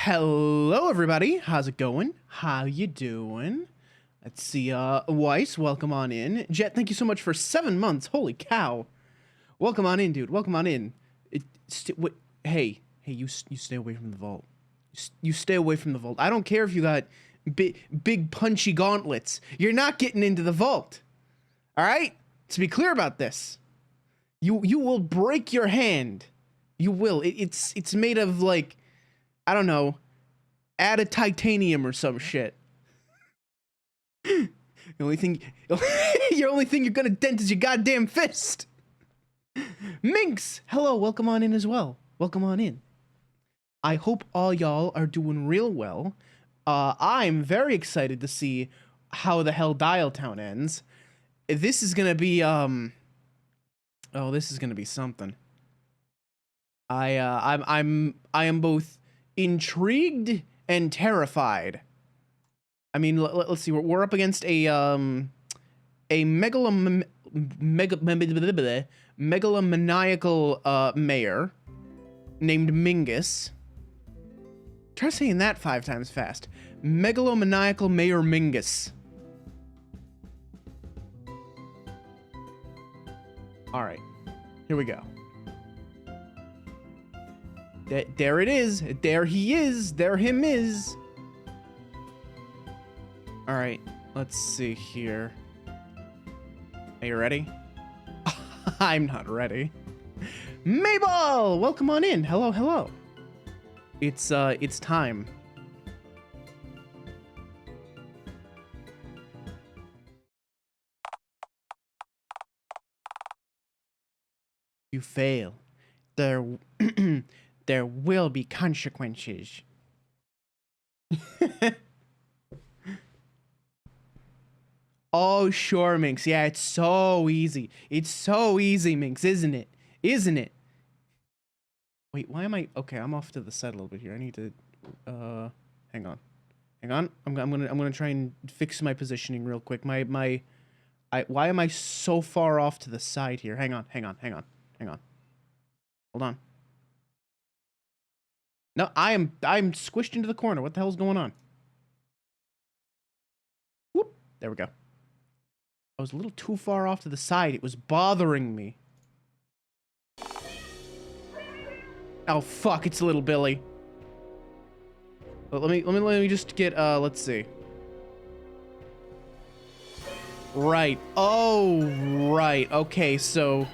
Hello, everybody. How's it going? How you doing? Let's see, Weiss, welcome on in. Jet, thank you so much for 7 months. Holy cow. Welcome on in, dude. Welcome on in. Hey, you stay away from the vault. You stay away from the vault. I don't care if you got big punchy gauntlets. You're not getting into the vault. All right? To be clear about this. You will break your hand. You will. It's made of, like, I don't know, added titanium or some shit. The only thing you're gonna dent is your goddamn fist. Minx, hello, welcome on in as well. Welcome on in. I hope all y'all are doing real well. I'm very excited to see how the hell Dialtown ends. This is gonna be this is gonna be something. I am both intrigued and terrified. I mean, let's see. We're up against a megalomaniacal mayor named Mingus. Try saying that 5 times fast. Megalomaniacal Mayor Mingus. All right, here we go. There it is. There he is. There him is. All right, let's see here. Are you ready? I'm not ready. Mabel, welcome on in. Hello, hello. It's time. You fail. There will be consequences. Oh, sure, Minx. Yeah, it's so easy. It's so easy, Minx, isn't it? Isn't it? Wait, why am I... Okay, I'm off to the side a little bit here. I need to... hang on. Hang on. I'm gonna try and fix my positioning real quick. Why am I so far off to the side here? Hang on. Hold on. No, I'm squished into the corner. What the hell's going on? Whoop. There we go. I was a little too far off to the side. It was bothering me. Oh fuck, it's little Billy. But let me just get let's see. Right. Oh, right. Okay, so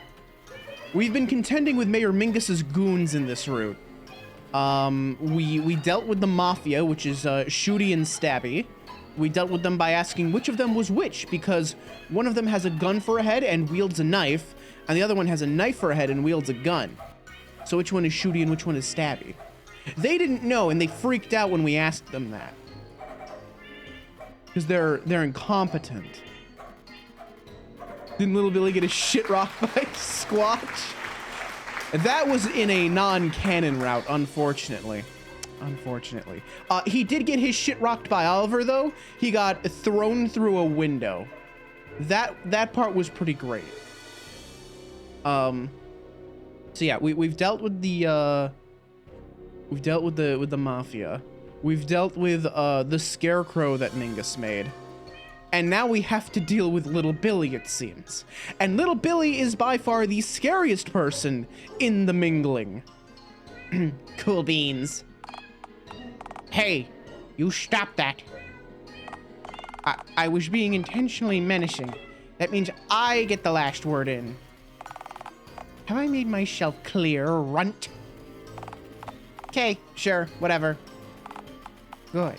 we've been contending with Mayor Mingus's goons in this route. We dealt with the Mafia, which is Shooty and Stabby. We dealt with them by asking which of them was which, because one of them has a gun for a head and wields a knife, and the other one has a knife for a head and wields a gun. So which one is Shooty and which one is Stabby? They didn't know, and they freaked out when we asked them that. Because they're incompetent. Didn't little Billy get his shit rocked by Squatch? That was in a non-canon route, unfortunately. Unfortunately. He did get his shit rocked by Oliver, though. He got thrown through a window. That part was pretty great. So yeah, we've dealt with the Mafia. We've dealt with the scarecrow that Mingus made. And now we have to deal with little Billy, it seems. And little Billy is by far the scariest person in the mingling. Cool beans. Hey, you stop that. I was being intentionally menacing. That means I get the last word in. Have I made myself clear, runt? Okay, sure, whatever. Good.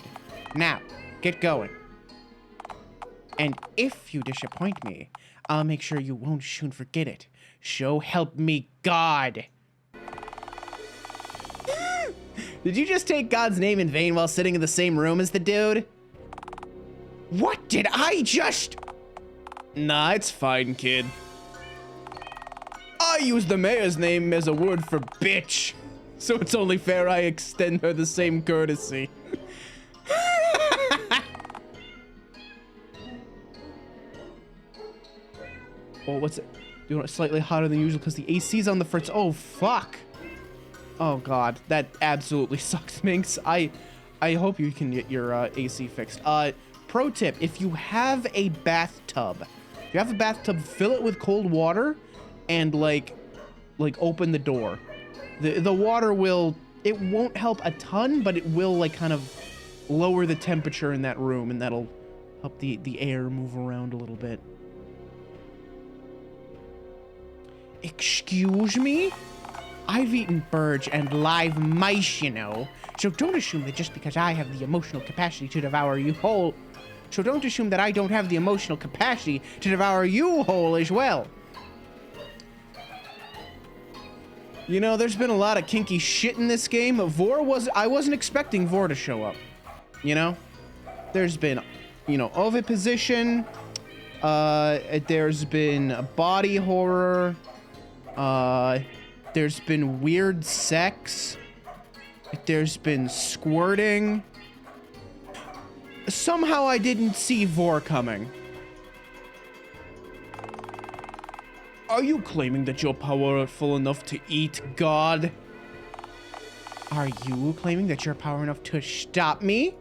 Now, get going. And if you disappoint me, I'll make sure you won't soon forget it. So help me God. Did you just take God's name in vain while sitting in the same room as the dude? What did I just... Nah, it's fine, kid. I use the mayor's name as a word for bitch, so it's only fair I extend her the same courtesy. Oh, what's it? Doing it slightly hotter than usual because the AC's on the fritz. Oh, fuck. Oh god, that absolutely sucks, Minx. I hope you can get your AC fixed. Pro tip, if you have a bathtub, fill it with cold water and like open the door. The water will, it won't help a ton, but it will like kind of lower the temperature in that room, and that'll help the air move around a little bit. Excuse me? I've eaten birds and live mice, you know. So don't assume that just because I have the emotional capacity to devour you whole... So don't assume that I don't have the emotional capacity to devour you whole as well. You know, there's been a lot of kinky shit in this game. I wasn't expecting Vor to show up. You know? There's been, you know, oviposition. There's been body horror. There's been weird sex. There's been squirting. Somehow I didn't see Vor coming. Are you claiming that you're powerful enough to eat God? Are you claiming that you're powerful enough to stop me?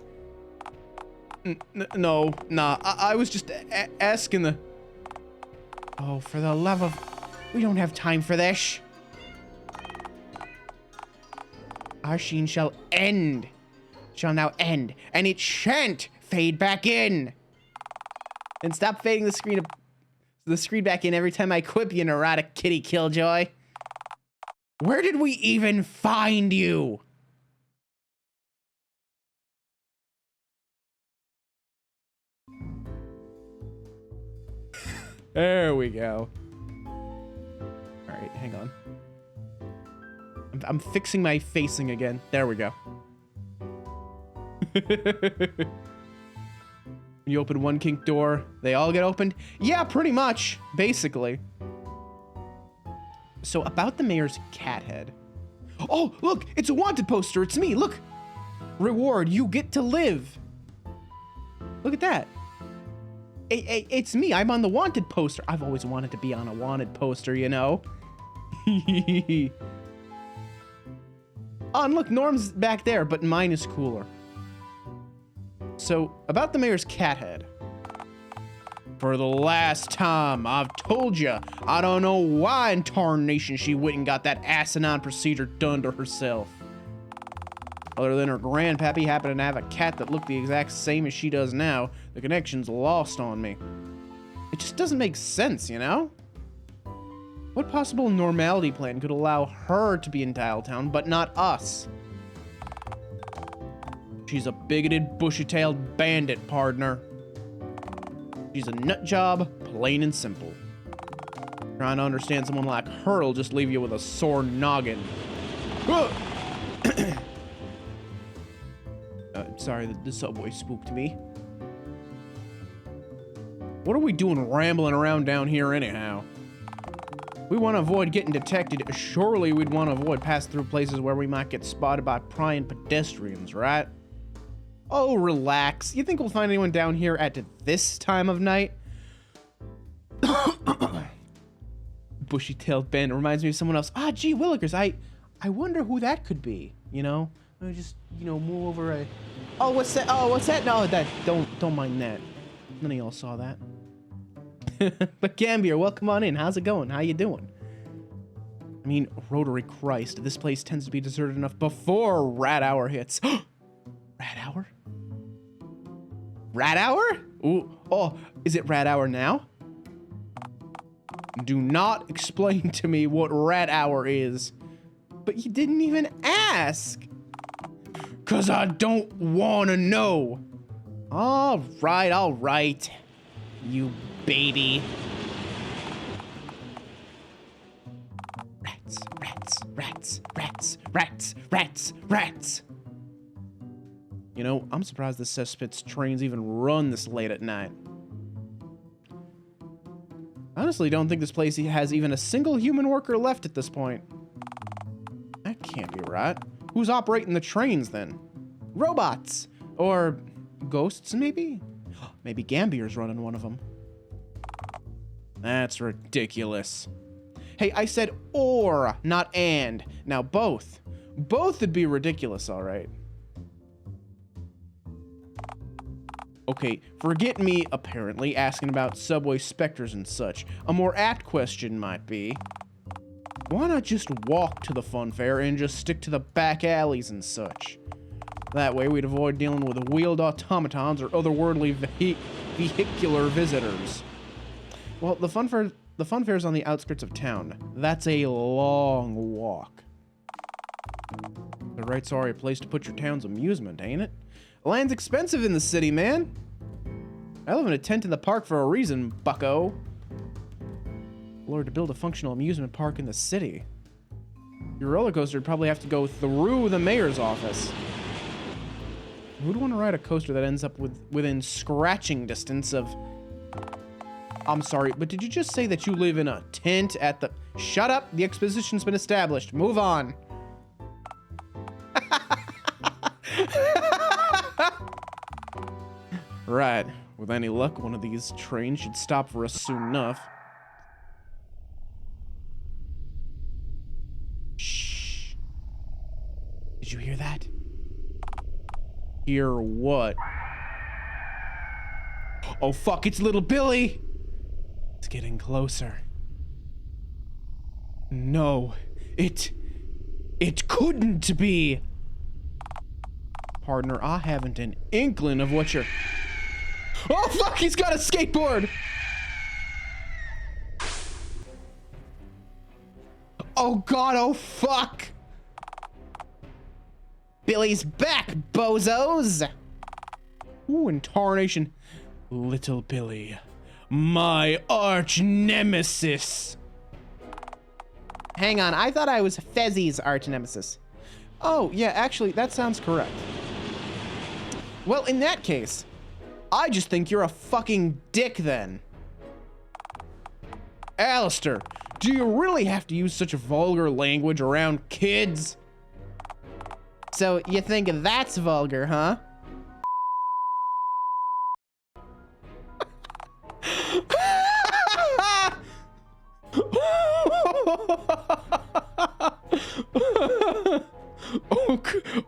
No, nah. I was just asking the... Oh, for the love of... We don't have time for this. Our scene shall end. Shall now end. And it shan't fade back in. And stop fading the screen back in every time I quip you, neurotic kitty killjoy. Where did we even find you? There we go. All right, hang on. I'm fixing my facing again. There we go. You open one kink door, they all get opened? Yeah, pretty much, basically. So about the mayor's cat head. Oh, look, it's a wanted poster. It's me, look. Reward, you get to live. Look at that. It's me, I'm on the wanted poster. I've always wanted to be on a wanted poster, you know. Oh, and look, Norm's back there, but mine is cooler. So, about the mayor's cat head. For the last time, I've told you, I don't know why in tarnation she went and got that asinine procedure done to herself. Other than her grandpappy happened to have a cat that looked the exact same as she does now, the connection's lost on me. It just doesn't make sense, you know? What possible normality plan could allow her to be in Dialtown, but not us? She's a bigoted, bushy-tailed bandit, partner. She's a nut job, plain and simple. Trying to understand someone like her'll just leave you with a sore noggin. Sorry, the subway spooked me. What are we doing rambling around down here anyhow? We want to avoid getting detected. Surely we'd want to avoid passing through places where we might get spotted by prying pedestrians, right? Oh, relax. You think we'll find anyone down here at this time of night? Bushy-tailed bandit reminds me of someone else. Ah, gee willikers, I wonder who that could be, you know? I just, you know, move over a... Oh, what's that? Oh, what's that? No, that, don't mind that. None of y'all saw that. But Gambier, welcome on in. How's it going? How you doing? I mean, Rotary Christ, this place tends to be deserted enough before Rat Hour hits. Rat Hour? Rat Hour? Ooh, oh, is it Rat Hour now? Do not explain to me what Rat Hour is. But you didn't even ask. 'Cause I don't wanna know. All right. You baby. Rats. You know, I'm surprised the Cesspits trains even run this late at night. I honestly don't think this place has even a single human worker left at this point. That can't be right. Who's operating the trains then? Robots! Or ghosts, maybe? Maybe Gambier's running one of them. That's ridiculous. Hey, I said or, not and. Now both. Both would be ridiculous, all right. Okay, forget me, apparently, asking about subway specters and such. A more apt question might be, why not just walk to the fun fair and just stick to the back alleys and such? That way we'd avoid dealing with wheeled automatons or otherworldly vehicular visitors. Well, the fun fair's on the outskirts of town. That's a long walk. The right sorry place to put your town's amusement, ain't it? Land's expensive in the city, man. I live in a tent in the park for a reason, bucko. Lord, to build a functional amusement park in the city, your roller coaster would probably have to go through the mayor's office. Who'd want to ride a coaster that ends up within scratching distance of... I'm sorry, but did you just say that you live in a tent at the... Shut up! The exposition's been established. Move on. Right. With any luck, one of these trains should stop for us soon enough. Shh. Did you hear that? Hear what? Oh fuck, it's little Billy! It's getting closer. No, it couldn't be. Partner, I haven't an inkling of what you're... Oh fuck, he's got a skateboard! Oh god, oh fuck! Billy's back, bozos! Ooh, in tarnation. Little Billy, my arch nemesis. Hang on, I thought I was Fezzi's arch nemesis. Oh, yeah, actually, that sounds correct. Well, in that case, I just think you're a fucking dick then. Alistair, do you really have to use such vulgar language around kids? So, you think that's vulgar, huh?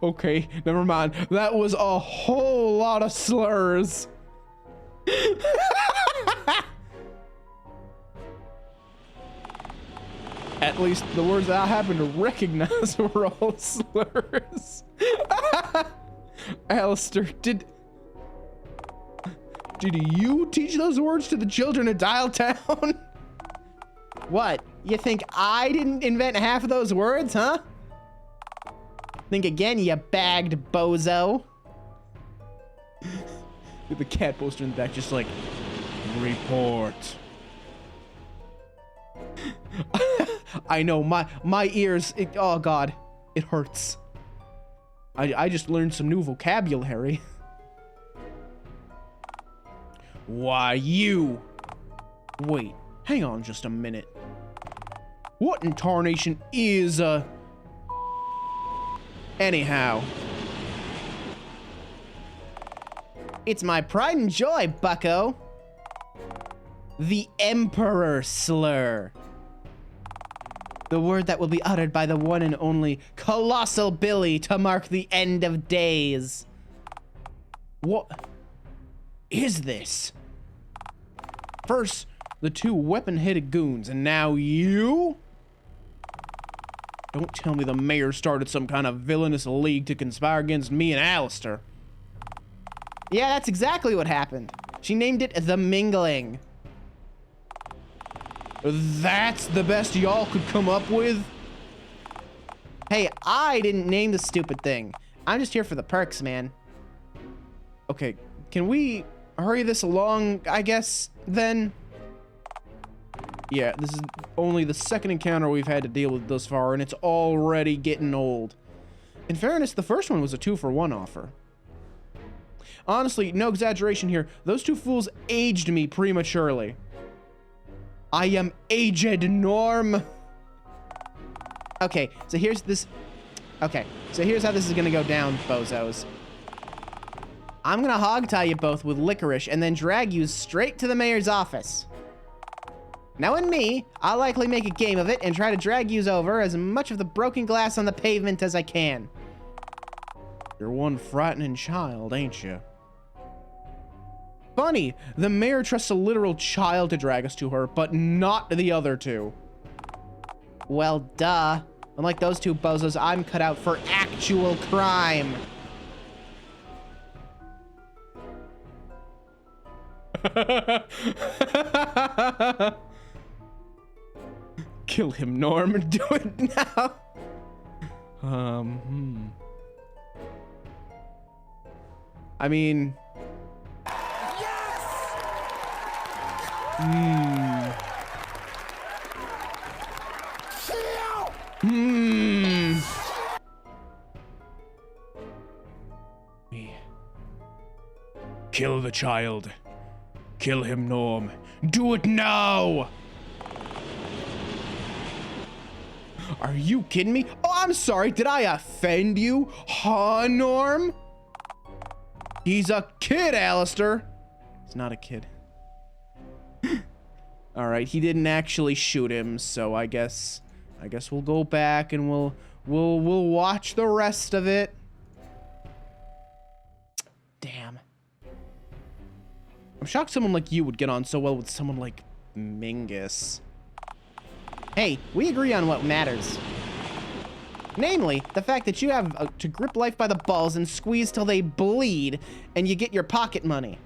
Okay, never mind. That was a whole lot of slurs. At least the words that I happen to recognize were all slurs. Alistair, did you teach those words to the children of Dialtown? What? You think I didn't invent half of those words, huh? Think again, you bagged bozo. With the cat poster in the back, just like, report. I know, my ears, oh god, it hurts. I just learned some new vocabulary. Why, you... Wait, hang on just a minute. What in tarnation is, Anyhow. It's my pride and joy, bucko. The Emperor slur. The word that will be uttered by the one and only Colossal Billy to mark the end of days. What is this? First, the two weapon-headed goons, and now you? Don't tell me the mayor started some kind of villainous league to conspire against me and Alistair. Yeah, that's exactly what happened. She named it The Mingling. That's the best y'all could come up with? Hey, I didn't name the stupid thing. I'm just here for the perks, man. Okay, can we hurry this along, I guess, then? Yeah, this is only the second encounter we've had to deal with thus far, and it's already getting old. In fairness, the first one was a 2-for-1 offer. Honestly, no exaggeration here, those two fools aged me prematurely. I am aged, Norm. Okay, so here's this... Okay, so here's how this is gonna go down, bozos. I'm gonna hog tie you both with licorice and then drag you straight to the mayor's office. Knowing me, I'll likely make a game of it and try to drag yous over as much of the broken glass on the pavement as I can. You're one frightening child, ain't you? Funny, the mayor trusts a literal child to drag us to her, but not the other two. Well, duh. Unlike those two bozos, I'm cut out for actual crime. Kill him, Norm. Do it now. I mean... Yes! Kill the child. Kill him, Norm. Do it now! Are you kidding me? Oh, I'm sorry. Did I offend you? Huh, Norm? He's a kid, Alistair. He's not a kid. All right, he didn't actually shoot him, so I guess we'll go back and we'll watch the rest of it. Damn. I'm shocked someone like you would get on so well with someone like Mingus. Hey, we agree on what matters. Namely, the fact that you have to grip life by the balls and squeeze till they bleed, and you get your pocket money.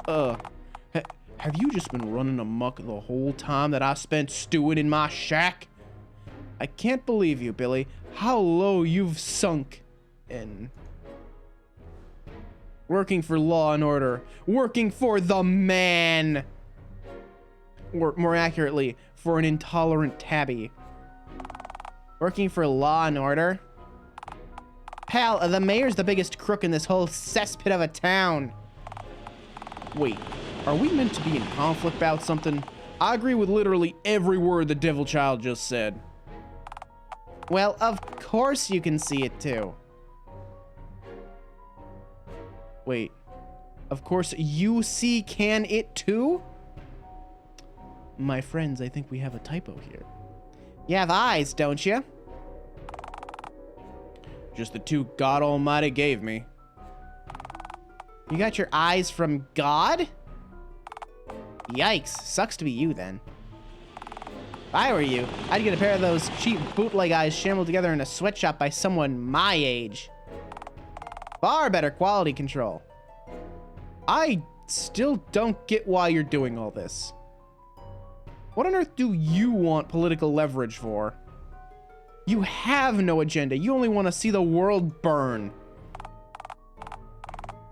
Have you just been running amok the whole time that I spent stewing in my shack? I can't believe you, Billy. How low you've sunk in. Working for law and order. Working for the man. Or more accurately, for an intolerant tabby. Working for law and order? Pal, the mayor's the biggest crook in this whole cesspit of a town. Wait, are we meant to be in conflict about something? I agree with literally every word the devil child just said. Well, of course you can see it too. Wait, of course you can it too? My friends, I think we have a typo here. You have eyes, don't you? Just the two God Almighty gave me. You got your eyes from God? Yikes, sucks to be you then. If I were you, I'd get a pair of those cheap bootleg eyes shambled together in a sweatshop by someone my age. Far better quality control. I still don't get why you're doing all this. What on earth do you want political leverage for? You have no agenda. You only want to see the world burn.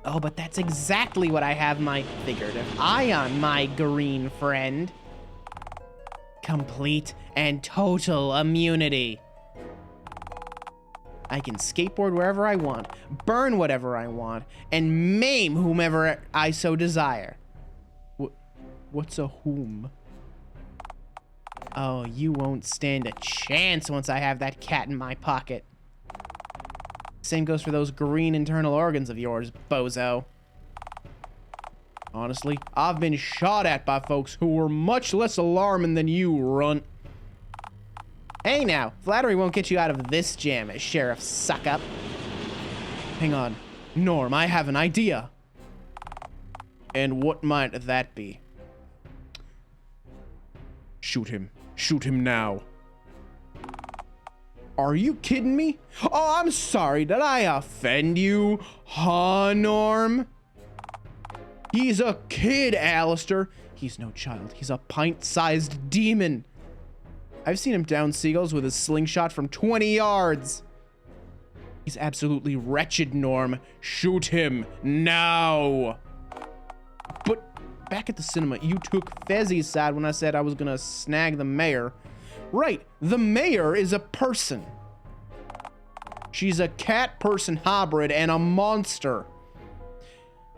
Oh, but that's exactly what I have my figurative eye on, my green friend. Complete and total immunity. I can skateboard wherever I want, burn whatever I want, and maim whomever I so desire. What's a whom? Oh, you won't stand a chance once I have that cat in my pocket. Same goes for those green internal organs of yours, bozo. Honestly, I've been shot at by folks who were much less alarming than you, runt. Hey now, flattery won't get you out of this jam, Sheriff Suckup. Hang on, Norm, I have an idea. And what might that be? Shoot him. Shoot him now. Are you kidding me? Oh, I'm sorry. Did I offend you? Huh, Norm? He's a kid, Alistair. He's no child. He's a pint-sized demon. I've seen him down seagulls with his slingshot from 20 yards. He's absolutely wretched, Norm. Shoot him now. But back at the cinema, you took Fezzi's side when I said I was gonna snag the mayor. Right, the mayor is a person. She's a cat-person hybrid and a monster.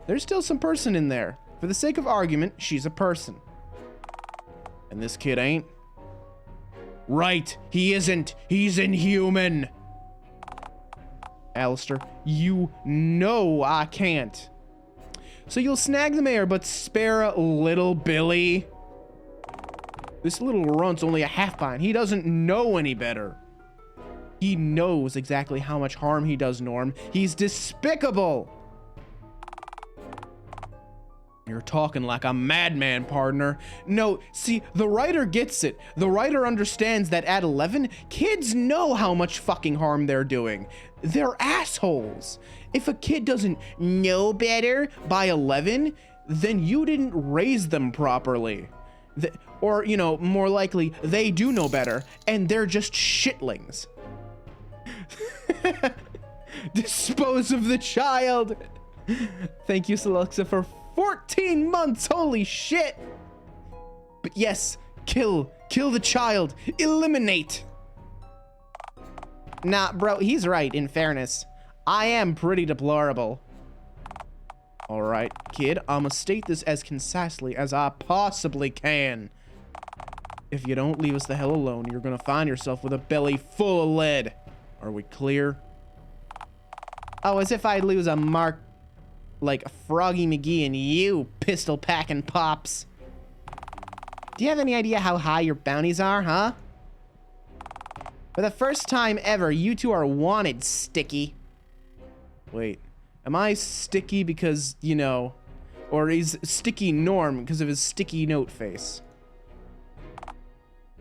There's still some person in there. For the sake of argument, she's a person. And this kid ain't? Right, he isn't. He's inhuman. Alistair, you know I can't. So you'll snag the mayor, but spare little Billy? This little runt's only a half pint. He doesn't know any better. He knows exactly how much harm he does, Norm. He's despicable. You're talking like a madman, partner. No, see, the writer gets it. The writer understands that at 11, kids know how much fucking harm they're doing. They're assholes. If a kid doesn't know better by 11, then you didn't raise them properly. Or, you know, more likely, they do know better, and they're just shitlings. Dispose of the child. Thank you, Alexa, for 14 months. Holy shit. But yes, kill the child. Eliminate. Nah, bro, he's right, in fairness. I am pretty deplorable. All right, kid, I'ma state this as concisely as I possibly can. If you don't leave us the hell alone, you're gonna find yourself with a belly full of lead. Are we clear? Oh, as if I'd lose a mark like Froggy McGee and you, pistol-packing pops. Do you have any idea how high your bounties are, huh? For the first time ever, you two are wanted, Sticky. Wait, am I Sticky because, you know, or is Sticky Norm because of his sticky note face?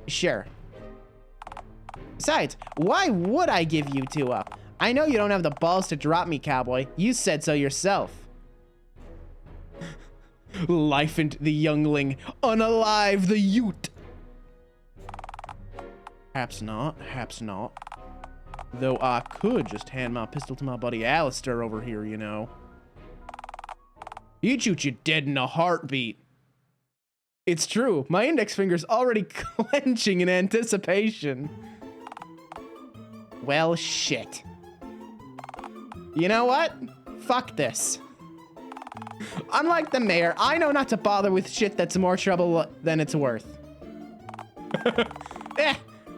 Sure. Besides, why would I give you two up? I know you don't have the balls to drop me, cowboy. You said so yourself. Life into the youngling, unalive the Ute. Haps not, haps not. Though I could just hand my pistol to my buddy Alistair over here, you know. He'd shoot you dead in a heartbeat. It's true, my index finger's already clenching in anticipation. Well, shit. You know what? Fuck this. Unlike the mayor, I know not to bother with shit that's more trouble than it's worth.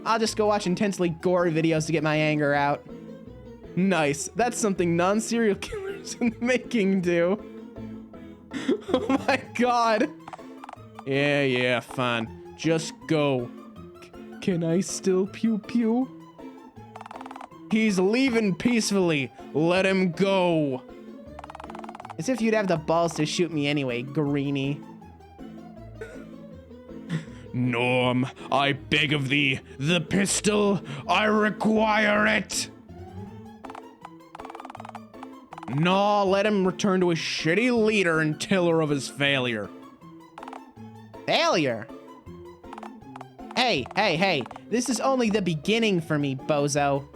I'll just go watch intensely gory videos to get my anger out. Nice. That's something non-serial killers in the making do. Oh my god. Yeah, fine. Just go. Can I still pew-pew? He's leaving peacefully. Let him go. As if you'd have the balls to shoot me anyway, Greenie. Norm, I beg of thee, the pistol, I require it. No, let him return to his shitty leader and tell her of his failure. Failure? Hey, this is only the beginning for me, bozo.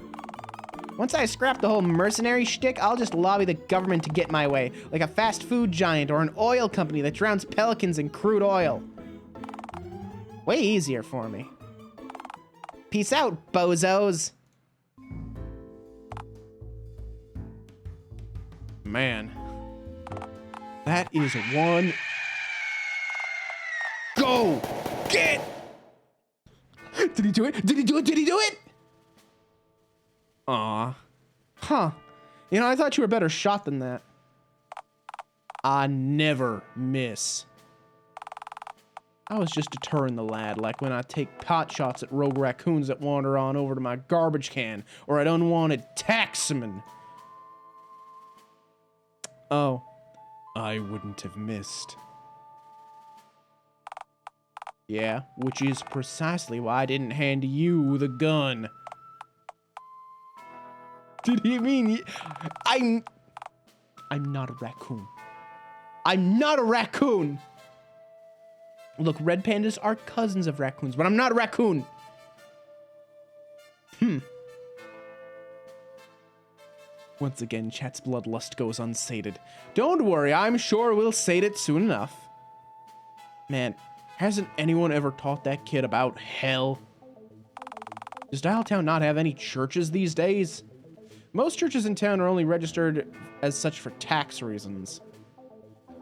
Once I scrap the whole mercenary shtick, I'll just lobby the government to get my way, like a fast food giant or an oil company that drowns pelicans in crude oil. Way easier for me. Peace out, bozos. Man. That is one. Go! Get! Did he do it? Did he do it? Did he do it? Aw. Huh. You know, I thought you were a better shot than that. I never miss. I was just deterring the lad, like when I take pot shots at rogue raccoons that wander on over to my garbage can, or at unwanted taxman. Oh. I wouldn't have missed. Yeah, which is precisely why I didn't hand you the gun. Did he mean I'm not a raccoon. I'm not a raccoon. Look, red pandas are cousins of raccoons, but I'm not a raccoon. Once again, chat's bloodlust goes unsated. Don't worry, I'm sure we'll sate it soon enough. Man, hasn't anyone ever taught that kid about hell? Does Dialtown not have any churches these days? Most churches in town are only registered as such for tax reasons.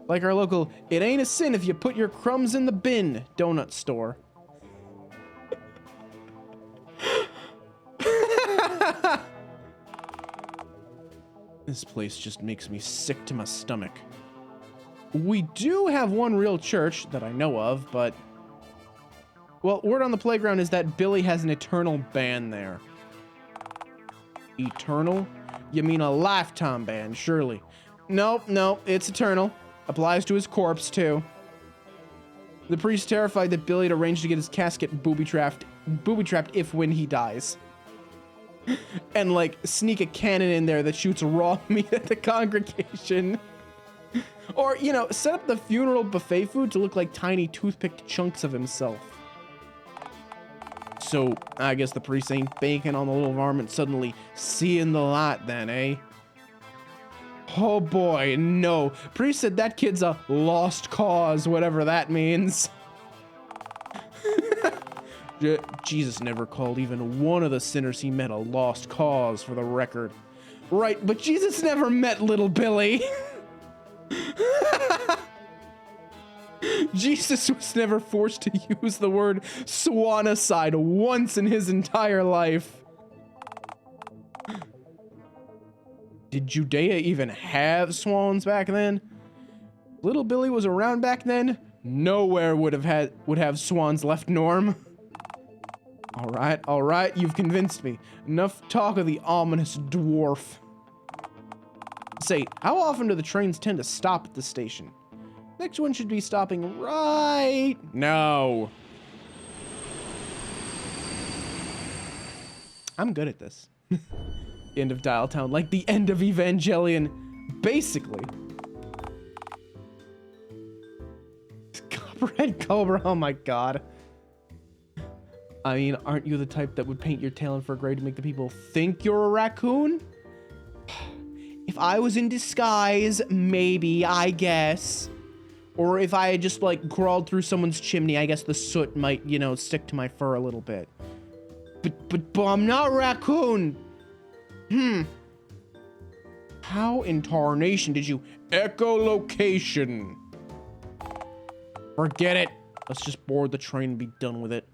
Like our local, it ain't a sin if you put your crumbs in the bin donut store. This place just makes me sick to my stomach. We do have one real church that I know of, but Well, word on the playground is that Billy has an eternal ban there. Eternal? You mean a lifetime ban, surely. Nope, nope, it's eternal. Applies to his corpse, too. The priest terrified that Billy had arranged to get his casket booby-trapped if when he dies. And, like, sneak a cannon in there that shoots raw meat at the congregation. Or, you know, set up the funeral buffet food to look like tiny toothpicked chunks of himself. So, I guess the priest ain't banking on the little varmint suddenly seeing the light then, eh? Oh boy, no. Priest said that kid's a lost cause, whatever that means. Jesus never called even one of the sinners he met a lost cause, for the record. Right, but Jesus never met little Billy. Jesus was never forced to use the word swanicide once in his entire life. Did Judea even have swans back then? Little Billy was around back then? Nowhere would have swans left, Norm. All right, you've convinced me. Enough talk of the ominous dwarf. Say, how often do the trains tend to stop at the station? Next one should be stopping right now. I'm good at this. End of Dialtown, like the end of Evangelion, basically. Copperhead Cobra, oh my god. I mean, aren't you the type that would paint your tail in fur gray to make the people think you're a raccoon? If I was in disguise, maybe, I guess. Or if I had just, like, crawled through someone's chimney, I guess the soot might, you know, stick to my fur a little bit. But I'm not a raccoon. How in tarnation did you echolocation? Forget it. Let's just board the train and be done with it.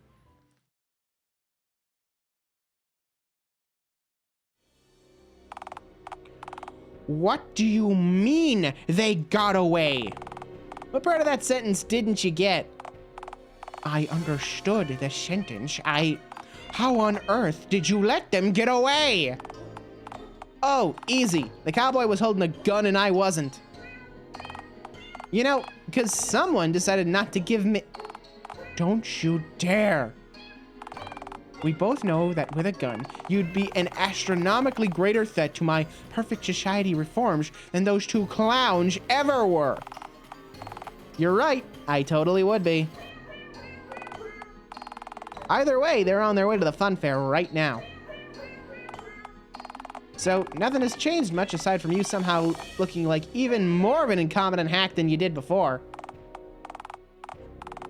What do you mean they got away? What part of that sentence didn't you get? I understood the sentence. How on earth did you let them get away? Oh, easy. The cowboy was holding a gun and I wasn't. You know, because someone decided not to give me... Don't you dare. We both know that with a gun, you'd be an astronomically greater threat to my perfect society reforms than those two clowns ever were. You're right. I totally would be. Either way, they're on their way to the fun fair right now. So, nothing has changed much aside from you somehow looking like even more of an incompetent hack than you did before.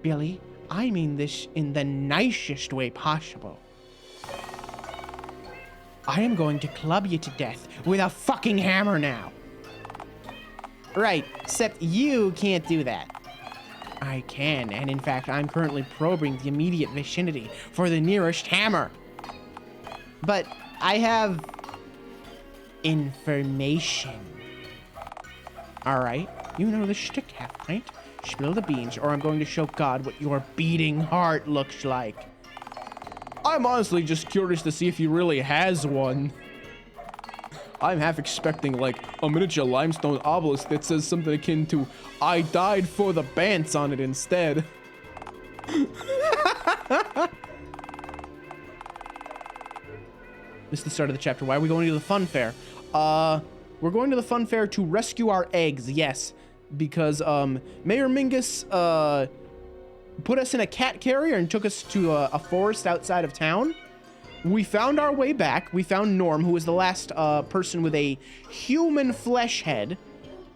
Billy, I mean this in the nicest way possible. I am going to club you to death with a fucking hammer now. Right, except you can't do that. I can, and in fact, I'm currently probing the immediate vicinity for the nearest hammer. But I have... information. Alright, you know the shtick, half-pint. Spill the beans, or I'm going to show God what your beating heart looks like. I'm honestly just curious to see if he really has one. I'm half expecting, like, a miniature limestone obelisk that says something akin to, I died for the bants on it instead. This is the start of the chapter. Why are we going to the fun fair? We're going to the fun fair to rescue our eggs, yes. Because, Mayor Mingus, put us in a cat carrier and took us to a forest outside of town. We found our way back. We found Norm, who was the last, person with a human flesh head.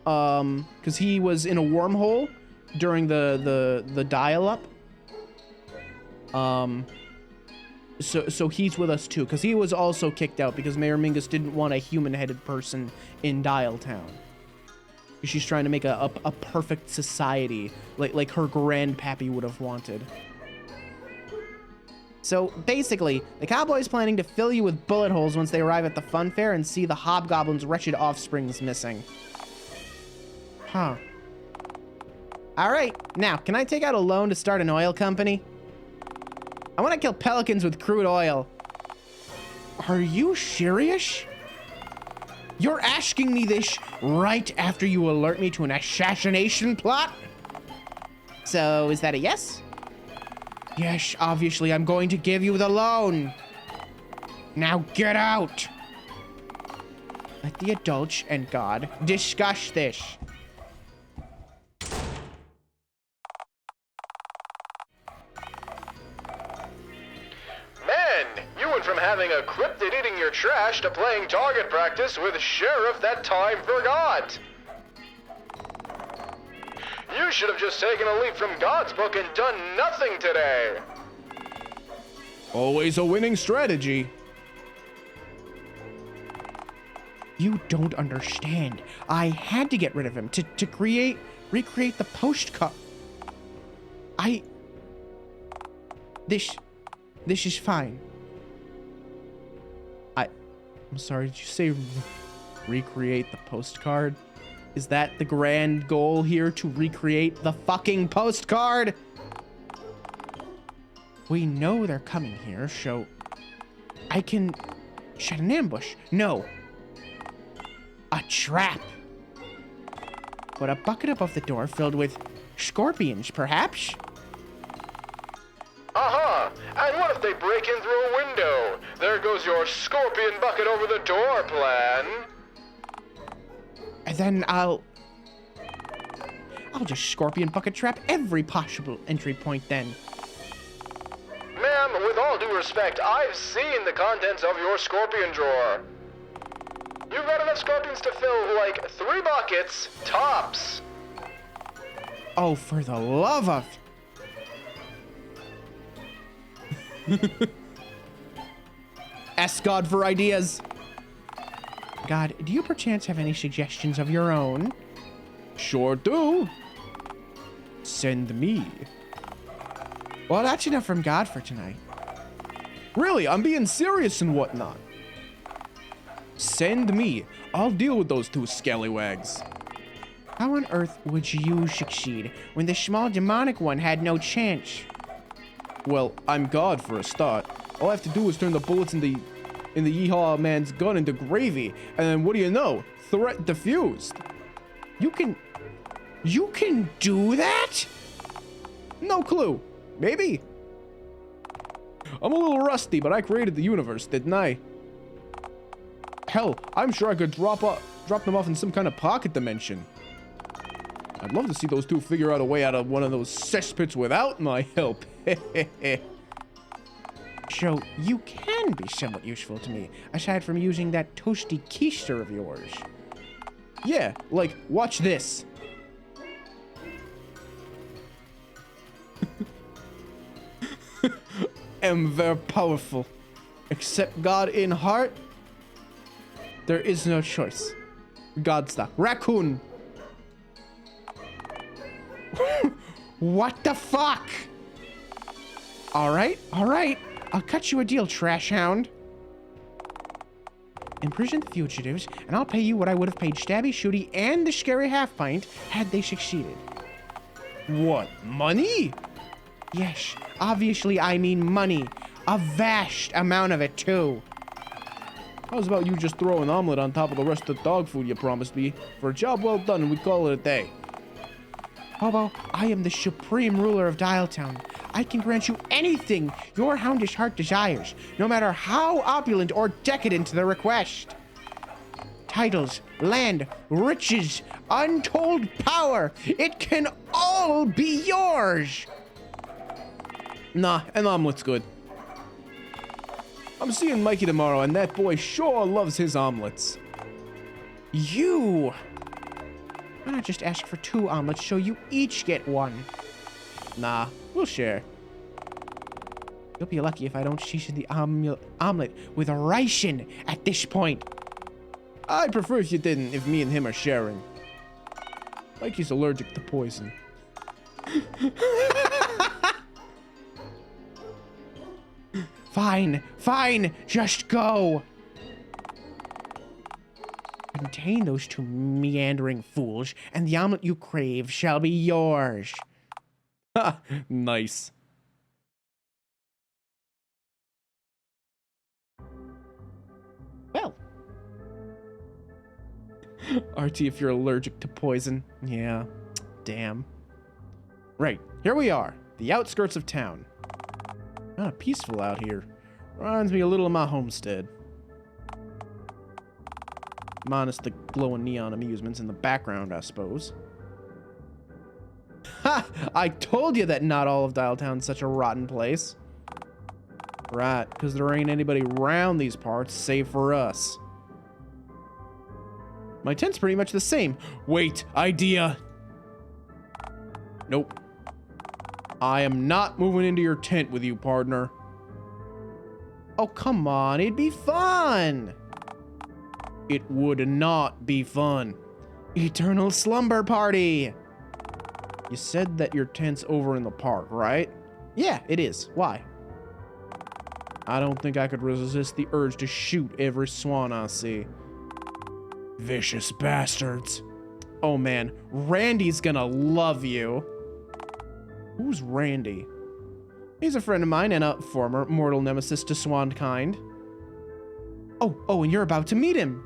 Because he was in a wormhole during the dial-up. So he's with us too, because he was also kicked out because Mayor Mingus didn't want a human-headed person in Dialtown. She's trying to make a perfect society, like her grandpappy would have wanted. So basically, the cowboy's planning to fill you with bullet holes once they arrive at the fun fair and see the hobgoblin's wretched offsprings missing. Huh. All right, now, can I take out a loan to start an oil company? I want to kill pelicans with crude oil. Are you serious? You're asking me this right after you alert me to an assassination plot? So, is that a yes? Yes, obviously, I'm going to give you the loan. Now get out. Let the adults and God discuss this. Man, you went from having a cryptid eating your trash to playing target practice with Sheriff that time forgot. You should have just taken a leaf from God's book and done nothing today. Always a winning strategy. You don't understand. I had to get rid of him to recreate the postcard. This is fine. I'm sorry, did you say recreate the postcard? Is that the grand goal here, to recreate the fucking postcard? We know they're coming here, so I can set an ambush. No. A trap. Put a bucket above the door filled with scorpions, perhaps? And what if they break in through a window? There goes your scorpion bucket over the door plan. And then I'll just scorpion bucket trap every possible entry point then. Ma'am, with all due respect, I've seen the contents of your scorpion drawer. You've got enough scorpions to fill, like, 3 buckets, tops. Oh, for the love of... Ask God for ideas. God, do you perchance have any suggestions of your own? Sure do. Send me. Well, that's enough from God for tonight. Really, I'm being serious and whatnot. Send me. I'll deal with those 2 scallywags. How on earth would you succeed when the small demonic one had no chance? Well, I'm God for a start. All I have to do is turn the bullets in the yeehaw man's gun into gravy, and then what do you know? Threat diffused. You can do that? No clue. Maybe. I'm a little rusty, but I created the universe, didn't I? Hell, I'm sure I could drop them off in some kind of pocket dimension. I'd love to see those 2 figure out a way out of one of those cesspits without my help. So, you can be somewhat useful to me, aside from using that toasty keister of yours. Yeah, like, watch this. Am very powerful. Except God in heart, there is no choice. God stock. Raccoon. What the fuck? Alright. I'll cut you a deal, trash hound. Imprison the fugitives, and I'll pay you what I would have paid Stabby, Shooty, and the Scary Half-Pint had they succeeded. What? Money? Yes, obviously I mean money. A vast amount of it, too. How's about you just throw an omelet on top of the rest of the dog food you promised me? For a job well done, and we call it a day. Hobo, I am the supreme ruler of Dialtown. I can grant you anything your houndish heart desires, no matter how opulent or decadent the request. Titles, land, riches, untold power, it can all be yours. Nah, an omelet's good. I'm seeing Mikey tomorrow, and that boy sure loves his omelets. You! Why not just ask for 2 omelets so you each get 1? Nah, we'll share. You'll be lucky if I don't season the omelet with a ration at this point. I'd prefer if you didn't, if me and him are sharing. Mikey's allergic to poison. Fine, just go. Contain those 2 meandering fools, and the omelet you crave shall be yours. Ha! Nice. Well. RT if you're allergic to poison. Yeah. Damn. Right. Here we are. The outskirts of town. Kind of peaceful out here. Reminds me a little of my homestead. Minus the glowing neon amusements in the background, I suppose. Ha! I told you that not all of Dialtown's such a rotten place. Right, because there ain't anybody around these parts save for us. My tent's pretty much the same. Wait, idea. Nope. I am not moving into your tent with you, partner. Oh, come on, it'd be fun. It would not be fun. Eternal slumber party. You said that your tent's over in the park, right? Yeah, it is. Why? I don't think I could resist the urge to shoot every swan I see. Vicious bastards. Oh man, Randy's gonna love you. Who's Randy? He's a friend of mine and a former mortal nemesis to swankind. Oh, and you're about to meet him.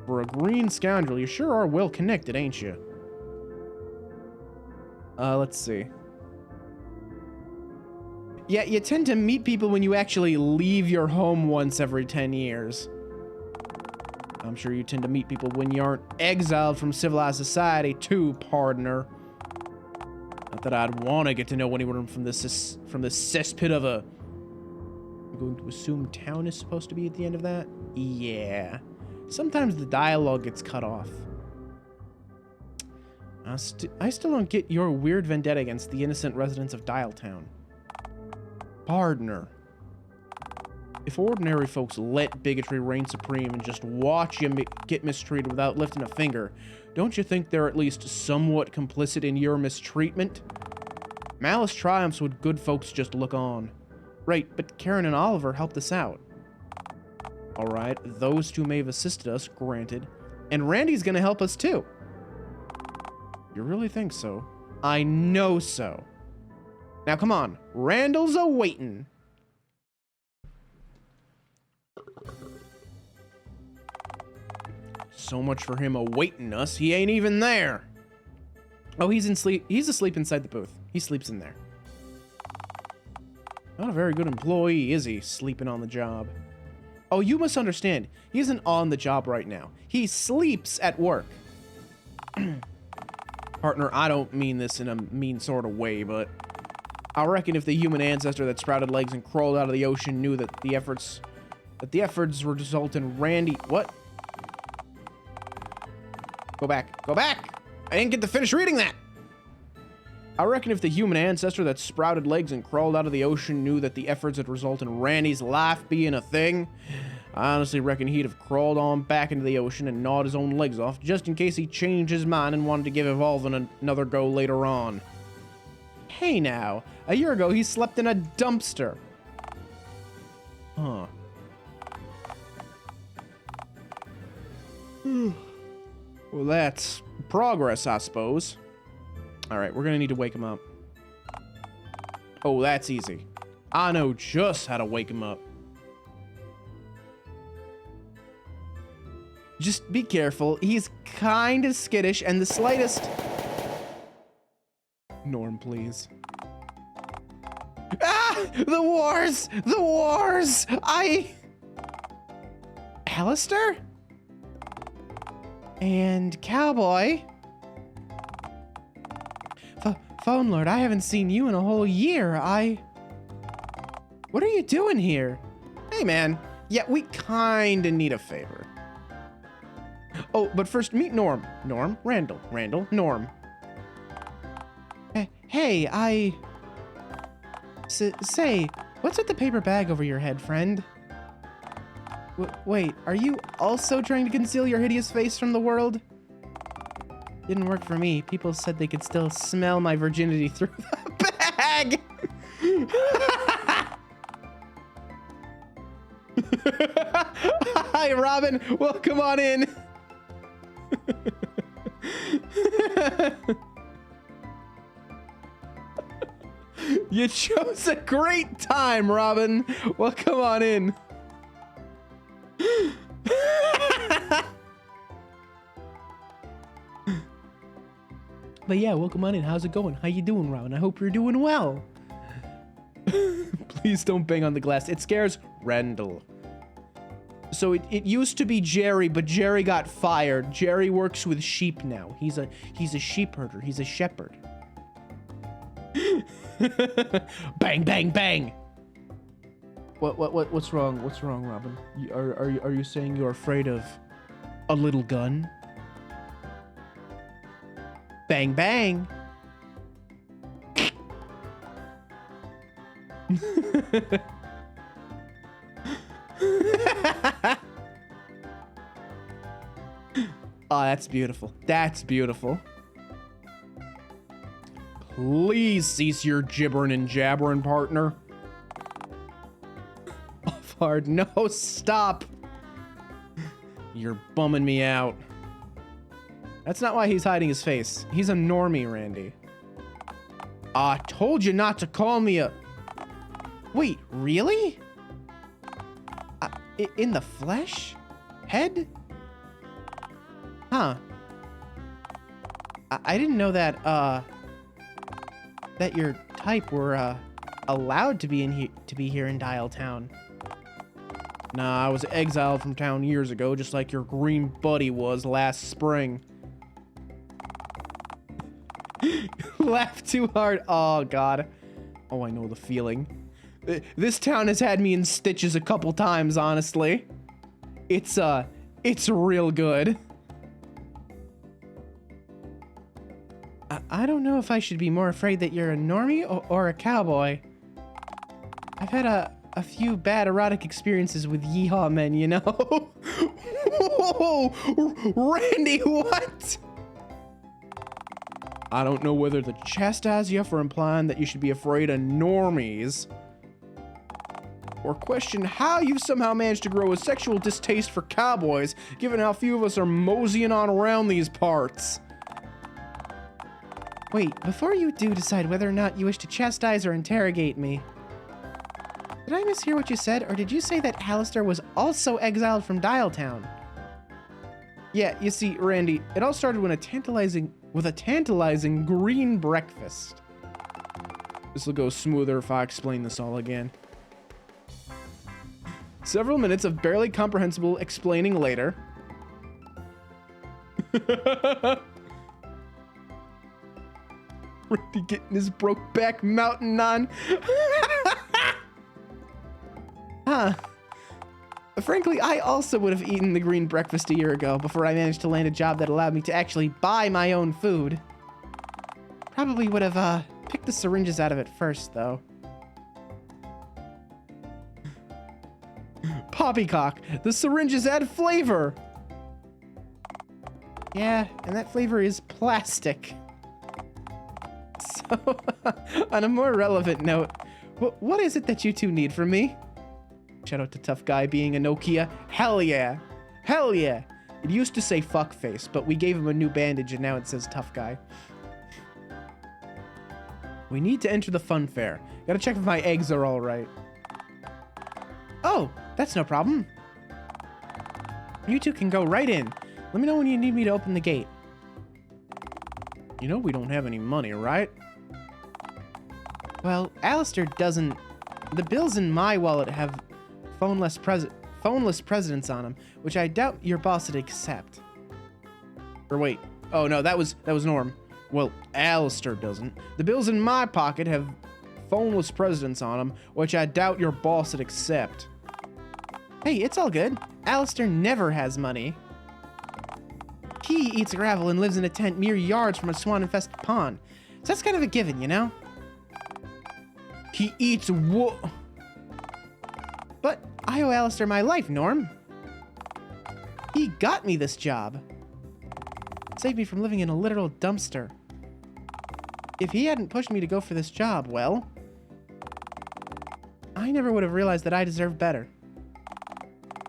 For a green scoundrel, you sure are well connected, ain't you? Let's see. Yeah, you tend to meet people when you actually leave your home once every 10 years. I'm sure you tend to meet people when you aren't exiled from civilized society too, partner. Not that I'd want to get to know anyone from this cesspit of a... I'm going to assume town is supposed to be at the end of that? Yeah. Sometimes the dialogue gets cut off. I still don't get your weird vendetta against the innocent residents of Dialtown. Partner. If ordinary folks let bigotry reign supreme and just watch you get mistreated without lifting a finger, don't you think they're at least somewhat complicit in your mistreatment? Malice triumphs when good folks just look on. Right, but Karen and Oliver helped us out. Alright, those two may have assisted us, granted. And Randy's gonna help us too. You really think so? I know so. Now come on, Randall's a-waitin'. So much for him awaiting us, he ain't even there. Oh, he's asleep inside the booth. He sleeps in there. Not a very good employee, is he, sleeping on the job? Oh, you must understand, he isn't on the job right now. He sleeps at work. Partner, I don't mean this in a mean sort of way, but I reckon if the human ancestor that sprouted legs and crawled out of the ocean knew that the efforts would result in Randy... What? Go back. Go back! I didn't get to finish reading that! I reckon if the human ancestor that sprouted legs and crawled out of the ocean knew that the efforts would result in Randy's life being a thing, I honestly reckon he'd have crawled on back into the ocean and gnawed his own legs off just in case he changed his mind and wanted to give evolving another go later on. Hey now, a year ago he slept in a dumpster. Huh. Well, that's progress, I suppose. Alright, we're gonna need to wake him up. Oh, that's easy. I know just how to wake him up. Just be careful. He's kind of skittish and the slightest... Norm, please. Ah! The wars! The wars! Alistair? And Cowboy? Phone Lord, I haven't seen you in a whole year. What are you doing here? Hey, man. Yeah, we kinda need a favor. Oh, but first, meet Norm. Norm, Randall, Norm. Hey, say, what's with the paper bag over your head, friend? Wait, are you also trying to conceal your hideous face from the world? Didn't work for me. People said they could still smell my virginity through the bag! Hi, Robin. Welcome on in. You chose a great time, Robin. Welcome on in. But yeah, welcome on in. How's it going? How you doing, Robin? I hope you're doing well. Please don't bang on the glass. It scares Randall. So it used to be Jerry, but Jerry got fired. Jerry works with sheep now. He's a sheep herder. He's a shepherd. Bang, bang, bang. What's wrong? What's wrong, Robin? Are you saying you're afraid of a little gun? Bang, bang. Oh, that's beautiful. That's beautiful. Please cease your gibbering and jabbering, partner. Off hard. No, stop. You're bumming me out. That's not why he's hiding his face. He's a normie, Randy. I told you not to call me a... Wait, really? In the flesh? Head? Huh. I didn't know that, that your type were, allowed to be here in Dialtown. Nah, I was exiled from town years ago, just like your green buddy was last spring. Laugh too hard. Oh, God. Oh, I know the feeling. This town has had me in stitches a couple times, honestly. It's real good. I don't know if I should be more afraid that you're a normie or a cowboy. I've had a few bad erotic experiences with yeehaw men, you know? Whoa! Randy, what? I don't know whether to chastise you for implying that you should be afraid of normies, or question how you've somehow managed to grow a sexual distaste for cowboys, given how few of us are moseying on around these parts. Wait, before you do decide whether or not you wish to chastise or interrogate me, did I mishear what you said, or did you say that Alistair was also exiled from Dialtown? Yeah, you see, Randy, it all started with a tantalizing green breakfast. This will go smoother if I explain this all again. Several minutes of barely comprehensible explaining later. Randy getting his Brokeback Mountain on. Huh. Frankly, I also would have eaten the green breakfast a year ago before I managed to land a job that allowed me to actually buy my own food. Probably would have picked the syringes out of it first, though. Poppycock, the syringes add flavor. Yeah, and that flavor is plastic. So, on a more relevant note, what is it that you two need from me? Shout out to Tough Guy being a Nokia. Hell yeah. Hell yeah. It used to say fuckface, but we gave him a new bandage and now it says Tough Guy. We need to enter the fun fair. Gotta check if my eggs are all right. Oh, that's no problem. You two can go right in. Let me know when you need me to open the gate. You know we don't have any money, right? Well, Alistair doesn't... The bills in my wallet have phoneless presidents on them, which I doubt your boss would accept. Or wait. Oh, no, that was Norm. Well, Alistair doesn't. The bills in my pocket have phoneless presidents on them, which I doubt your boss would accept. Hey, it's all good. Alistair never has money. He eats gravel and lives in a tent mere yards from a swan-infested pond. So that's kind of a given, you know? He eats wo- But I owe Alistair my life, Norm. He got me this job. Saved me from living in a literal dumpster. If he hadn't pushed me to go for this job, well, I never would have realized that I deserved better.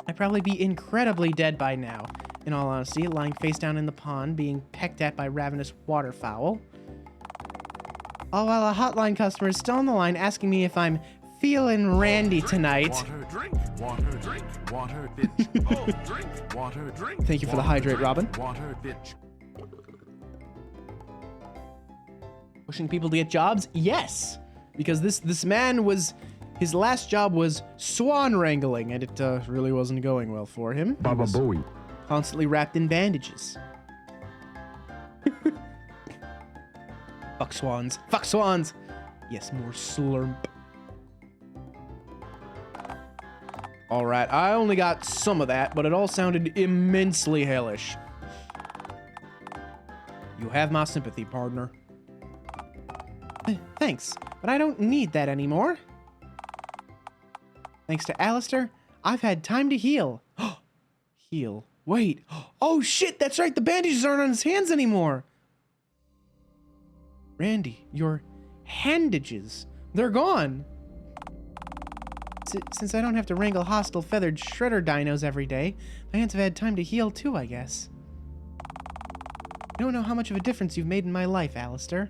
I'd probably be incredibly dead by now, in all honesty, lying face down in the pond, being pecked at by ravenous waterfowl. All while a hotline customer is still on the line asking me if I'm feeling randy tonight. Water, drink, water, bitch. Oh, drink, water, drink. Thank you for the hydrate, Robin. Water, bitch. Pushing people to get jobs? Yes. Because this man was, his last job was swan wrangling, and it really wasn't going well for him. Baba Booey. Constantly wrapped in bandages. Fuck swans. Fuck swans. Yes, more slurp. All right, I only got some of that, but it all sounded immensely hellish. You have my sympathy, partner. Thanks, but I don't need that anymore. Thanks to Alistair, I've had time to heal. Heal. Wait. Oh shit, that's right, the bandages aren't on his hands anymore. Randy, your handages, they're gone. Since I don't have to wrangle hostile feathered shredder dinos every day, my hands have had time to heal too, I guess. You don't know how much of a difference you've made in my life, Alistair.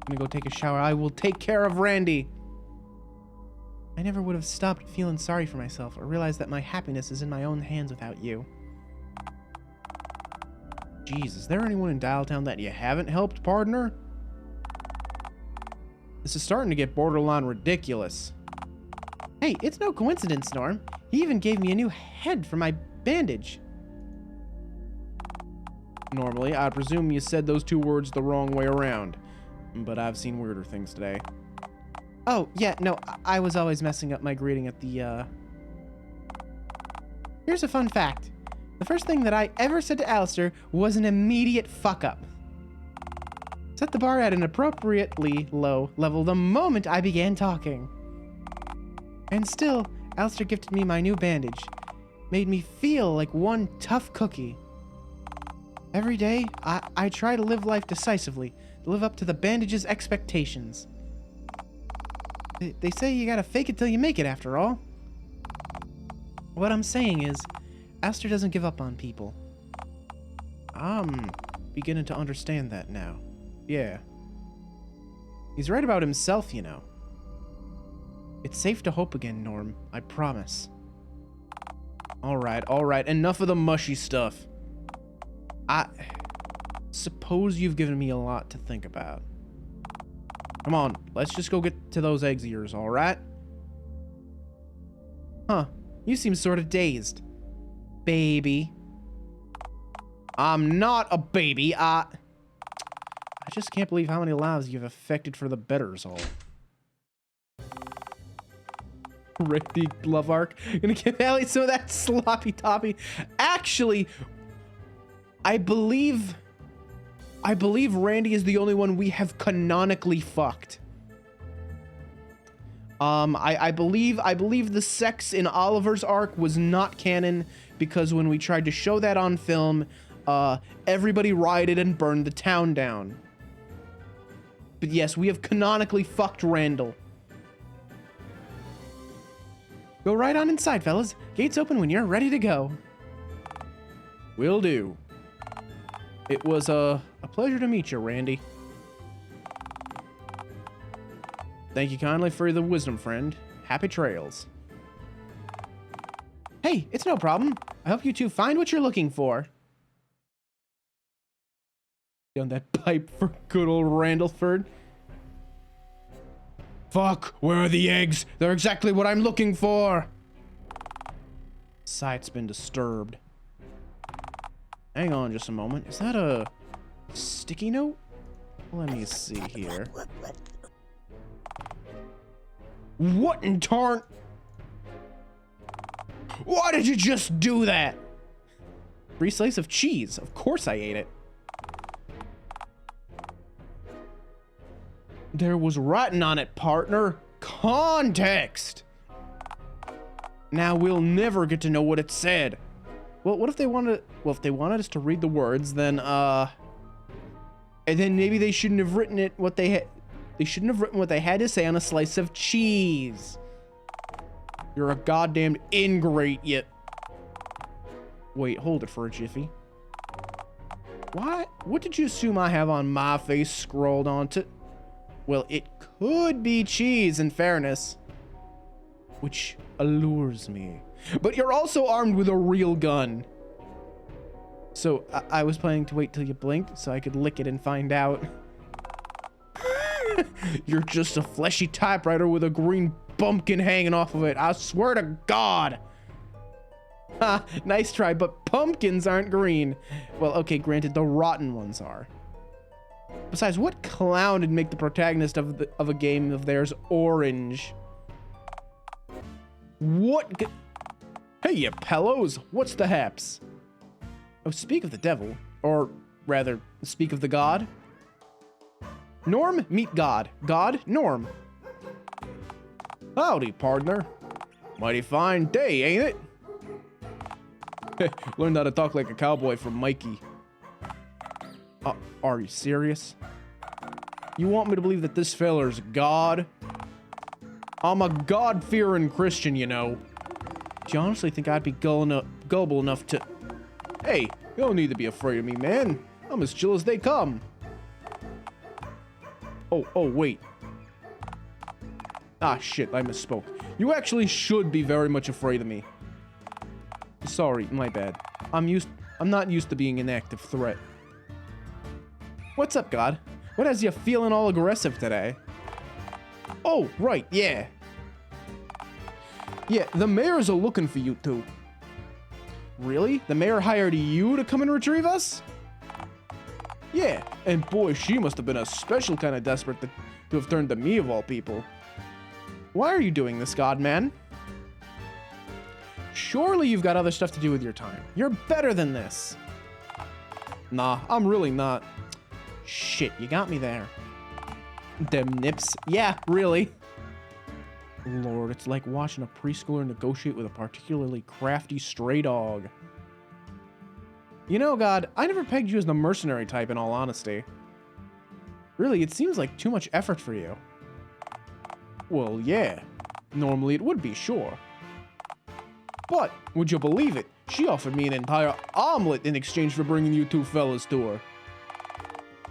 I'm gonna go take a shower. I will take care of Randy. I never would have stopped feeling sorry for myself or realized that my happiness is in my own hands without you. Jeez, is there anyone in Dialtown that you haven't helped, partner? This is starting to get borderline ridiculous. Hey, it's no coincidence, Norm. He even gave me a new head for my bandage. Normally, I presume you said those two words the wrong way around. But I've seen weirder things today. Oh, yeah, no, I was always messing up my greeting at the, Here's a fun fact. The first thing that I ever said to Alistair was an immediate fuck-up. Set the bar at an appropriately low level the moment I began talking. And still, Alistair gifted me my new bandage. Made me feel like one tough cookie. Every day, I try to live life decisively, to live up to the bandage's expectations. They say you gotta fake it till you make it, after all. What I'm saying is, Alistair doesn't give up on people. I'm beginning to understand that now. Yeah. He's right about himself, you know. It's safe to hope again, Norm. I promise. Alright. Enough of the mushy stuff. I suppose you've given me a lot to think about. Come on, let's just go get to those eggs of yours, alright? Huh, you seem sort of dazed. Baby. I'm not a baby, I just can't believe how many lives you've affected for the betters all. Randy Love Arc. Gonna give Allie some of that sloppy toppy. Actually, I believe Randy is the only one we have canonically fucked. I believe the sex in Oliver's arc was not canon because when we tried to show that on film, everybody rioted and burned the town down. But yes, we have canonically fucked Randall. Go right on inside, fellas. Gates open when you're ready to go. Will do. It was a pleasure to meet you, Randy. Thank you kindly for the wisdom, friend. Happy trails. Hey, it's no problem. I hope you two find what you're looking for. Down that pipe for good old Randallford. Fuck, where are the eggs? They're exactly what I'm looking for. Site's been disturbed. Hang on just a moment. Is that a sticky note? Let me see here. What in tarn? Why did you just do that? 3 slices of cheese. Of course I ate it. There was writing on it, partner. Context. Now we'll never get to know what it said. Well, what if they wanted? Well, if they wanted us to read the words, then and then maybe they shouldn't have written it what they had. They shouldn't have written what they had to say on a slice of cheese. You're a goddamn ingrate, yet. Wait, hold it for a jiffy. What did you assume I have on my face scrolled onto? Well, it could be cheese, in fairness. Which allures me. But you're also armed with a real gun. So I was planning to wait till you blink so I could lick it and find out. You're just a fleshy typewriter with a green bumpkin hanging off of it. I swear to God. Ha, nice try, but pumpkins aren't green. Well, okay, granted, the rotten ones are. Besides, what clown would make the protagonist of a game of theirs orange? What? Hey, you pellows, what's the haps? Oh, speak of the devil, or rather, speak of the god. Norm, meet God. God, Norm. Howdy, partner. Mighty fine day, ain't it? Learned how to talk like a cowboy from Mikey. Are you serious? You want me to believe that this feller's God? I'm a God-fearing Christian, you know. Do you honestly think I'd be gullible enough to... Hey, you don't need to be afraid of me, man. I'm as chill as they come. Oh, wait. Ah, shit, I misspoke. You actually should be very much afraid of me. Sorry, my bad. I'm not used to being an active threat. What's up, God? What has you feeling all aggressive today? Oh, right, yeah. Yeah, the mayors are looking for you two. Really? The mayor hired you to come and retrieve us? Yeah, and boy, she must have been a special kind of desperate to have turned to me of all people. Why are you doing this, God man? Surely you've got other stuff to do with your time. You're better than this. Nah, I'm really not. Shit, you got me there. Them nips. Yeah, really. Lord, it's like watching a preschooler negotiate with a particularly crafty stray dog. You know, God, I never pegged you as the mercenary type, in all honesty. Really, it seems like too much effort for you. Well, yeah. Normally it would be, sure. But, would you believe it? She offered me an entire omelet in exchange for bringing you two fellas to her.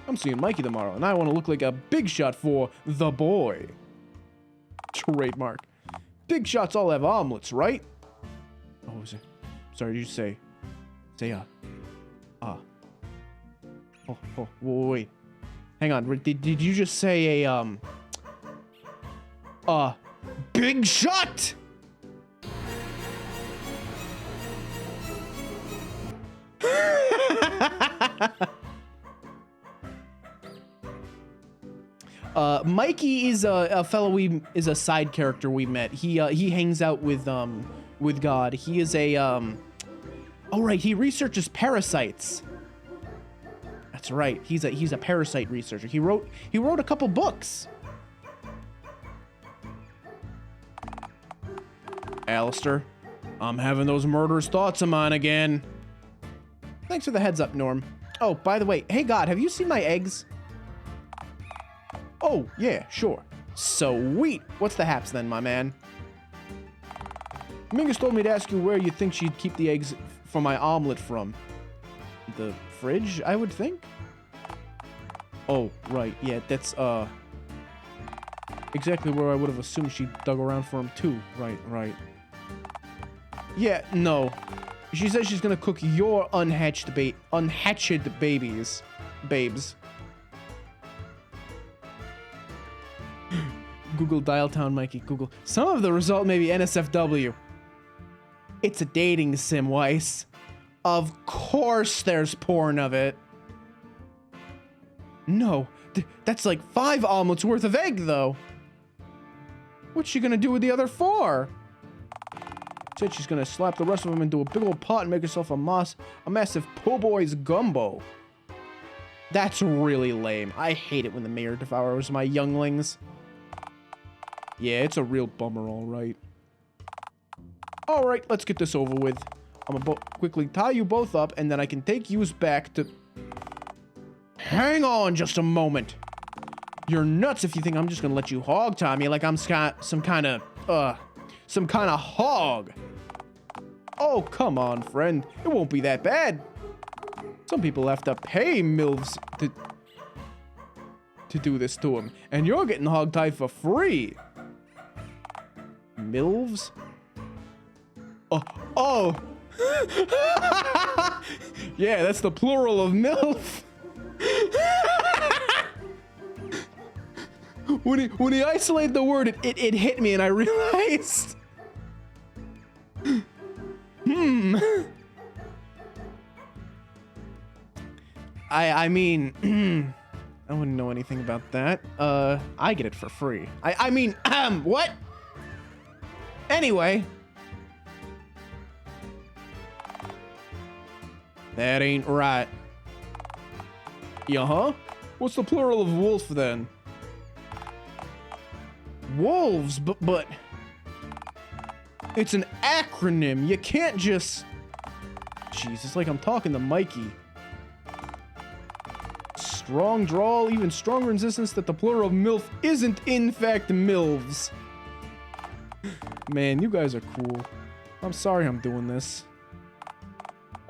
I'm seeing Mikey tomorrow, and I want to look like a big shot for the boy. Trademark. Big shots all have omelets, right? Oh, is it? Sorry, did you say? Oh, wait. Hang on. Did you just say a, big shot? Mikey is a fellow is a side character we met. He hangs out with God. He is a oh right, he researches parasites. That's right. He's a parasite researcher. He wrote a couple books. Alistair, I'm having those murderous thoughts of mine again. Thanks for the heads up, Norm. Oh, by the way, hey God, have you seen my eggs? Oh, yeah, sure. Sweet. What's the haps then, my man? Mingus told me to ask you where you think she'd keep the eggs for my omelet from. The fridge, I would think? Oh, right. Yeah, that's, exactly where I would have assumed she dug around for them, too. Right. Yeah, no. She says she's gonna cook your unhatched babes. Google Dialtown, Mikey. Google. Some of the result may be NSFW. It's a dating sim, Weiss. Of course there's porn of it. No, that's like 5 omelets worth of egg, though. What's she gonna do with the other 4? Said she's gonna slap the rest of them into a big old pot and make herself a massive po' boy's gumbo. That's really lame. I hate it when the mayor devours my younglings. Yeah, it's a real bummer, alright. Alright, let's get this over with. I'm gonna quickly tie you both up, and then I can take yous back to... Hang on just a moment. You're nuts if you think I'm just gonna let you hog tie me like I'm some kind of hog. Oh, come on, friend. It won't be that bad. Some people have to pay MILFs to do this to them, and you're getting hog tied for free. MILFs? Oh. Yeah, that's the plural of MILF. When he isolated the word, it hit me and I realized. I mean, I wouldn't know anything about that. I get it for free. I mean, what? Anyway. That ain't right. Yeah-huh? What's the plural of wolf then? Wolves, but it's an acronym. You can't just... Jeez, it's like I'm talking to Mikey. Strong drawl, even stronger insistence that the plural of MILF isn't in fact MILVs. Man, you guys are cool. I'm sorry I'm doing this.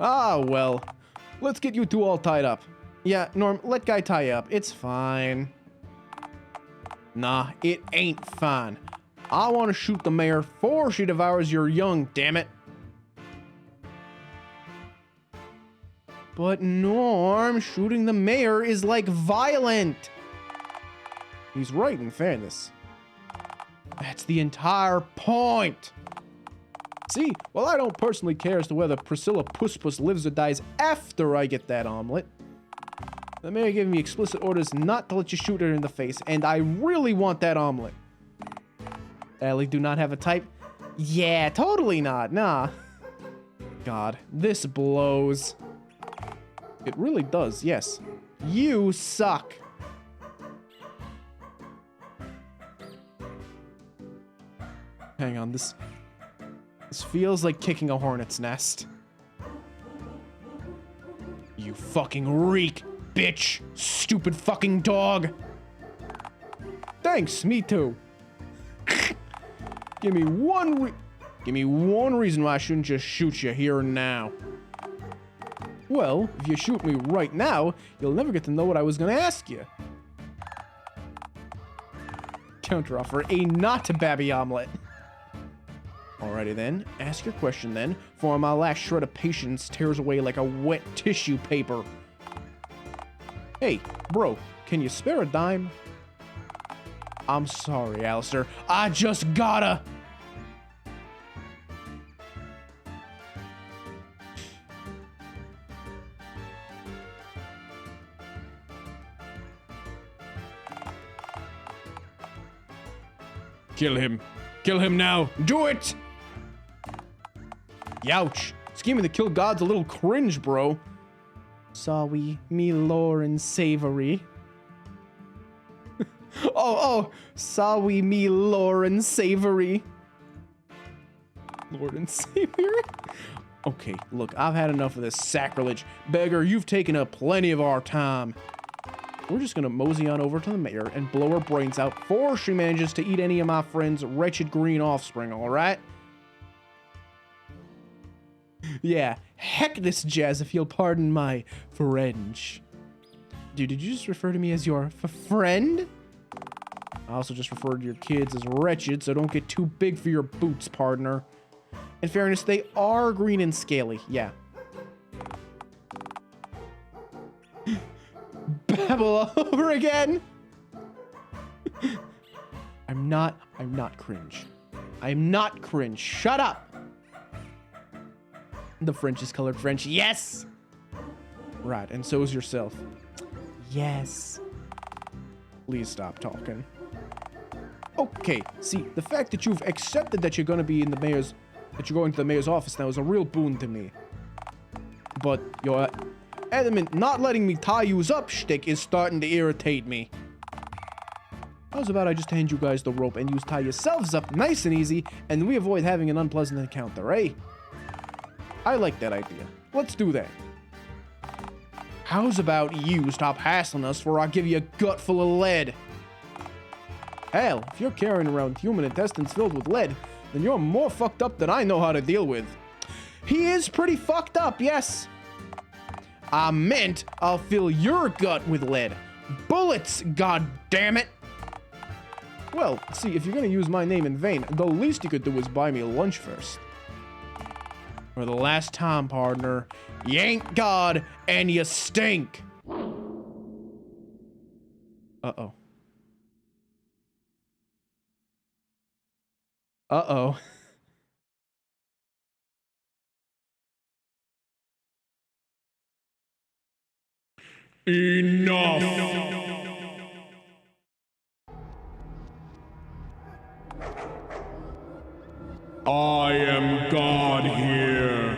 Ah, well. Let's get you two all tied up. Yeah, Norm, let Guy tie you up. It's fine. Nah, it ain't fine. I want to shoot the mayor before she devours your young, damn it. But Norm, shooting the mayor is like violent. He's right, in fairness. That's the entire point. See, well, I don't personally care as to whether Priscilla Puss lives or dies after I get that omelet. The mayor gave me explicit orders not to let you shoot her in the face, and I really want that omelet. Allie, do not have a type? Yeah, totally not, nah. God, this blows. It really does, yes. You suck. Hang on, this feels like kicking a hornet's nest. You fucking reek, bitch! Stupid fucking dog! Thanks, me too. Give me one reason why I shouldn't just shoot you here and now. Well, if you shoot me right now, you'll never get to know what I was gonna ask you. Counteroffer, a not-babby omelet. Alrighty then, ask your question then, for my last shred of patience tears away like a wet tissue paper. Hey, bro, can you spare a dime? I'm sorry, Alistair. I just gotta... Kill him. Kill him now. Do it! Youch. Scheming to kill God's a little cringe, bro. Sorry, me Lauren Savory. oh, sorry, me Lauren Savory. Lauren Savory? Okay, look, I've had enough of this sacrilege. Beggar, you've taken up plenty of our time. We're just gonna mosey on over to the mayor and blow her brains out before she manages to eat any of my friend's wretched green offspring, alright? Yeah, heck this jazz if you'll pardon my French. Dude, did you just refer to me as your friend? I also just referred to your kids as wretched, so don't get too big for your boots, partner. In fairness, they are green and scaly, yeah. Babble over again. I'm not cringe. I'm not cringe. Shut up. The French is colored French. Yes. Right, and so is yourself. Yes. Please stop talking. Okay, see, the fact that you've accepted that you're going to be in the mayor's, that you're going to the mayor's office now is a real boon to me. But your adamant not letting me tie yous up shtick is starting to irritate me. How's about I just hand you guys the rope and yous tie yourselves up nice and easy, and we avoid having an unpleasant encounter, eh? I like that idea. Let's do that. How's about you stop hassling us or I'll give you a gut full of lead? Hell, if you're carrying around human intestines filled with lead, then you're more fucked up than I know how to deal with. He is pretty fucked up, yes. I meant I'll fill your gut with lead. Bullets, god damn it. Well, see, if you're gonna use my name in vain, the least you could do is buy me lunch first. For the last time, partner. You ain't God and you stink. Uh-oh. Uh-oh. Enough. I am God here.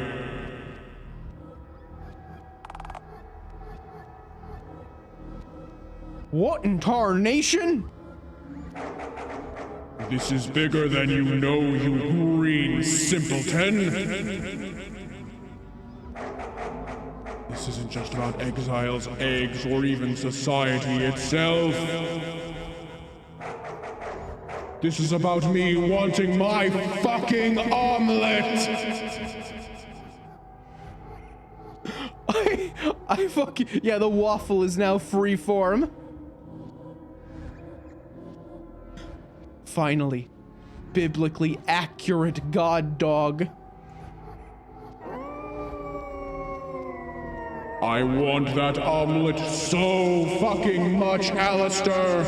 What in tarnation? This is bigger than you know, you green simpleton. This isn't just about exiles, eggs, or even society itself. This is about me wanting my fucking omelet! I fucking... Yeah, the waffle is now freeform. Finally. Biblically accurate god dog. I want that omelet so fucking much, Alistair!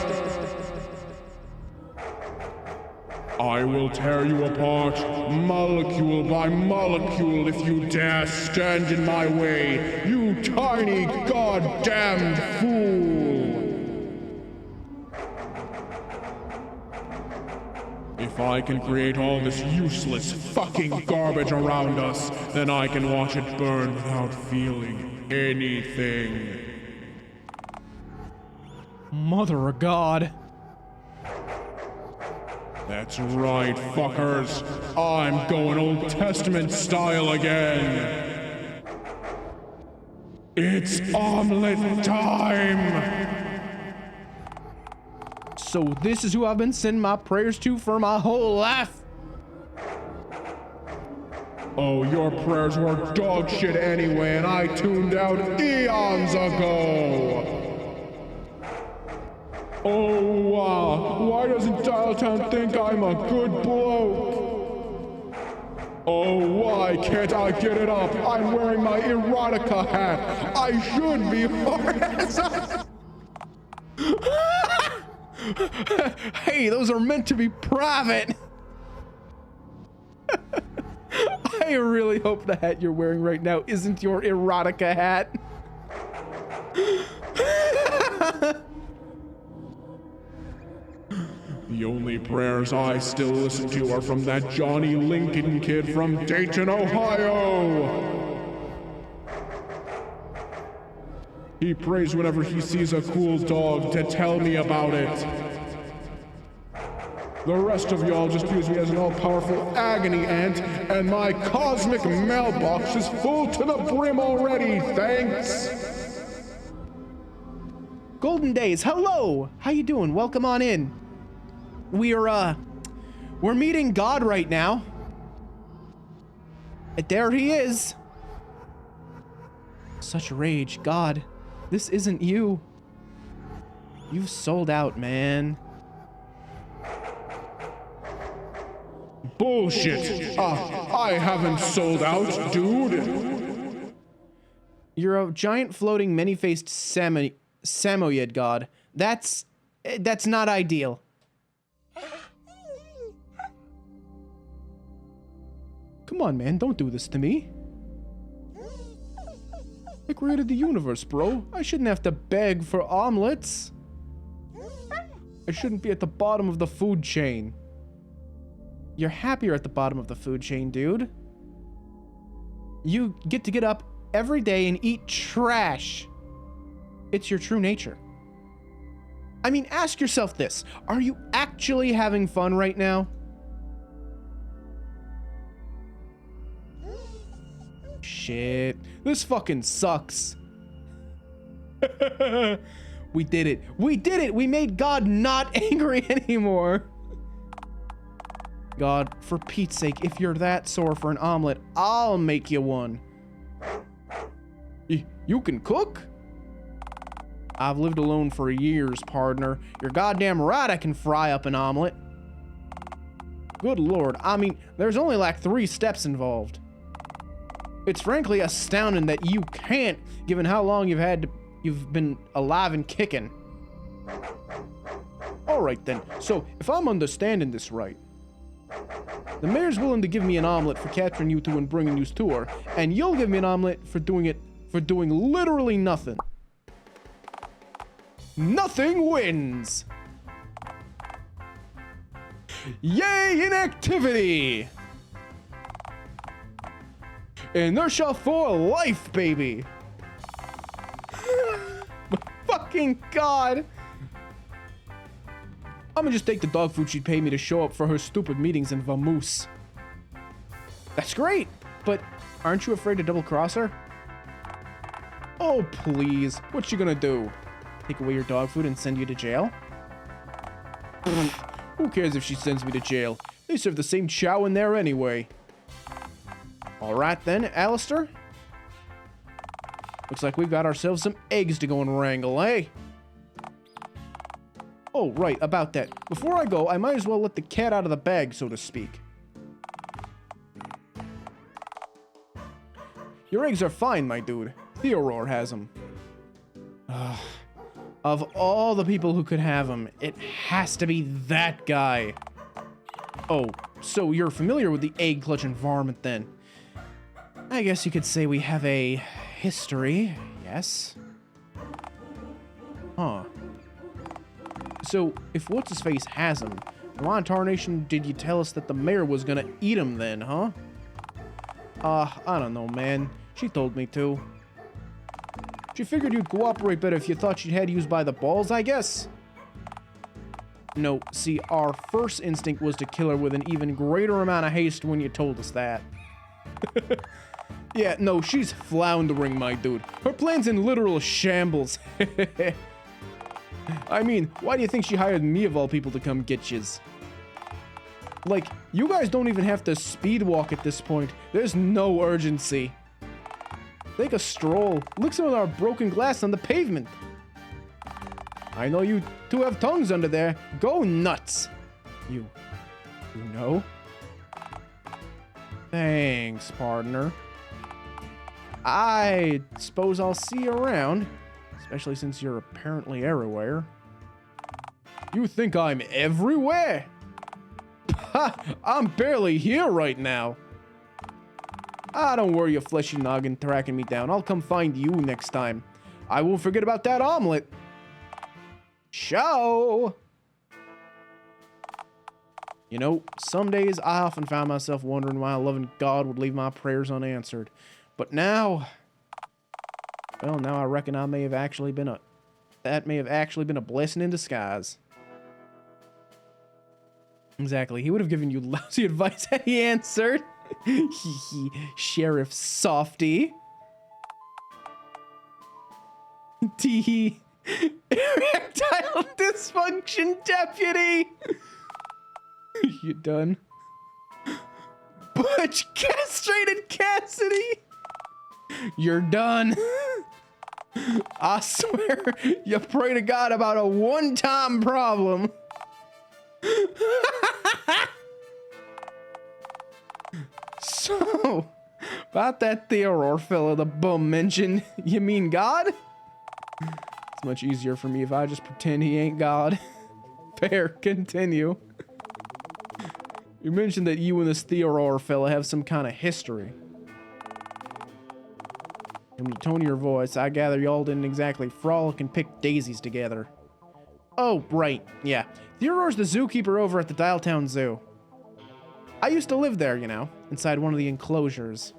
I will tear you apart, molecule by molecule, if you dare stand in my way, you tiny goddamned fool! If I can create all this useless fucking garbage around us, then I can watch it burn without feeling anything. Mother of God. That's right, fuckers. I'm going Old Testament style again. It's omelet time! So this is who I've been sending my prayers to for my whole life. Oh, your prayers were dog shit anyway, and I tuned out eons ago! Oh, wow. Why doesn't Dialtown think I'm a good bloke? Oh, why can't I get it up? I'm wearing my erotica hat. I should be Hey, those are meant to be private. I really hope the hat you're wearing right now isn't your erotica hat. The only prayers I still listen to are from that Johnny Lincoln kid from Dayton, Ohio! He prays whenever he sees a cool dog to tell me about it. The rest of y'all just use me as an all-powerful agony ant, and my cosmic mailbox is full to the brim already, thanks! Golden Days, hello! How you doing? Welcome on in. We're meeting God right now. And there he is. Such rage. God, this isn't you. You've sold out, man. Bullshit! I haven't sold out, dude! You're a giant floating many-faced Samoyed god. That's not ideal. Come on, man, don't do this to me. I created the universe, bro. I shouldn't have to beg for omelets. I shouldn't be at the bottom of the food chain. You're happier at the bottom of the food chain, dude. You get to get up every day and eat trash. It's your true nature. I mean, ask yourself this. Are you actually having fun right now? Shit. This fucking sucks. We did it. We did it. We made God not angry anymore. God, for Pete's sake, if you're that sore for an omelet, I'll make you one. You can cook? I've lived alone for years, partner. You're goddamn right I can fry up an omelet. Good lord. I mean, there's only like 3 steps involved. It's frankly astounding that you can't, given how long you've been alive and kicking. Alright then, so if I'm understanding this right, the mayor's willing to give me an omelet for capturing you two and bringing you to her, and you'll give me an omelet for doing literally nothing. Nothing wins! Yay, inactivity! Inertia for life, baby! My fucking god! I'm gonna just take the dog food she'd pay me to show up for her stupid meetings in Vamoose. That's great, but aren't you afraid to double-cross her? Oh, please. What's she gonna do? Take away your dog food and send you to jail? Who cares if she sends me to jail? They serve the same chow in there anyway. Alright then, Alistair. Looks like we've got ourselves some eggs to go and wrangle, eh? Oh, right, about that. Before I go, I might as well let the cat out of the bag, so to speak. Your eggs are fine, my dude. Theodore has them. Of all the people who could have them, it has to be that guy. Oh, so you're familiar with the egg-clutching varmint then? I guess you could say we have a history, yes? Huh. So, if What's-His-Face has him, why in tarnation did you tell us that the mayor was gonna eat him then, huh? I don't know, man. She told me to. She figured you'd cooperate better if you thought she'd had you by the balls, I guess? No, see, our first instinct was to kill her with an even greater amount of haste when you told us that. Yeah, no, she's floundering, my dude. Her plan's in literal shambles. I mean, why do you think she hired me of all people to come get yous? Like, you guys don't even have to speed walk at this point. There's no urgency. Take a stroll. Look some of our broken glass on the pavement. I know you two have tongues under there. Go nuts. You know? Thanks, partner. I suppose I'll see you around. Especially since you're apparently everywhere. You think I'm everywhere? Ha! I'm barely here right now. Don't worry, you fleshy noggin tracking me down. I'll come find you next time. I won't forget about that omelet. Ciao! You know, some days I often found myself wondering why a loving God would leave my prayers unanswered. But now... well, now I reckon that may have actually been a blessing in disguise. Exactly. He would have given you lousy advice had he answered. Sheriff Softy. Tee. Erectile dysfunction deputy. You done? Butch castrated Cassidy. You're done. I swear, you pray to God about a one-time problem. So, about that Theodore fella the bum mentioned, you mean God? It's much easier for me if I just pretend he ain't God. Fair, continue. You mentioned that you and this Theodore fella have some kind of history. From the tone of your voice, I gather y'all didn't exactly frolic and pick daisies together. Oh, right, yeah. Theodore's the zookeeper over at the Dialtown Zoo. I used to live there, you know, inside one of the enclosures.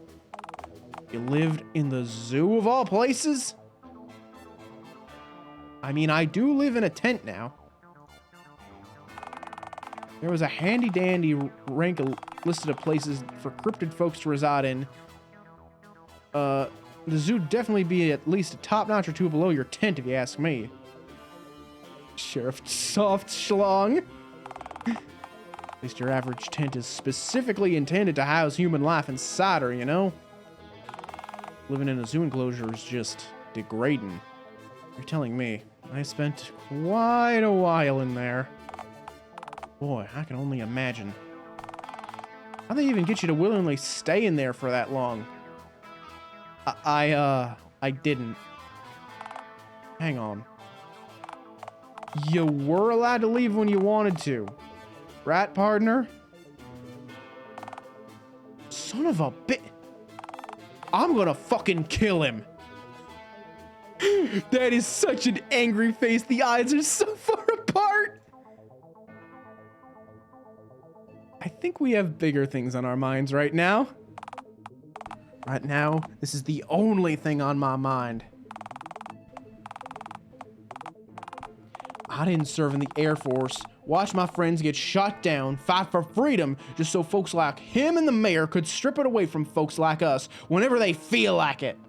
You lived in the zoo of all places? I mean, I do live in a tent now. There was a handy-dandy rank listed of places for cryptid folks to reside in. The zoo definitely be at least a top notch or two below your tent, if you ask me. Sheriff Soft Schlong. At least your average tent is specifically intended to house human life inside her, you know? Living in a zoo enclosure is just degrading. You're telling me. I spent quite a while in there. Boy, I can only imagine. How'd they even get you to willingly stay in there for that long? I didn't. Hang on. You were allowed to leave when you wanted to. Right, partner? Son of a bit. I'm gonna fucking kill him. That is such an angry face. The eyes are so far apart. I think we have bigger things on our minds right now. Right now, this is the only thing on my mind. I didn't serve in the Air Force, watch my friends get shot down, fight for freedom, just so folks like him and the mayor could strip it away from folks like us whenever they feel like it.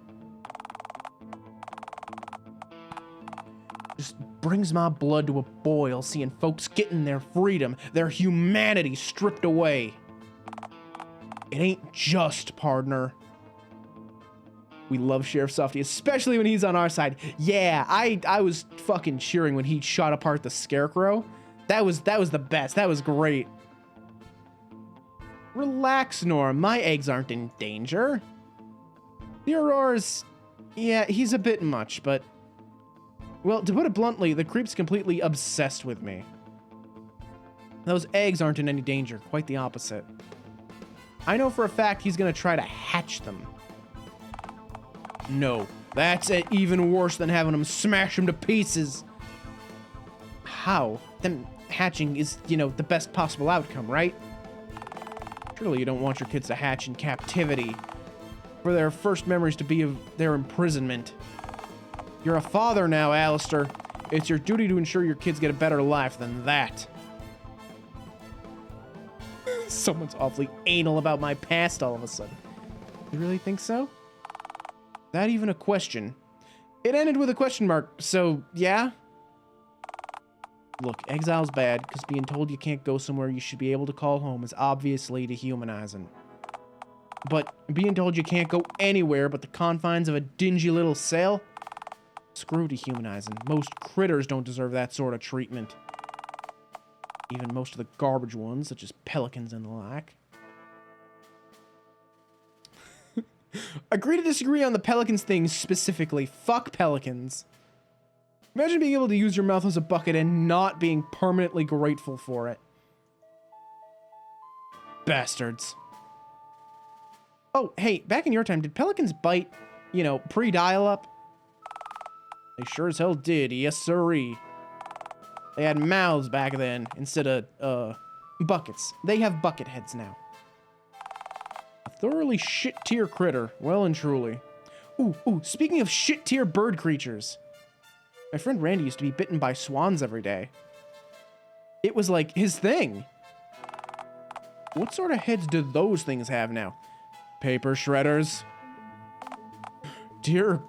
Just brings my blood to a boil seeing folks getting their freedom, their humanity stripped away. It ain't just, partner. We love Sheriff Softy, especially when he's on our side. Yeah, I was fucking cheering when he shot apart the Scarecrow. That was the best. That was great. Relax, Norm. My eggs aren't in danger. The Aurora's... yeah, he's a bit much, but... well, to put it bluntly, the creep's completely obsessed with me. Those eggs aren't in any danger. Quite the opposite. I know for a fact he's gonna try to hatch them. No, that's even worse than having them smash them to pieces. How? Them hatching is, you know, the best possible outcome, right? Surely you don't want your kids to hatch in captivity, for their first memories to be of their imprisonment. You're a father now, Alistair. It's your duty to ensure your kids get a better life than that. Someone's awfully anal about my past all of a sudden. You really think so? That even a question? It ended with a question mark, so yeah? Look, exile's bad, because being told you can't go somewhere you should be able to call home is obviously dehumanizing. But being told you can't go anywhere but the confines of a dingy little cell? Screw dehumanizing. Most critters don't deserve that sort of treatment. Even most of the garbage ones, such as pelicans and the like. Agree to disagree on the pelicans thing specifically. Fuck pelicans. Imagine being able to use your mouth as a bucket and not being permanently grateful for it. Bastards. Oh, hey, back in your time, did pelicans bite, you know, pre-dial-up? They sure as hell did, yes sirree. They had mouths back then instead of, buckets. They have bucket heads now. A thoroughly shit-tier critter, well and truly. Ooh, speaking of shit-tier bird creatures. My friend Randy used to be bitten by swans every day. It was like his thing. What sort of heads do those things have now? Paper shredders? Dear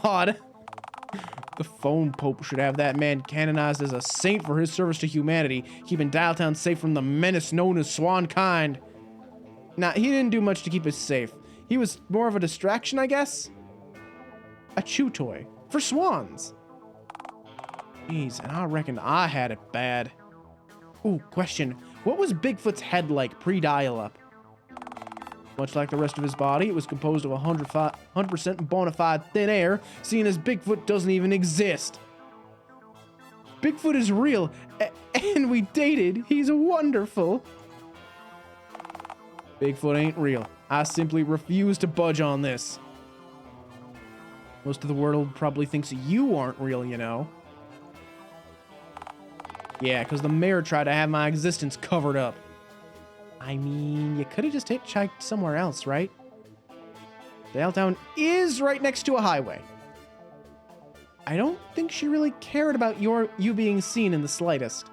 God. The phone pope should have that man canonized as a saint for his service to humanity, keeping Dialtown safe from the menace known as swankind. Nah, he didn't do much to keep us safe. He was more of a distraction, I guess? A chew toy. For swans. Jeez, and I reckon I had it bad. Ooh, question. What was Bigfoot's head like pre-dial-up? Much like the rest of his body, it was composed of 100% bona fide thin air, seeing as Bigfoot doesn't even exist. Bigfoot is real, and we dated. He's wonderful. Bigfoot ain't real. I simply refuse to budge on this. Most of the world probably thinks you aren't real, you know. Yeah, because the mayor tried to have my existence covered up. I mean, you could have just hitchhiked somewhere else, right? Dialtown is right next to a highway. I don't think she really cared about you being seen in the slightest.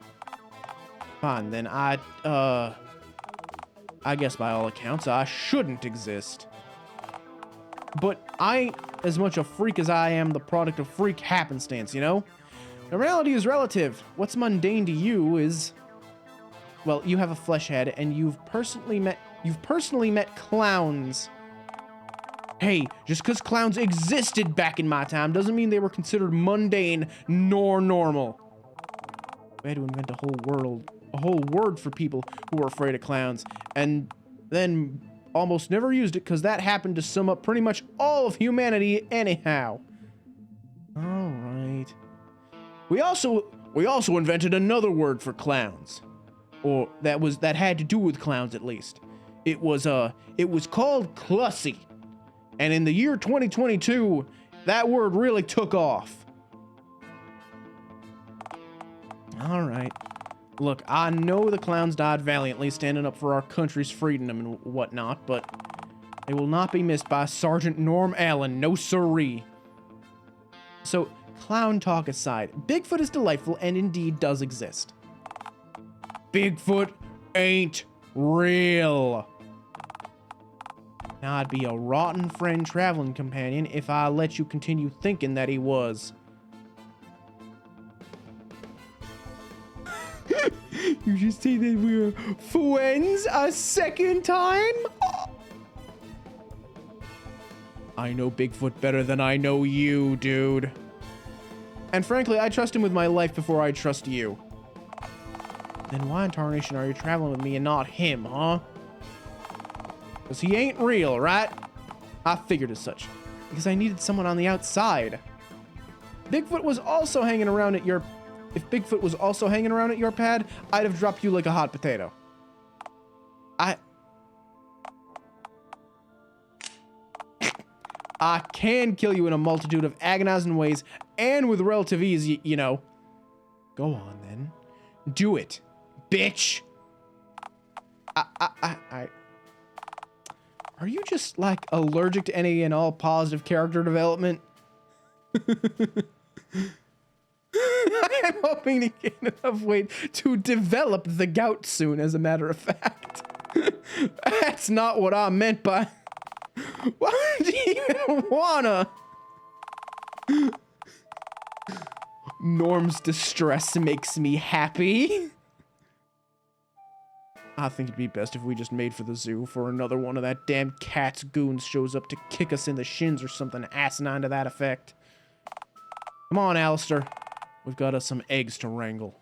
Fine, then I guess by all accounts, I shouldn't exist. But I ain't as much a freak as I am the product of freak happenstance, you know? Normality is relative. What's mundane to you is... well, you have a flesh head, and you've personally met clowns. Hey, just because clowns existed back in my time doesn't mean they were considered mundane nor normal. We had to invent a whole word for people who were afraid of clowns, and then almost never used it because that happened to sum up pretty much all of humanity anyhow. All right. We also invented another word for clowns, or that had to do with clowns at least. It was called Clussy, and in the year 2022, that word really took off. All right. Look, I know the clowns died valiantly standing up for our country's freedom and whatnot, but they will not be missed by Sergeant Norm Allen, no siree. So, clown talk aside, Bigfoot is delightful and indeed does exist. Bigfoot ain't real. Now, I'd be a rotten friend traveling companion if I let you continue thinking that he was. You just say that we're friends a second time? I know Bigfoot better than I know you, dude. And frankly, I trust him with my life before I trust you. Then why in tarnation are you traveling with me and not him, huh? Because he ain't real, right? I figured as such. Because I needed someone on the outside. Bigfoot was also hanging around at your... If Bigfoot was also hanging around at your pad, I'd have dropped you like a hot potato. I can kill you in a multitude of agonizing ways and with relative ease, you know. Go on, then. Do it, bitch. Are you just, like, allergic to any and all positive character development? I'm hoping to gain enough weight to develop the gout soon, as a matter of fact. That's not what I meant by... Why do you even wanna? Norm's distress makes me happy. I think it'd be best if we just made for the zoo for another one of that damn cat's goons shows up to kick us in the shins or something asinine to that effect. Come on, Alistair. We've got us some eggs to wrangle.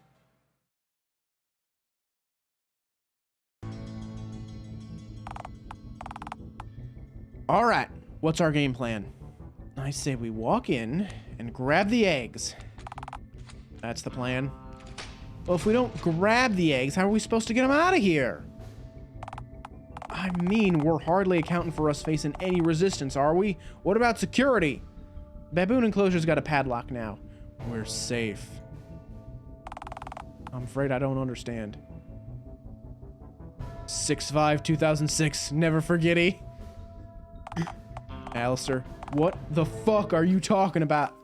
All right, what's our game plan? I say we walk in and grab the eggs. That's the plan. Well, if we don't grab the eggs, how are we supposed to get them out of here? I mean, we're hardly accounting for us facing any resistance, are we? What about security? Baboon enclosure's got a padlock now. We're safe. I'm afraid I don't understand. 6/5/2006, never forgetty. Alistair, what the fuck are you talking about?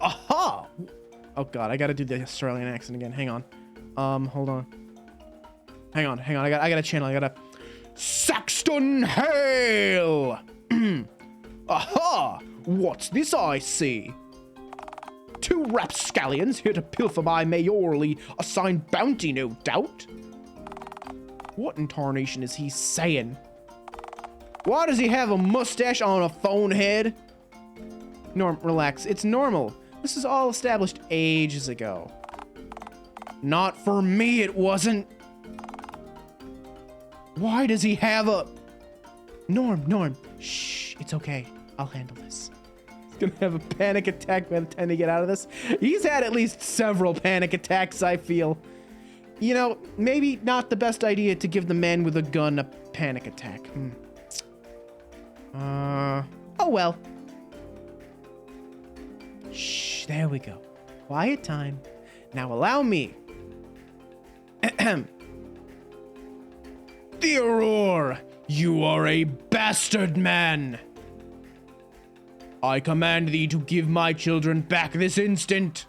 Aha! Oh god, I gotta do the Australian accent again. Hang on. Hold on. Hang on. I gotta channel. I gotta... Saxton Hale! Aha! What's this I see? 2 rapscallions here to pilfer my mayorally assigned bounty, no doubt. What in tarnation is he saying? Why does he have a mustache on a phone head? Norm, relax. It's normal. This is all established ages ago. Not for me, it wasn't. Why does he have a... Norm. Shh, it's okay. I'll handle this. He's gonna have a panic attack by the time they get out of this. He's had at least several panic attacks, I feel. You know, maybe not the best idea to give the man with a gun a panic attack. Oh well. Shh, there we go. Quiet time. Now allow me. Theodore, you are a bastard man. I command thee to give my children back this instant.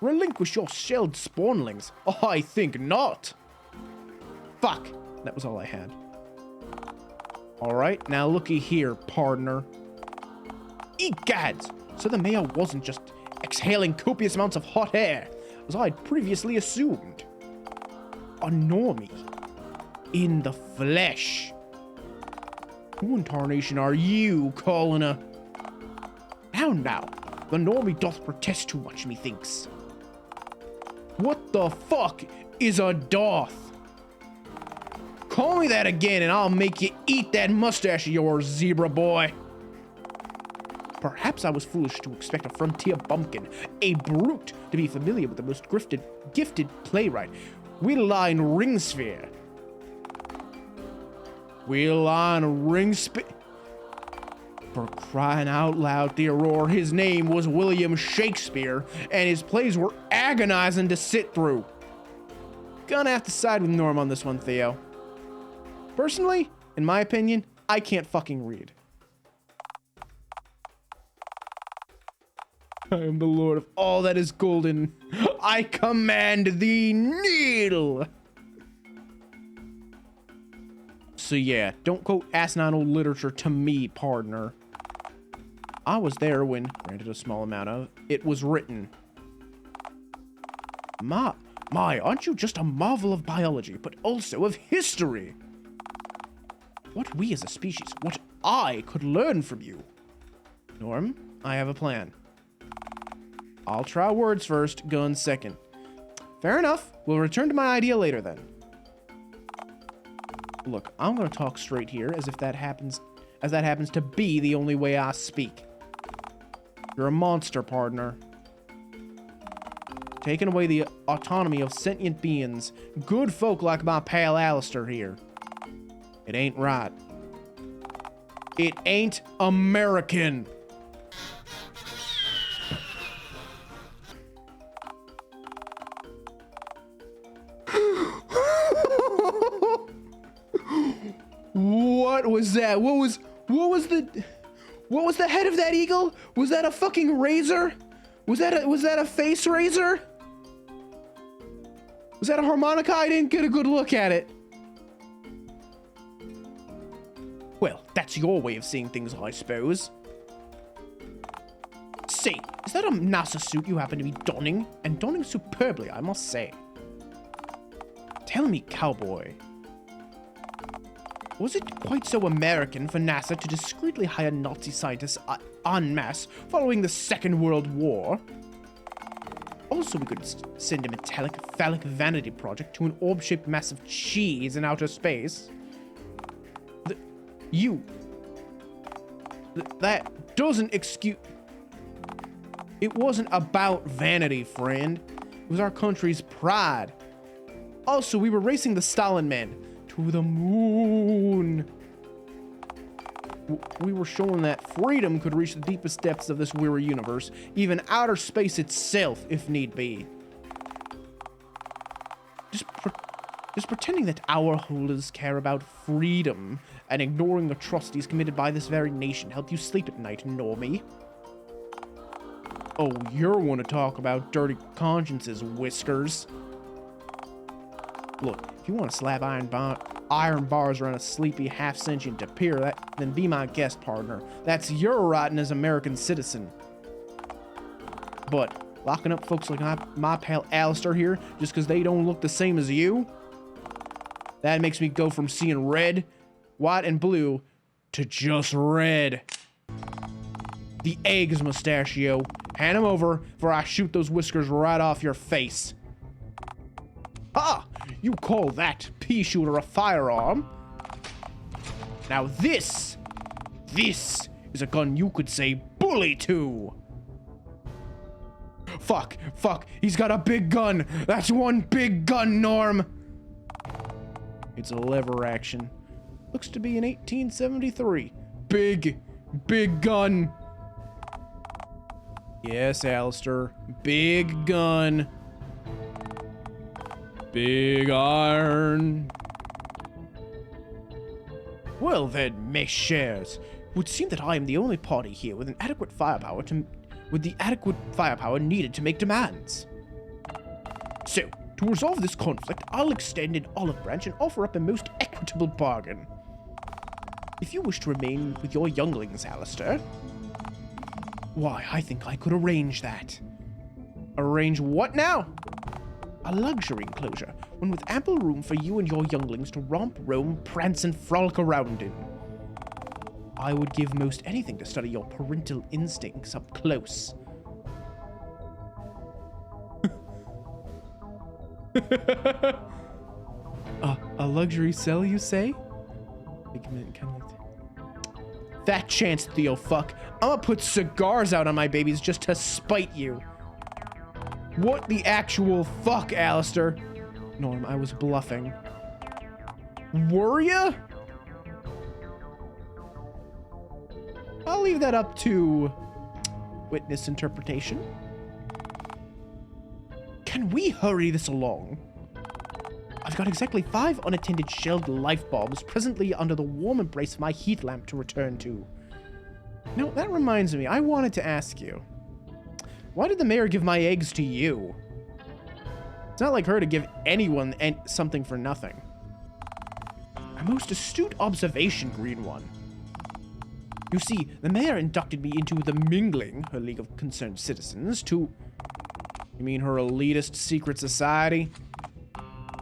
Relinquish your shelled spawnlings. I think not. Fuck. That was all I had. Alright, now looky here, partner. Egads! So the mayor wasn't just exhaling copious amounts of hot air, as I'd previously assumed. A normie. In the flesh. Who in tarnation are you calling a... Now, the normie doth protest too much, methinks. What the fuck is a doth? Call me that again and I'll make you eat that mustache of yours, zebra boy. Perhaps I was foolish to expect a frontier bumpkin, a brute, to be familiar with the most gifted playwright, Wheeline Ringsphere. Wheeline Ringsphere. For crying out loud, Theodore, his name was William Shakespeare, and his plays were agonizing to sit through. Gonna have to side with Norm on this one, Theo. Personally, in my opinion, I can't fucking read. I am the lord of all that is golden. I command thee, kneel! So yeah, don't quote asinine old literature to me, partner. I was there when, granted a small amount of, it was written. My, aren't you just a marvel of biology, but also of history? What we as a species, what I could learn from you. Norm, I have a plan. I'll try words first, guns second. Fair enough. We'll return to my idea later then. Look, I'm gonna talk straight here as that happens to be the only way I speak. You're a monster, partner. Taking away the autonomy of sentient beings, good folk like my pal Alistair here. It ain't right. It ain't American. What was that? What was the head of that eagle? Was that a fucking razor? Was that a face razor? Was that a harmonica? I didn't get a good look at it. Well, that's your way of seeing things, I suppose. Say, is that a NASA suit you happen to be donning? And donning superbly, I must say. Tell me, cowboy. Was it quite so American for NASA to discreetly hire Nazi scientists en masse following the Second World War? Also, we could send a metallic phallic vanity project to an orb-shaped mass of cheese in outer space. That doesn't excuse... It wasn't about vanity, friend. It was our country's pride. Also, we were racing the Stalin men to the moon. We were showing that freedom could reach the deepest depths of this weary universe, even outer space itself, if need be. Just pretending that our holders care about freedom and ignoring atrocities committed by this very nation help you sleep at night, Normie. Oh, you're one to talk about dirty consciences, Whiskers. Look, if you want to slap iron bars around a sleepy, half-sentient tapir, then be my guest, partner. That's your right as American citizen. But locking up folks like my pal Alistair here just because they don't look the same as you, that makes me go from seeing red, white, and blue to just red. The eggs, Mustachio. Hand him over before I shoot those whiskers right off your face. Ah! You call that pea shooter a firearm? Now this is a gun you could say bully to. Fuck, he's got a big gun. That's one big gun, Norm. It's a lever action. Looks to be an 1873. Big gun. Yes, Alistair. Big gun. Big iron. Well then, mes chers, it would seem that I am the only party here with adequate firepower needed to make demands. So, to resolve this conflict, I'll extend an olive branch and offer up a most equitable bargain. If you wish to remain with your younglings, Alistair, why, I think I could arrange that. Arrange what now? A luxury enclosure, one with ample room for you and your younglings to romp, roam, prance, and frolic around in. I would give most anything to study your parental instincts up close. A luxury cell, you say? Fat chance, Theo fuck. I'ma put cigars out on my babies just to spite you. What the actual fuck, Alistair? Norm, I was bluffing. Were ya? I'll leave that up to witness interpretation. Can we hurry this along? I've got exactly 5 unattended shelled life bulbs presently under the warm embrace of my heat lamp to return to. Now, that reminds me, I wanted to ask you. Why did the mayor give my eggs to you? It's not like her to give anyone something for nothing. A most astute observation, Green One. You see, the mayor inducted me into the Mingling, her League of Concerned Citizens, to... You mean her elitist secret society?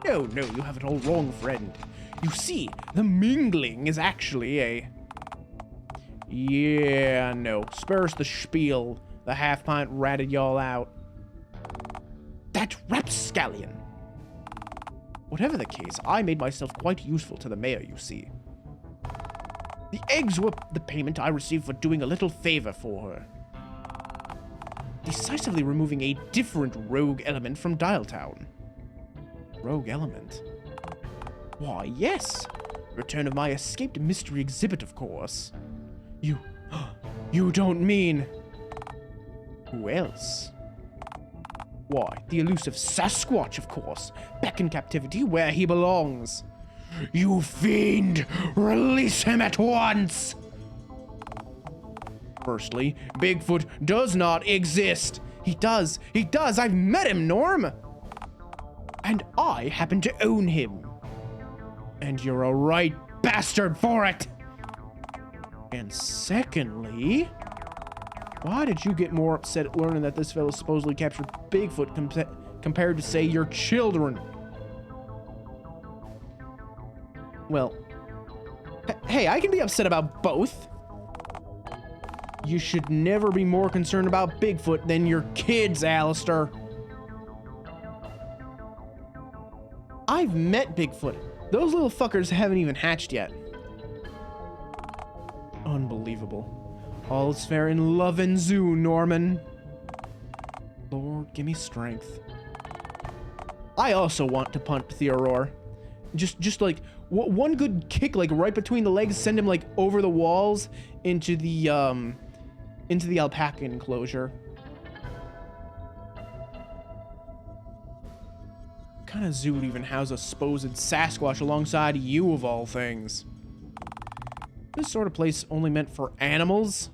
No, you have it all wrong, friend. You see, the Mingling is actually a... Yeah, no. Spare us the spiel. The half-pint ratted y'all out. That rapscallion! Whatever the case, I made myself quite useful to the mayor, you see. The eggs were the payment I received for doing a little favor for her. Decisively removing a different rogue element from Dialtown. Rogue element? Why, yes! Return of my escaped mystery exhibit, of course. You don't mean... Who else? Why, the elusive Sasquatch, of course. Back in captivity where he belongs. You fiend! Release him at once! Firstly, Bigfoot does not exist. He does. I've met him, Norm. And I happen to own him. And you're a right bastard for it. And secondly, why did you get more upset at learning that this fellow supposedly captured Bigfoot compared to, say, your children? Well, hey, I can be upset about both. You should never be more concerned about Bigfoot than your kids, Alistair. I've met Bigfoot. Those little fuckers haven't even hatched yet. Unbelievable. All's fair in love and zoo, Norman. Lord, give me strength. I also want to punt Theodore. Just like one good kick, like right between the legs, send him like over the walls into the alpaca enclosure. What kind of zoo would even house a supposed Sasquatch alongside you, of all things? This sort of place only meant for animals?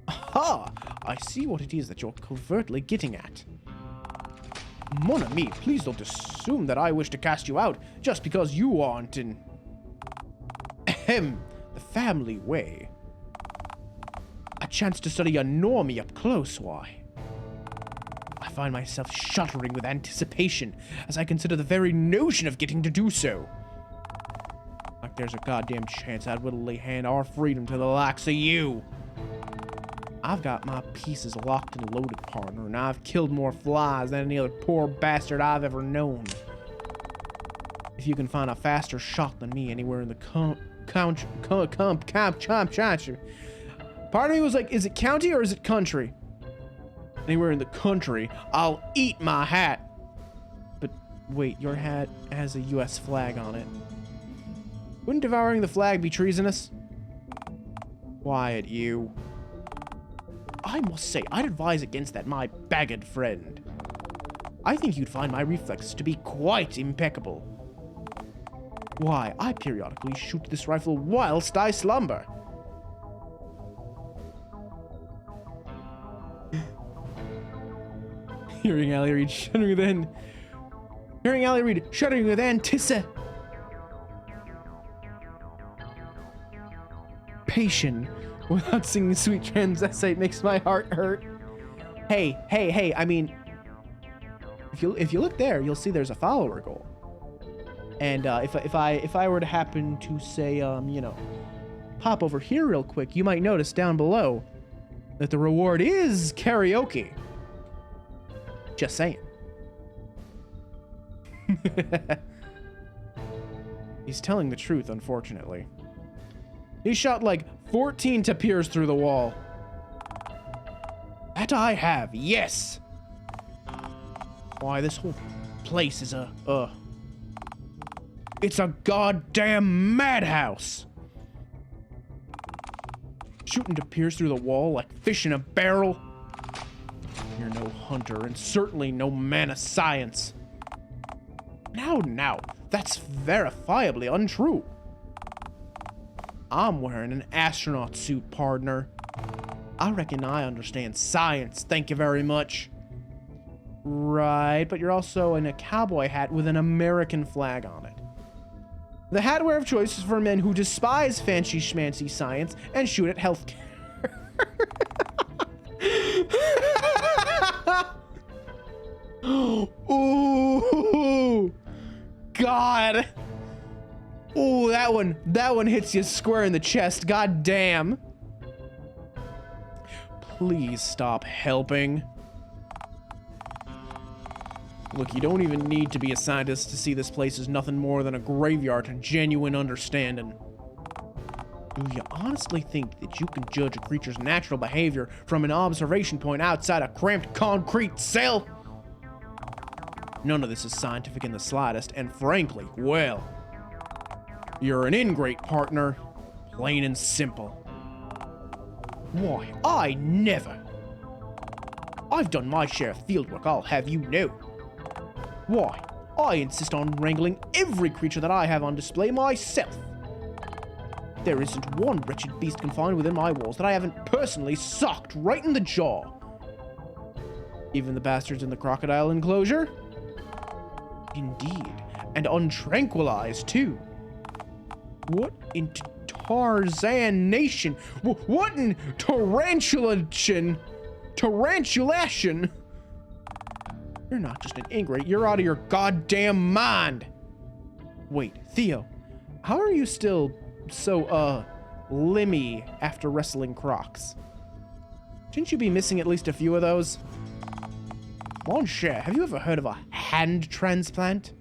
Aha! I see what it is that you're covertly getting at. Mon ami, please don't assume that I wish to cast you out just because you aren't in... the family way. A chance to study a normie up close, why? I find myself shuddering with anticipation as I consider the very notion of getting to do so. Like there's a goddamn chance I'd willingly hand our freedom to the likes of you. I've got my pieces locked and loaded, partner, and I've killed more flies than any other poor bastard I've ever known. If you can find a faster shot than me anywhere in the Part of me was like, is it county or is it country? Anywhere in the country, I'll eat my hat. But wait, your hat has a U.S. flag on it. Wouldn't devouring the flag be treasonous? Quiet, you. I must say, I'd advise against that, my bagged friend. I think you'd find my reflexes to be quite impeccable. Why, I periodically shoot this rifle whilst I slumber. Hearing Allie Reed shuddering with anticipation without singing sweet transvestite makes my heart hurt. Hey, I mean, if you look there, you'll see there's a follower goal. And if I were to happen to say, you know, pop over here real quick, you might notice down below that the reward is karaoke. Just saying. He's telling the truth, unfortunately. He shot like 14 tapirs through the wall. That I have, yes! Why, this whole place is it's a goddamn madhouse! Shooting tapirs through the wall like fish in a barrel? You're no hunter, and certainly no man of science. Now, that's verifiably untrue. I'm wearing an astronaut suit, partner. I reckon I understand science, thank you very much. Right, but you're also in a cowboy hat with an American flag on it. The hatwear of choice is for men who despise fancy schmancy science and shoot at healthcare. Ooh, God. Ooh, that one hits you square in the chest. God damn. Please stop helping. Look, you don't even need to be a scientist to see this place is nothing more than a graveyard to genuine understanding. Do you honestly think that you can judge a creature's natural behavior from an observation point outside a cramped concrete cell? None of this is scientific in the slightest, and frankly, well, you're an ingrate, partner. Plain and simple. Why, I never. I've done my share of fieldwork, I'll have you know. Why, I insist on wrangling every creature that I have on display myself. There isn't one wretched beast confined within my walls that I haven't personally socked right in the jaw. Even the bastards in the crocodile enclosure? Indeed, and untranquilized too. What in Tarzan Nation? What in Tarantulation? You're not just an ingrate, you're out of your goddamn mind. Wait, Theo, how are you still so, limmy after wrestling Crocs? Shouldn't you be missing at least a few of those? Mon cher, have you ever heard of a hand transplant?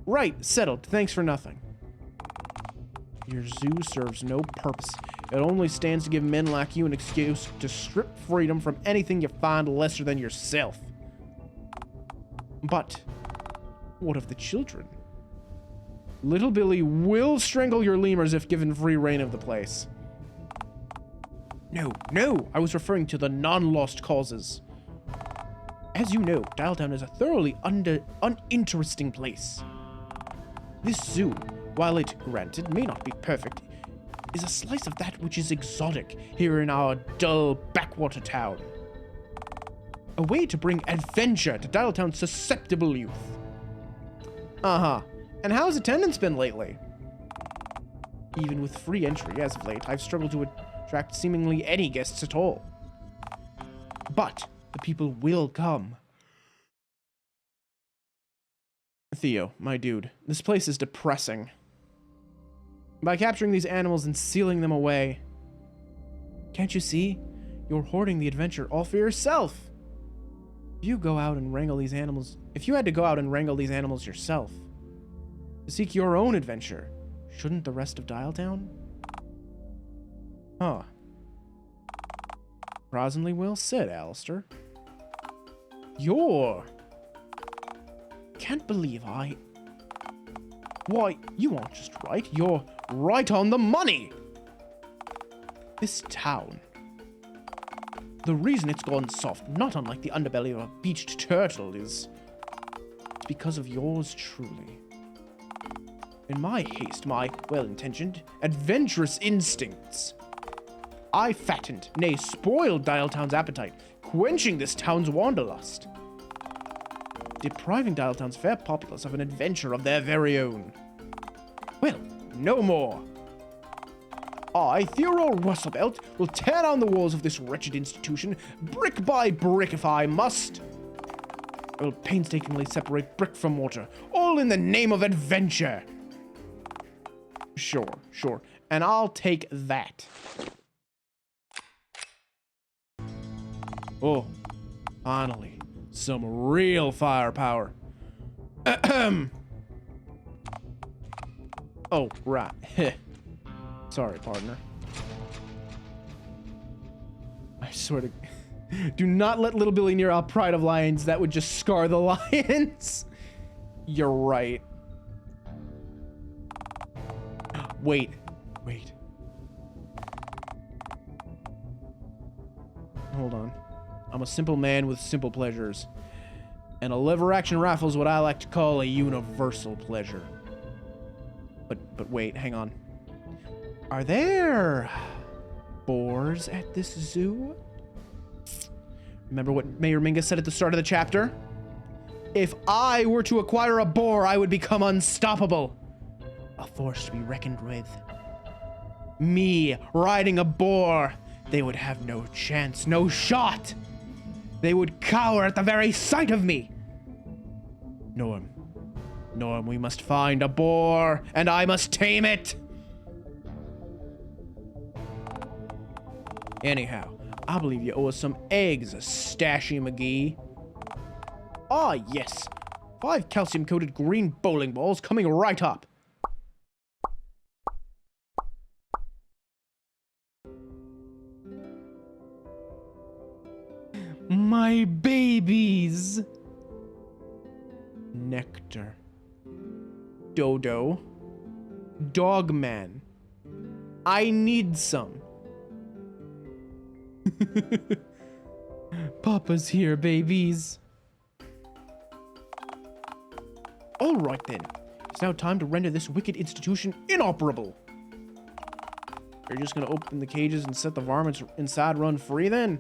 Right, settled, thanks for nothing. Your zoo serves no purpose. It only stands to give men like you an excuse to strip freedom from anything you find lesser than yourself. But what of the children? Little Billy will strangle your lemurs if given free reign of the place. No, I was referring to the non-lost causes. As you know, Dialtown is a thoroughly uninteresting place. This zoo, while it, granted, may not be perfect, is a slice of that which is exotic here in our dull backwater town. A way to bring adventure to Dialtown's susceptible youth. Uh-huh. And how's attendance been lately? Even with free entry as of late, I've struggled to attract seemingly any guests at all. But the people will come. Theo, my dude, this place is depressing. By capturing these animals and sealing them away, can't you see? You're hoarding the adventure all for yourself. If you had to go out and wrangle these animals yourself, to seek your own adventure, shouldn't the rest of Dialtown? Huh. Surprisingly well said, Alistair. Can't believe Why, you aren't just right, you're right on the money! This town. The reason it's gone soft, not unlike the underbelly of a beached turtle, it's because of yours truly. In my haste, my well-intentioned, adventurous instincts, I fattened, nay spoiled Dialtown's appetite, quenching this town's wanderlust, depriving Dialtown's fair populace of an adventure of their very own. Well, no more. I, Theodore Russelbelt, will tear down the walls of this wretched institution, brick by brick if I must. I will painstakingly separate brick from mortar, all in the name of adventure. Sure, and I'll take that. Oh, finally, some real firepower. Oh, right. Sorry, partner. I swear to... Do not let little Billy near our pride of lions. That would just scar the lions. You're right. Wait. Wait. Hold on. I'm a simple man with simple pleasures. And a lever-action rifle is what I like to call a universal pleasure. But wait, hang on. Are there boars at this zoo? Remember what Mayor Mingus said at the start of the chapter? If I were to acquire a boar, I would become unstoppable. A force to be reckoned with. Me riding a boar, they would have no chance, no shot. They would cower at the very sight of me. Norm, we must find a boar, and I must tame it. Anyhow, I believe you owe us some eggs, Stashy McGee. Ah, yes. 5 calcium-coated green bowling balls coming right up. My babies. Nectar. Dodo. Dogman. I need some. Papa's here, babies. All right then. It's now time to render this wicked institution inoperable. You're just gonna open the cages and set the varmints inside run free then?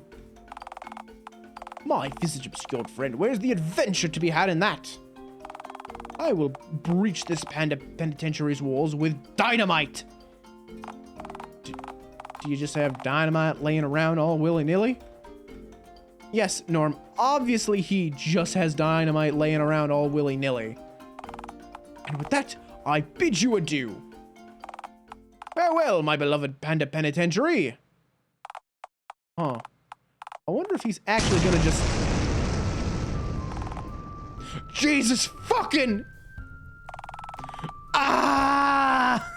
My visage obscured friend, where's the adventure to be had in that? I will breach this panda penitentiary's walls with dynamite. Do you just have dynamite laying around all willy-nilly? Yes, Norm, obviously he just has dynamite laying around all willy-nilly. And with that, I bid you adieu. Farewell, my beloved panda penitentiary. Huh. I wonder if he's actually gonna just... Jesus fucking... Ah!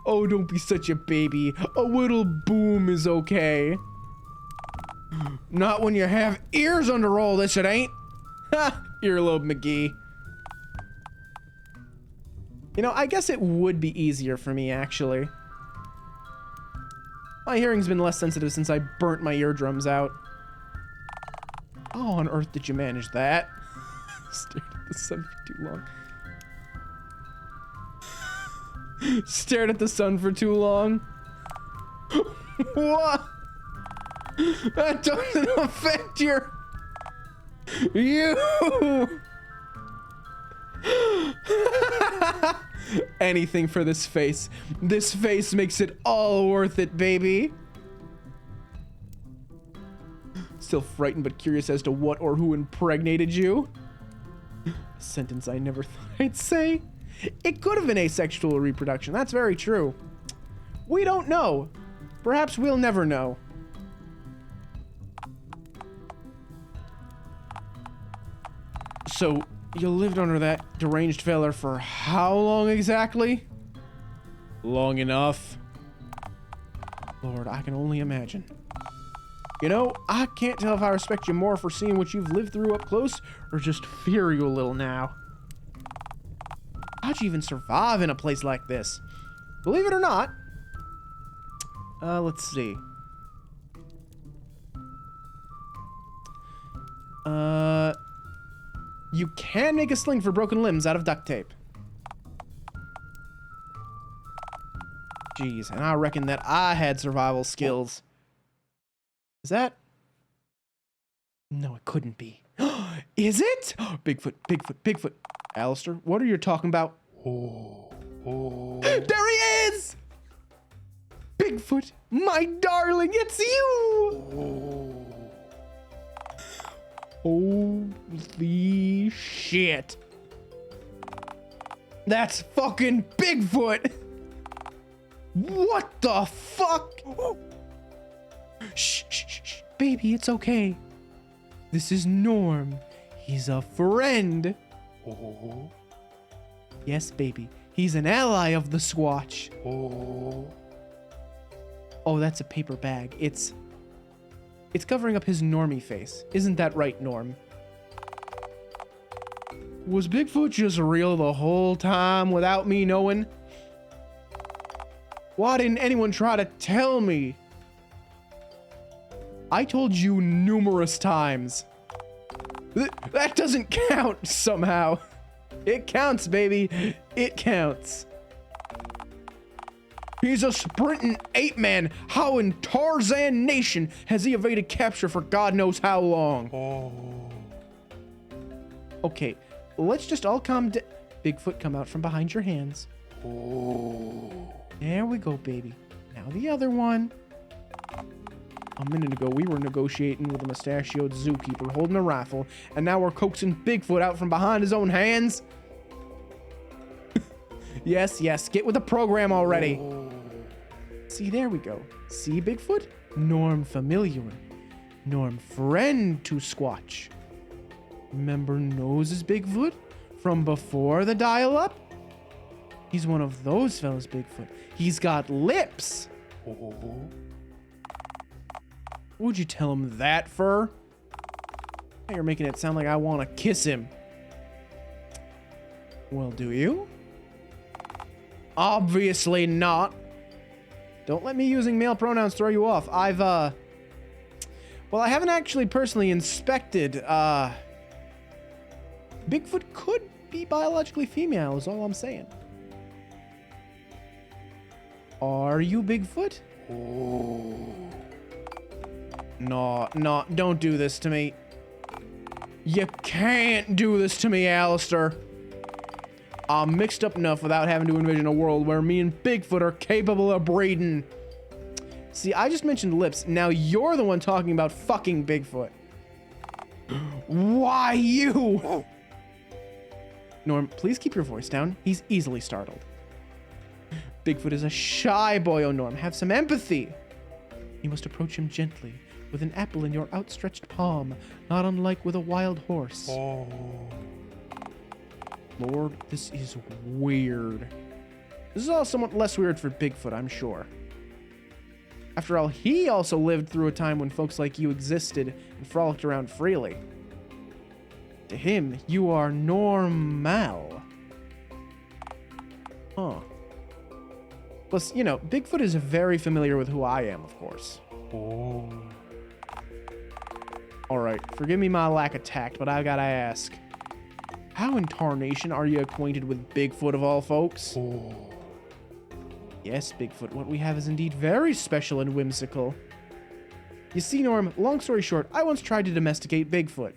Oh, don't be such a baby. A little boom is okay. Not when you have ears under all this, it ain't. Ha! Earlobe McGee. You know, I guess it would be easier for me, actually. My hearing's been less sensitive since I burnt my eardrums out. How on earth did you manage that? Stared at the sun for too long. Stared at the sun for too long. What? That doesn't affect your... You! Anything for this face. This face makes it all worth it, baby. Still frightened but curious as to what or who impregnated you. A sentence I never thought I'd say. It could have been asexual reproduction. That's very true. We don't know. Perhaps we'll never know. So, you lived under that deranged feller for how long exactly? Long enough. Lord, I can only imagine. You know, I can't tell if I respect you more for seeing what you've lived through up close, or just fear you a little now. How'd you even survive in a place like this? Believe it or not. Let's see. You can make a sling for broken limbs out of duct tape. Jeez, and I reckon that I had survival skills. Is that? No, it couldn't be. Is it? Bigfoot, Bigfoot, Bigfoot. Alistair, what are you talking about? There he is! Bigfoot, my darling, it's you! Holy shit. That's fucking Bigfoot! What the fuck? Shh, shh, shh, shh. Baby, it's okay. This is Norm. He's a friend. Oh. Yes, baby. He's an ally of the Squatch. Oh. Oh, that's a paper bag. It's covering up his normie face. Isn't that right, Norm? Was Bigfoot just real the whole time without me knowing? Why didn't anyone try to tell me? I told you numerous times. That doesn't count somehow. It counts, baby. It counts. He's a sprinting ape-man. How in Tarzan Nation has he evaded capture for God knows how long? Oh. Okay, let's just all calm down. Bigfoot, come out from behind your hands. Oh. There we go, baby. Now the other one. A minute ago, we were negotiating with a mustachioed zookeeper holding a rifle, and now we're coaxing Bigfoot out from behind his own hands. Yes, yes, get with the program already. Oh. See, there we go. See, Bigfoot? Norm familiar. Norm friend to Squatch. Remember Noses Bigfoot from before the dial-up? He's one of those fellas, Bigfoot. He's got lips. Oh. Would you tell him that, Fur? Now you're making it sound like I want to kiss him. Well, do you? Obviously not. Don't let me using male pronouns throw you off. Well, I haven't actually personally inspected, Bigfoot could be biologically female, is all I'm saying. Are you Bigfoot? Oh. No, don't do this to me. You can't do this to me, Alistair. I'm mixed up enough without having to envision a world where me and Bigfoot are capable of breeding. See, I just mentioned lips. Now you're the one talking about fucking Bigfoot. Why you? Norm, please keep your voice down. He's easily startled. Bigfoot is a shy boy, oh Norm. Have some empathy. You must approach him gently, with an apple in your outstretched palm, not unlike with a wild horse. Oh. Lord, this is weird. This is all somewhat less weird for Bigfoot, I'm sure. After all, he also lived through a time when folks like you existed and frolicked around freely. To him, you are normal. Huh. Plus, you know, Bigfoot is very familiar with who I am, of course. Oh. Alright, forgive me my lack of tact, but I gotta ask. How in tarnation are you acquainted with Bigfoot of all folks? Oh. Yes, Bigfoot, what we have is indeed very special and whimsical. You see, Norm, long story short, I once tried to domesticate Bigfoot.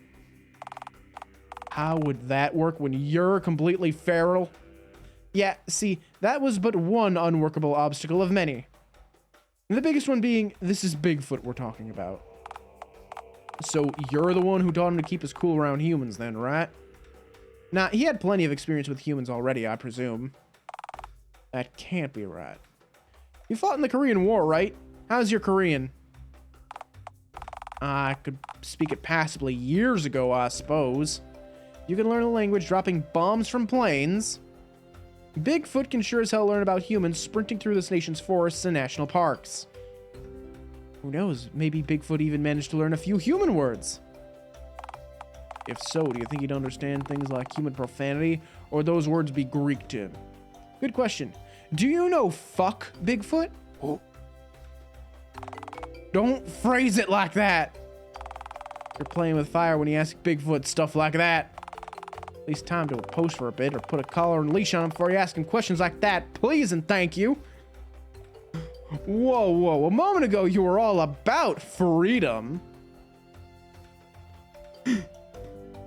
How would that work when you're completely feral? Yeah, see, that was but one unworkable obstacle of many. The biggest one being, this is Bigfoot we're talking about. So you're the one who taught him to keep us cool around humans then, right? Nah, he had plenty of experience with humans already, I presume. That can't be right. You fought in the Korean War, right? How's your Korean? I could speak it passably years ago, I suppose. You can learn the language dropping bombs from planes. Bigfoot can sure as hell learn about humans sprinting through this nation's forests and national parks. Who knows, maybe Bigfoot even managed to learn a few human words. If so, do you think he'd understand things like human profanity, or would those words be Greek to him? Good question. Do you know fuck, Bigfoot? Oh. Don't phrase it like that. You're playing with fire when you ask Bigfoot stuff like that. At least time to post for a bit, or put a collar and leash on him before you ask him questions like that, please and thank you. Whoa, a moment ago you were all about freedom.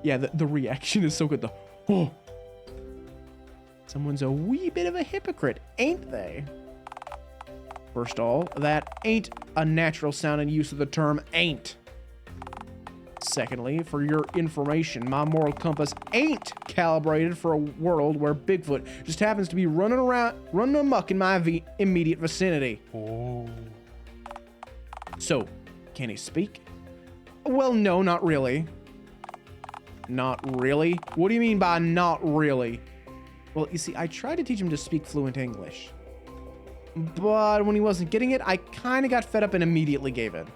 Yeah, the reaction is so good. Oh. Someone's a wee bit of a hypocrite, ain't they? First of all, that ain't a natural sounding use of the term ain't. Secondly, for your information, my moral compass ain't calibrated for a world where Bigfoot just happens to be running amok in my immediate vicinity. Oh. So, Can he speak? Well, no, not really. Not really? What do you mean by not really? Well, you see, I tried to teach him to speak fluent English. But when he wasn't getting it, I kind of got fed up and immediately gave in.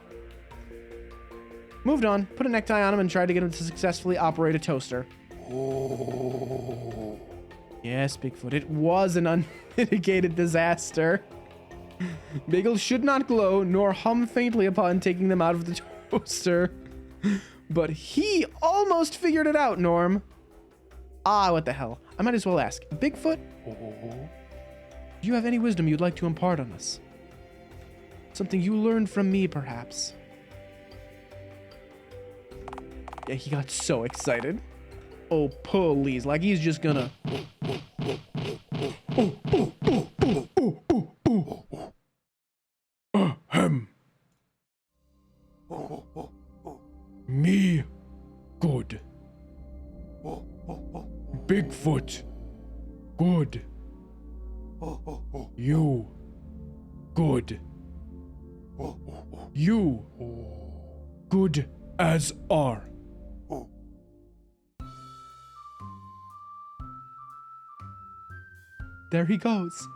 Moved on, put a necktie on him, and tried to get him to successfully operate a toaster. Oh. Yes, Bigfoot, it was an unmitigated disaster. Bagels should not glow, nor hum faintly upon taking them out of the toaster. But he almost figured it out, Norm. Ah, what the hell. I might as well ask. Bigfoot, do you have any wisdom you'd like to impart on us? Something you learned from me, perhaps? Yeah, he got so excited. Oh, please. Like he's just gonna... Ahem. Me. Good. Bigfoot. Good. You. Good. You. Good as are. There he goes.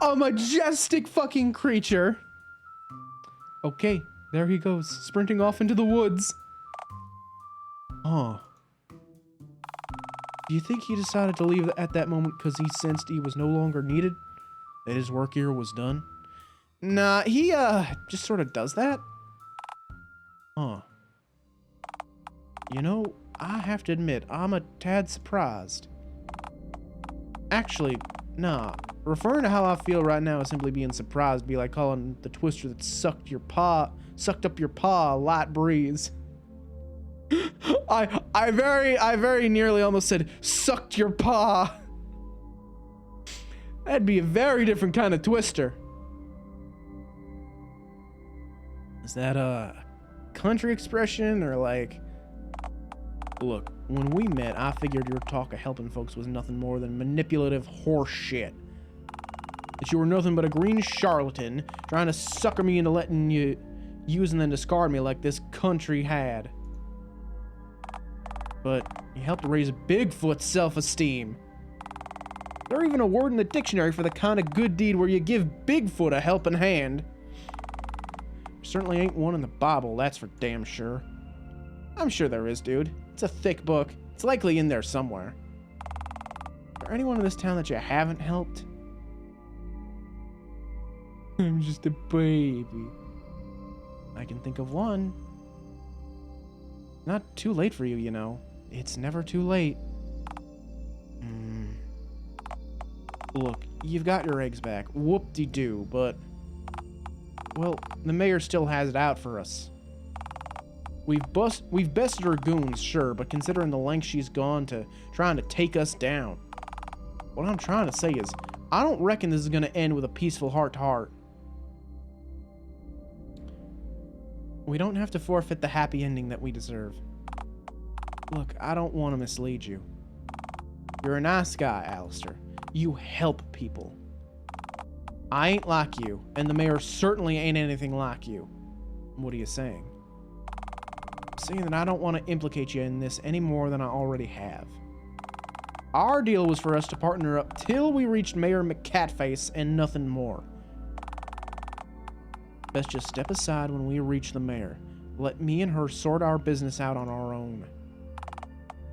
A majestic fucking creature. Okay, there he goes, sprinting off into the woods. Huh. Do you think he decided to leave at that moment because he sensed he was no longer needed? That his work here was done? Nah, he, just sort of does that. Huh. You know, I have to admit, I'm a tad surprised. Actually, nah. Referring to how I feel right now as simply being surprised be like calling the twister that sucked up your paw a light breeze. I very nearly almost said sucked your paw. That'd be a very different kind of twister. Is that a country expression or like... Look, when we met, I figured your talk of helping folks was nothing more than manipulative horse shit. That you were nothing but a green charlatan trying to sucker me into letting you use and then discard me like this country had. But you helped raise Bigfoot's self-esteem. There's even a word in the dictionary for the kind of good deed where you give Bigfoot a helping hand. There certainly ain't one in the Bible, that's for damn sure. I'm sure there is, dude. It's a thick book. It's likely in there somewhere. Is there anyone in this town that you haven't helped? I'm just a baby. I can think of one. Not too late for you, you know. It's never too late. Look, you've got your eggs back. Whoop-de-doo, but... Well, the mayor still has it out for us. We've bested her goons, sure, but considering the length she's gone to trying to take us down. What I'm trying to say is, I don't reckon this is going to end with a peaceful heart-to-heart. We don't have to forfeit the happy ending that we deserve. Look, I don't want to mislead you. You're a nice guy, Alistair. You help people. I ain't like you, and the mayor certainly ain't anything like you. What are you saying? I'm saying that I don't want to implicate you in this any more than I already have. Our deal was for us to partner up till we reached Mayor McCatface and nothing more. Best just step aside when we reach the mayor. Let me and her sort our business out on our own.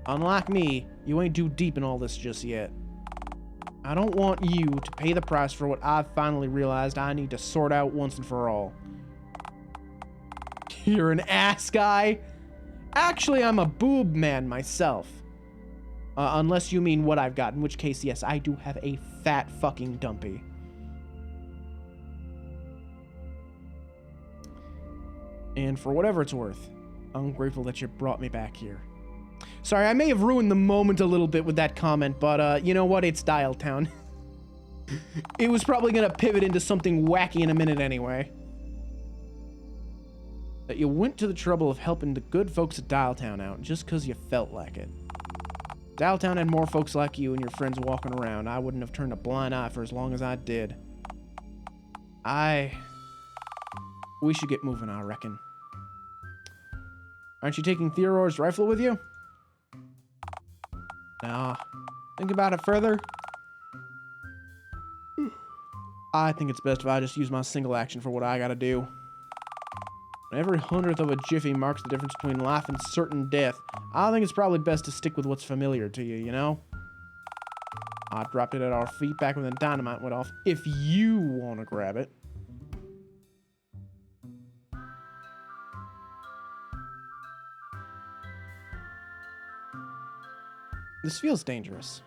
Unlike me, you ain't too deep in all this just yet. I don't want you to pay the price for what I've finally realized I need to sort out once and for all. You're an ass guy? Actually, I'm a boob man myself. Unless you mean what I've got, in which case, yes, I do have a fat fucking dumpy. And for whatever it's worth, I'm grateful that you brought me back here. Sorry, I may have ruined the moment a little bit with that comment, but you know what? It's Dialtown. It was probably gonna pivot into something wacky in a minute anyway. That you went to the trouble of helping the good folks at Dialtown out just because you felt like it. Dialtown had more folks like you and your friends walking around. I wouldn't have turned a blind eye for as long as I did. We should get moving, I reckon. Aren't you taking Theodore's rifle with you? Nah. Think about it further. I think it's best if I just use my single action for what I gotta do. Every 100th of a jiffy marks the difference between life and certain death. I think it's probably best to stick with what's familiar to you, you know? I dropped it at our feet back when the dynamite went off. If you want to grab it. This feels dangerous.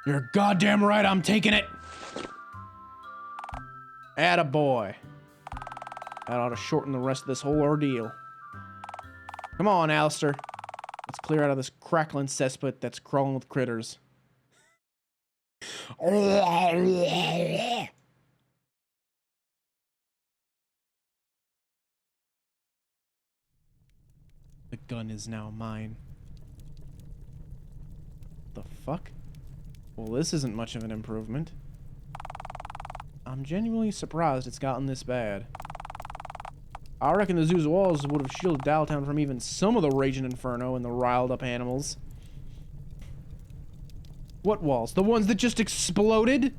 You're goddamn right, I'm taking it! Attaboy. That ought to shorten the rest of this whole ordeal. Come on, Alistair. Let's clear out of this crackling cesspit that's crawling with critters. The gun is now mine. The fuck? Well, this isn't much of an improvement. I'm genuinely surprised it's gotten this bad. I reckon the zoo's walls would have shielded Dialtown from even some of the raging inferno and the riled up animals. What walls? The ones that just exploded?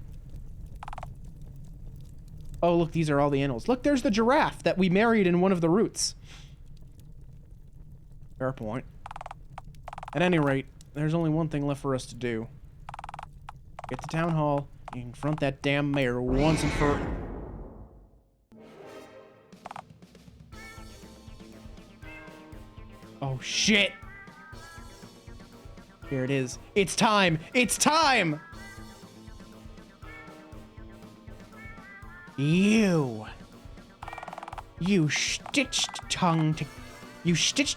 Oh, look, these are all the animals. Look, there's the giraffe that we married in one of the routes. Fair point. At any rate, there's only one thing left for us to do. Get to town hall and confront that damn mayor once and for... Oh, shit! Here it is. It's time! It's time! You stitched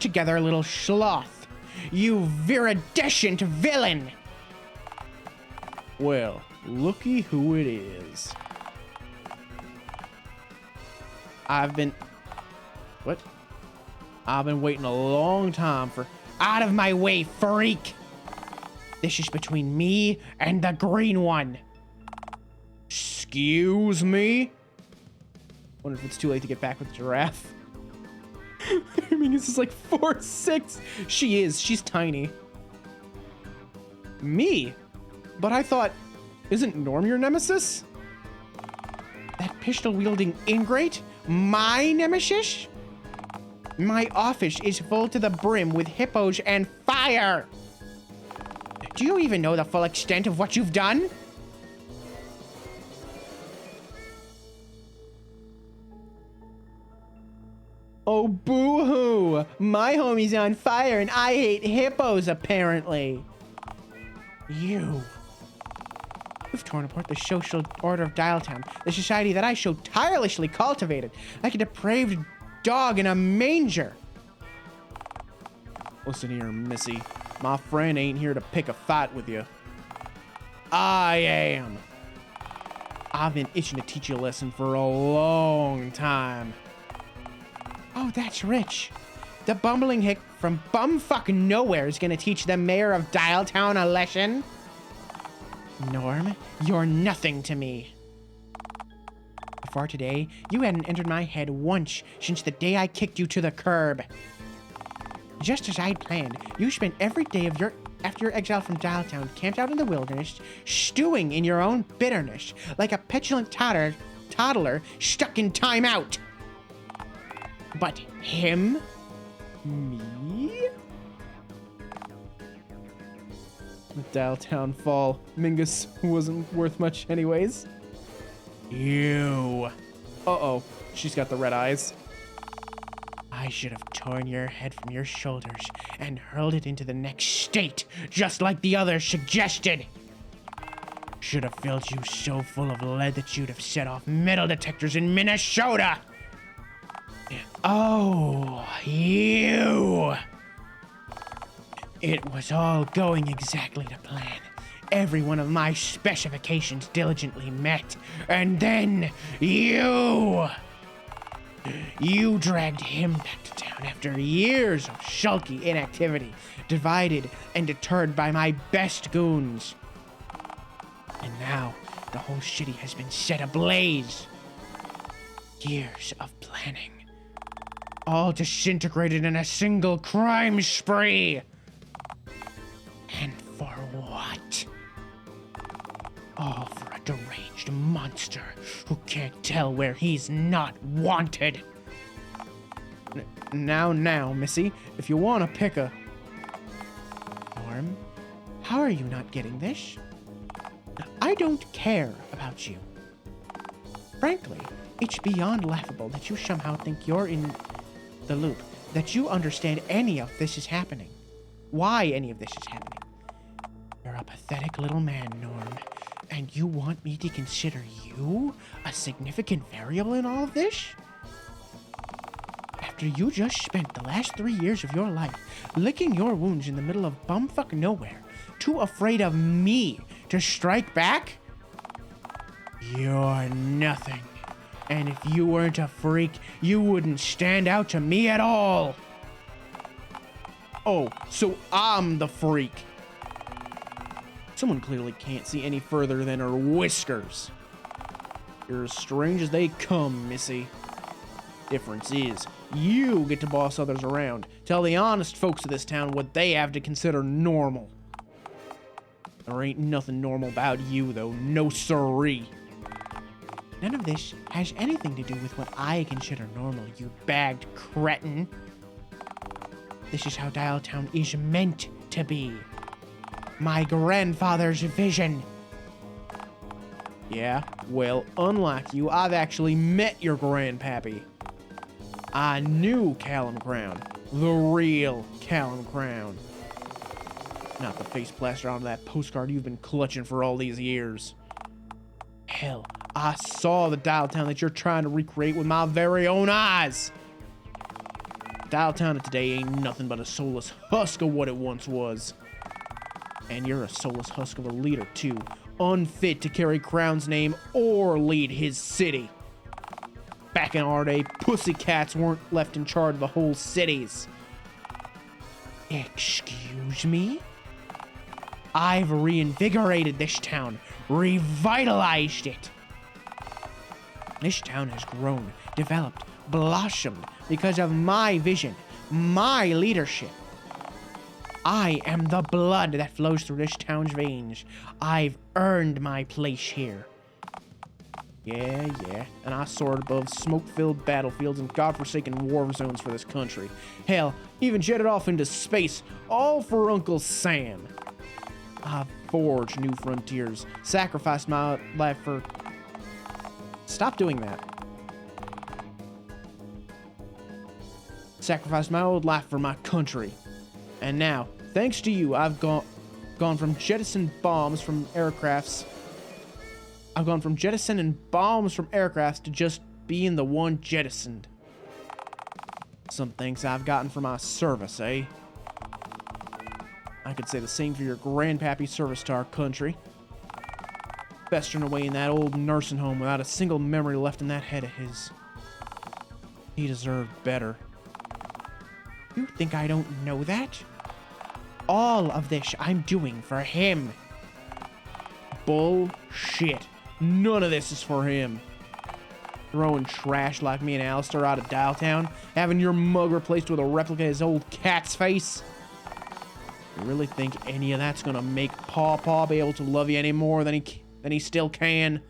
together little sloth. You viridescent villain! Well, looky who it is. What? I've been waiting a long time for... Out of my way, freak! This is between me and the green one. Excuse me? Wonder if it's too late to get back with Giraffe. I mean, this is like 4'6". She is. She's tiny. Me? But I thought... Isn't Norm your nemesis? That pistol-wielding ingrate? My nemesis? My office is full to the brim with hippos and fire! Do you even know the full extent of what you've done? Oh, boo-hoo! My homie's on fire and I hate hippos, apparently. You've torn apart the social order of Dialtown, the society that I so tirelessly cultivated, like a depraved dog in a manger. Listen here, Missy. My friend ain't here to pick a fight with you. I am. I've been itching to teach you a lesson for a long time. Oh, that's rich. The bumbling hick from bumfuck nowhere is gonna teach the mayor of Dialtown a lesson? Norm, you're nothing to me. Before today, you hadn't entered my head once since the day I kicked you to the curb. Just as I'd planned, you spent every day of after your exile from Dialtown camped out in the wilderness, stewing in your own bitterness, like a petulant toddler stuck in timeout. But him? Me? With Dialtown fall, Mingus wasn't worth much anyways. You. Uh-oh, she's got the red eyes. I should have torn your head from your shoulders and hurled it into the next state, just like the others suggested. Should have filled you so full of lead that you'd have set off metal detectors in Minnesota. Oh, you. It was all going exactly to plan. Every one of my specifications diligently met. And then you dragged him back to town after years of sulky inactivity, divided and deterred by my best goons. And now the whole city has been set ablaze. Years of planning. all disintegrated in a single crime spree. And for what? All for a deranged monster who can't tell where he's not wanted. Now, Missy, if you want to pick a... Norm, how are you not getting this? I don't care about you. Frankly, it's beyond laughable that you somehow think you're in the loop, that you understand any of this is happening. Why any of this is happening. You're a pathetic little man, Norm, and you want me to consider you a significant variable in all of this? After you just spent the last 3 years of your life licking your wounds in the middle of bumfuck nowhere, too afraid of me to strike back? You're nothing. And if you weren't a freak, you wouldn't stand out to me at all. Oh, so I'm the freak. Someone clearly can't see any further than her whiskers. You're as strange as they come, Missy. Difference is, you get to boss others around. Tell the honest folks of this town what they have to consider normal. There ain't nothing normal about you, though. No siree. None of this has anything to do with what I consider normal, you bagged cretin. This is how Dialtown is meant to be. My grandfather's vision. Yeah, well, unlike you, I've actually met your grandpappy. I knew Callum Crown. The real Callum Crown. Not the face plaster on that postcard you've been clutching for all these years. Hell, I saw the Dialtown that you're trying to recreate with my very own eyes. Dialtown of today ain't nothing but a soulless husk of what it once was. And you're a soulless husk of a leader, too. Unfit to carry Crown's name or lead his city. Back in our day, pussycats weren't left in charge of the whole cities. Excuse me? I've reinvigorated this town, revitalized it. This town has grown, developed, blossomed because of my vision, my leadership. I am the blood that flows through this town's veins. I've earned my place here. Yeah, and I soared above smoke-filled battlefields and godforsaken war zones for this country. Hell, even jetted off into space, all for Uncle Sam. I've forged new frontiers, sacrificed my life for... Stop doing that. Sacrificed my old life for my country. And now, thanks to you, I've gone from jettisoning bombs from aircrafts. I've gone from jettisoning bombs from aircrafts to just being the one jettisoned. Some thanks I've gotten for my service, eh? I could say the same for your grandpappy's service to our country. Festering away in that old nursing home without a single memory left in that head of his. He deserved better. You think I don't know that? All of this I'm doing for him. Bullshit. None of this is for him. Throwing trash like me and Alistair out of Dialtown, having your mug replaced with a replica of his old cat's face. You really think any of that's gonna make Paw be able to love you any more than he still can?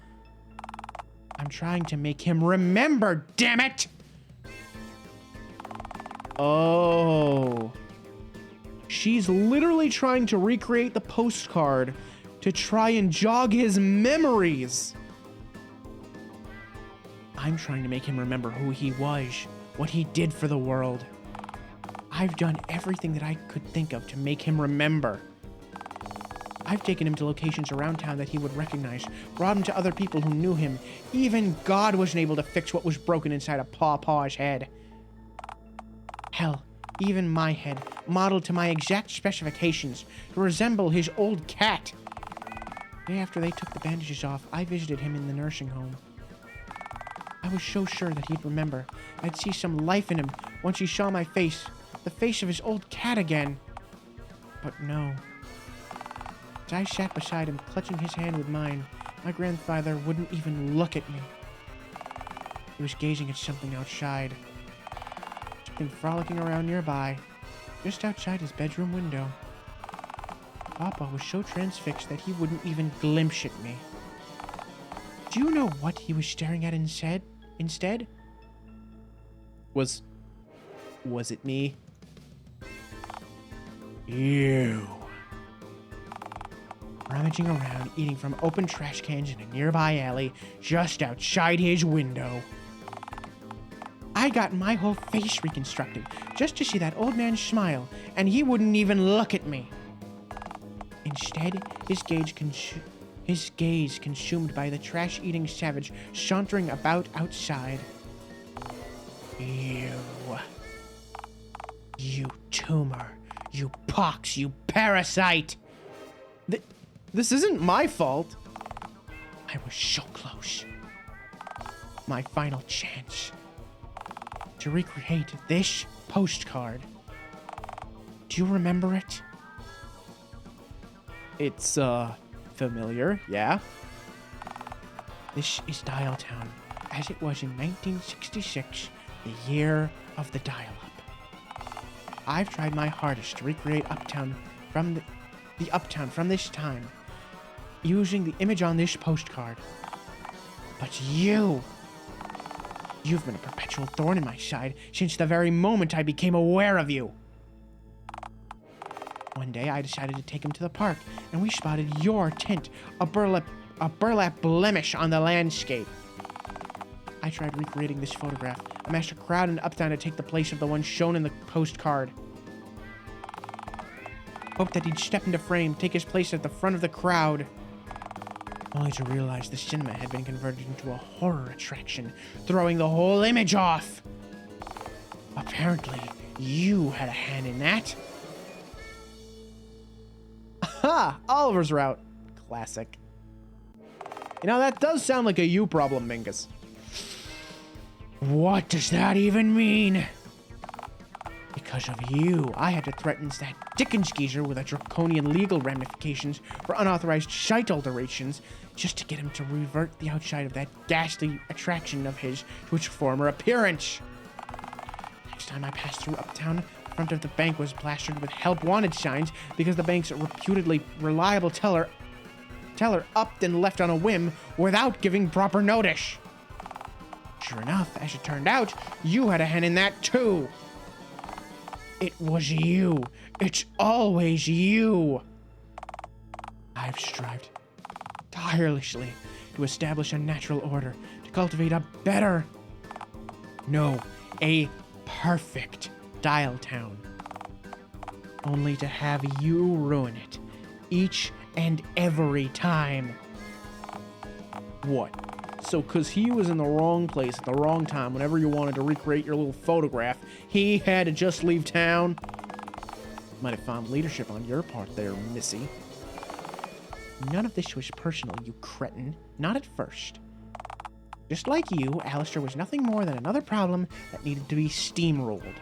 I'm trying to make him remember, damn it! Oh. She's literally trying to recreate the postcard to try and jog his memories. I'm trying to make him remember who he was, what he did for the world. I've done everything that I could think of to make him remember. I've taken him to locations around town that he would recognize, brought him to other people who knew him. Even God wasn't able to fix what was broken inside of Paw's head. Hell, even my head, modeled to my exact specifications, to resemble his old cat. The day after they took the bandages off, I visited him in the nursing home. I was so sure that he'd remember. I'd see some life in him once he saw my face, the face of his old cat again. But no. As I sat beside him, clutching his hand with mine, my grandfather wouldn't even look at me. He was gazing at something outside. something frolicking around nearby, just outside his bedroom window. Papa was so transfixed that he wouldn't even glimpse at me. Do you know what he was staring at instead? Was it me? You. Rummaging around, eating from open trash cans in a nearby alley just outside his window. I got my whole face reconstructed just to see that old man smile, and he wouldn't even look at me. Instead, his gaze consumed by the trash-eating savage sauntering about outside. You tumor, you pox, you parasite! This isn't my fault. I was so close. My final chance to recreate this postcard. Do you remember it? It's, familiar, yeah? This is Dialtown, as it was in 1966, the year of the dial-up. I've tried my hardest to recreate Uptown from the Uptown from this time, using the image on this postcard. But you've been a perpetual thorn in my side since the very moment I became aware of you. One day, I decided to take him to the park, and we spotted your tent, a burlap blemish on the landscape. I tried recreating this photograph, amassed a crowd in Uptown to take the place of the one shown in the postcard. Hoped that he'd step into frame, take his place at the front of the crowd. Only to realize the cinema had been converted into a horror attraction, throwing the whole image off. Apparently, you had a hand in that. Aha! Oliver's route. Classic. You know, that does sound like a you problem, Mingus. What does that even mean? Because of you, I had to threaten that Dickens geezer with a draconian legal ramifications for unauthorized site alterations just to get him to revert the outside of that ghastly attraction of his to its former appearance. Next time I passed through Uptown, the front of the bank was plastered with help wanted signs because the bank's reputedly reliable teller upped and left on a whim without giving proper notice. Sure enough, as it turned out, you had a hand in that too. It was you. It's always you. I've strived tirelessly to establish a natural order, to cultivate a better, no, a perfect Dialtown. Only to have you ruin it, each and every time. What? So, because he was in the wrong place at the wrong time whenever you wanted to recreate your little photograph, he had to just leave town? Might have found leadership on your part there, Missy. None of this was personal, you cretin. Not at first. Just like you, Alistair was nothing more than another problem that needed to be steamrolled.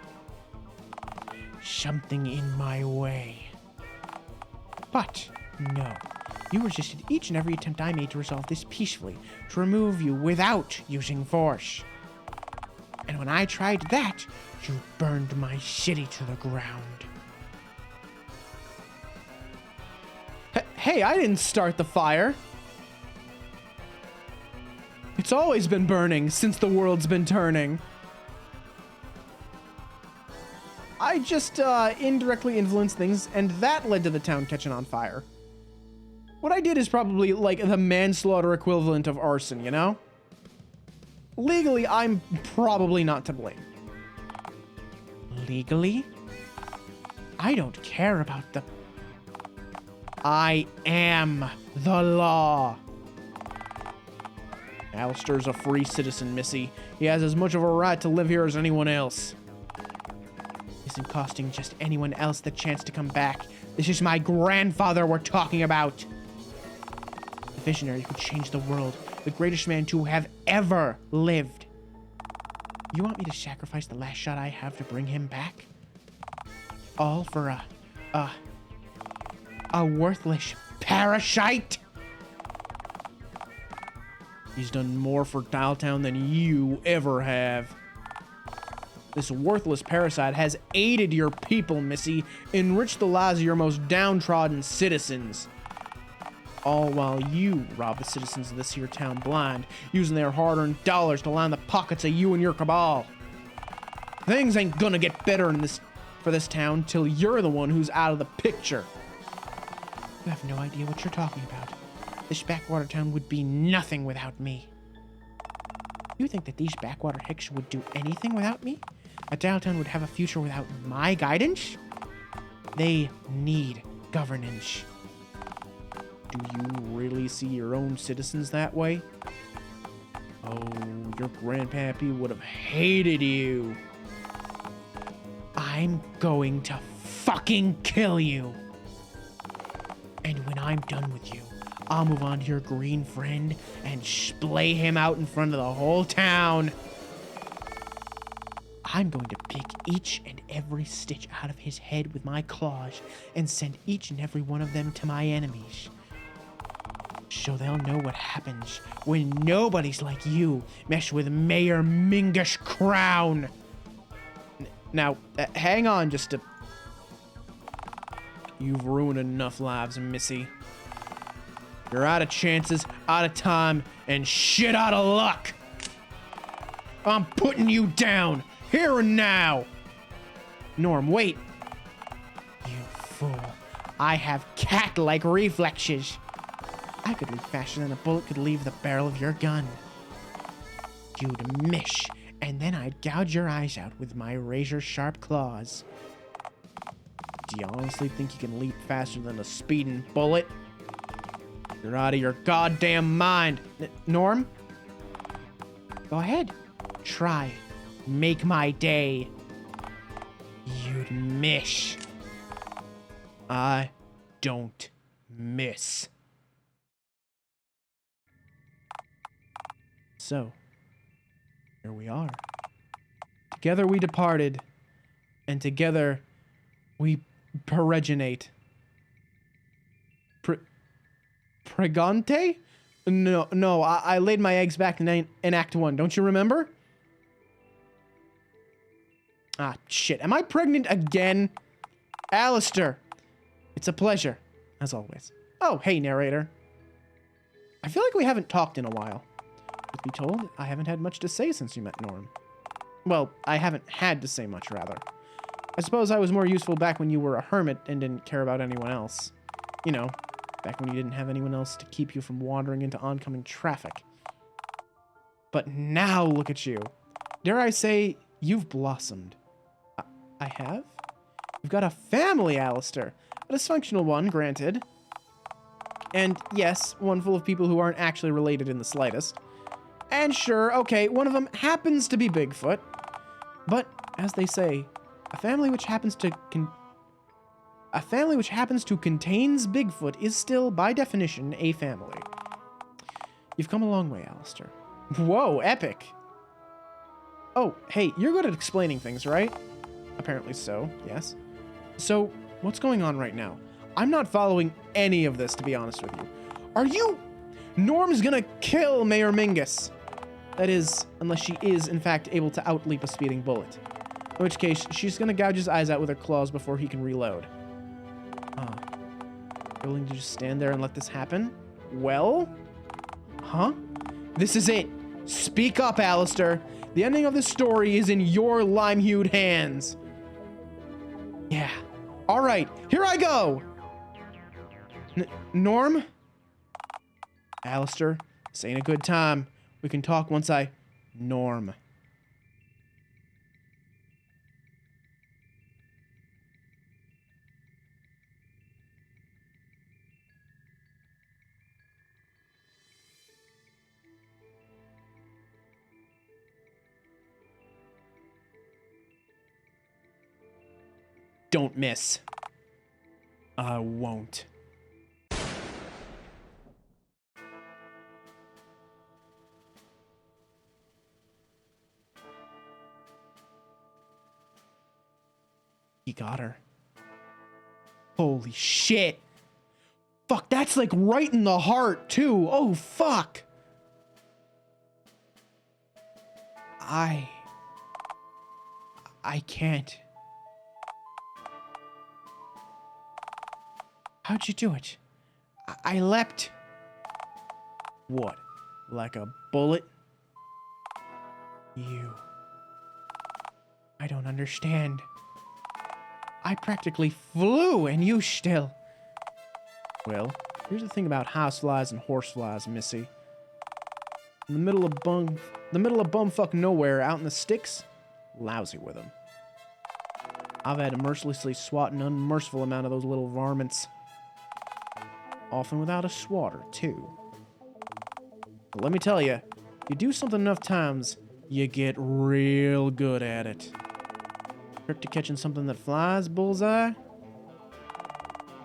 Something in my way. But, no. You resisted each and every attempt I made to resolve this peacefully, to remove you without using force. And when I tried that, you burned my city to the ground. Hey, I didn't start the fire. It's always been burning since the world's been turning. I just indirectly influenced things, and that led to the town catching on fire. What I did is probably like the manslaughter equivalent of arson, you know? Legally, I'm probably not to blame. Legally? I don't care about the... I am the law. Alistair's a free citizen, Missy. He has as much of a right to live here as anyone else. Isn't costing just anyone else the chance to come back. This is my grandfather we're talking about. The visionary who changed the world. The greatest man to have ever lived. You want me to sacrifice the last shot I have to bring him back? All for a worthless parasite? He's done more for Dialtown than you ever have. This worthless parasite has aided your people, Missy, enriched the lives of your most downtrodden citizens. All while you rob the citizens of this here town blind, using their hard-earned dollars to line the pockets of you and your cabal. Things ain't gonna get better for this town till you're the one who's out of the picture. You have no idea what you're talking about. This backwater town would be nothing without me. You think that these backwater hicks would do anything without me? A Dialtown would have a future without my guidance? They need governance. Do you really see your own citizens that way? Oh, your grandpappy would have hated you. I'm going to fucking kill you. And when I'm done with you, I'll move on to your green friend and splay him out in front of the whole town. I'm going to pick each and every stitch out of his head with my claws and send each and every one of them to my enemies. So they'll know what happens when nobodies like you mess with Mayor Mingus Crown. Now, hang on just a... You've ruined enough lives, Missy. You're out of chances, out of time, and shit out of luck. I'm putting you down, here and now. Norm, wait. You fool. I have cat-like reflexes. I could leave faster than a bullet could leave the barrel of your gun. You'd miss, and then I'd gouge your eyes out with my razor-sharp claws. Do you honestly think you can leap faster than a speeding bullet? You're out of your goddamn mind. Norm? Go ahead. Try. Make my day. You'd miss. I don't miss. So, here we are. Together we departed, and together we peregrinated. Pregante? No, I laid my eggs back in Act 1. Don't you remember? Ah, shit. Am I pregnant again? Alistair, it's a pleasure, as always. Oh, hey, narrator. I feel like we haven't talked in a while. Truth be told, I haven't had much to say since you met Norm. Well, I haven't had to say much, rather. I suppose I was more useful back when you were a hermit and didn't care about anyone else. You know, back when you didn't have anyone else to keep you from wandering into oncoming traffic. But now look at you. Dare I say, you've blossomed. I have? You've got a family, Alistair. A dysfunctional one, granted. And yes, one full of people who aren't actually related in the slightest. And sure, okay, one of them happens to be Bigfoot. But, as they say, a family which happens to contains Bigfoot is still, by definition, a family. You've come a long way, Alistair. Whoa, epic. Oh, hey, you're good at explaining things, right? Apparently so, yes. So, what's going on right now? I'm not following any of this, to be honest with you. Are you... Norm's gonna kill Mayor Mingus. That is, unless she is, in fact, able to outleap a speeding bullet. In which case, she's gonna gouge his eyes out with her claws before he can reload. Willing to just stand there and let this happen? Well? Huh? This is it. Speak up, Alistair. The ending of this story is in your lime-hued hands. Yeah. All right, here I go. Norm? Alistair, this ain't a good time. We can talk once I... Norm. Don't miss. I won't. He got her. Holy shit. Fuck, that's like right in the heart, too. Oh, fuck. I can't. How'd you do it? I leapt. What? Like a bullet? You. I don't understand. I practically flew and you still. Well, here's the thing about houseflies and horseflies, Missy. In the middle of bumfuck nowhere, out in the sticks, lousy with them. I've had to mercilessly swat an unmerciful amount of those little varmints. Often without a swatter, too. But let me tell you, you do something enough times, you get real good at it. Trick to catching something that flies, bullseye?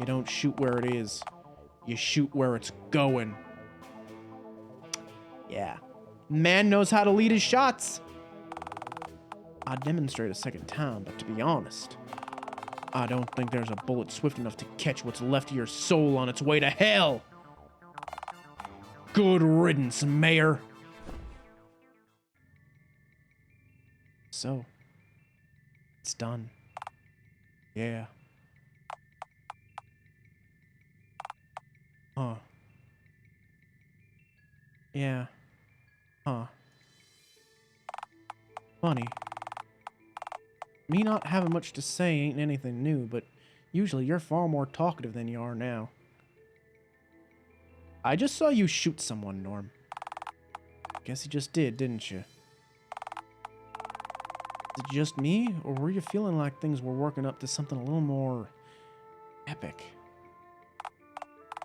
You don't shoot where it is. You shoot where it's going. Yeah. Man knows how to lead his shots. I'd demonstrate a second time, but to be honest, I don't think there's a bullet swift enough to catch what's left of your soul on its way to hell. Good riddance, Mayor. So, it's done. Yeah. Huh. Yeah. Huh. Funny. Me not having much to say ain't anything new, but usually you're far more talkative than you are now. I just saw you shoot someone, Norm. Guess you just did, didn't you? Is it just me, or were you feeling like things were working up to something a little more epic?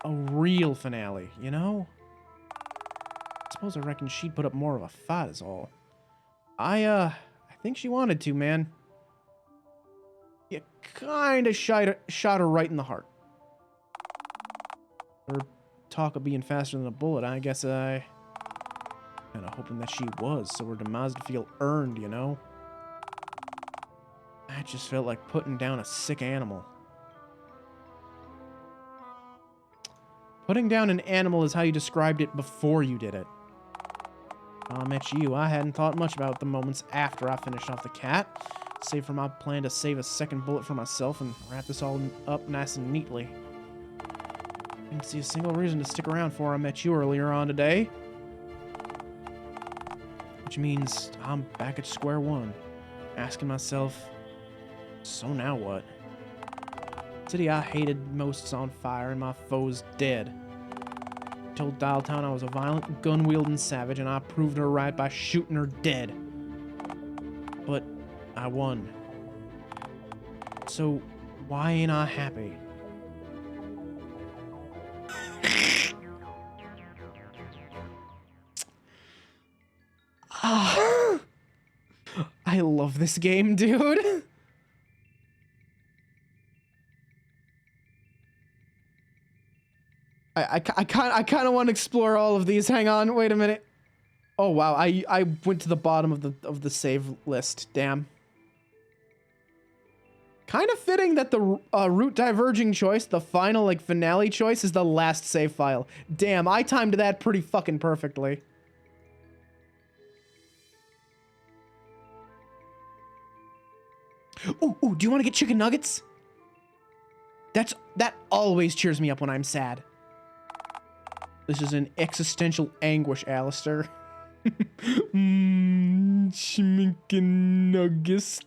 A real finale, you know? I suppose I reckon she'd put up more of a fight is all. I think she wanted to, man. You kinda shot her right in the heart. Her talk of being faster than a bullet, I guess I... kinda hoping that she was, so her demise to feel earned, you know? I just felt like putting down a sick animal. Putting down an animal is how you described it before you did it. When I met you, I hadn't thought much about the moments after I finished off the cat, save for my plan to save a second bullet for myself and wrap this all up nice and neatly. I didn't see a single reason to stick around before I met you earlier on today. Which means I'm back at square one, asking myself, so now what? The city I hated most is on fire and my foe's dead. I told Dialtown I was a violent, gun-wielding savage, and I proved her right by shooting her dead. But I won. So why ain't I happy? I love this game, dude. I kind of want to explore all of these. Hang on, wait a minute. Oh wow, I went to the bottom of the save list. Damn. Kind of fitting that the route diverging choice, the final like finale choice, is the last save file. Damn, I timed that pretty fucking perfectly. Ooh, do you want to get chicken nuggets? That always cheers me up when I'm sad. This is an existential anguish, Alistair. Chicken nuggets.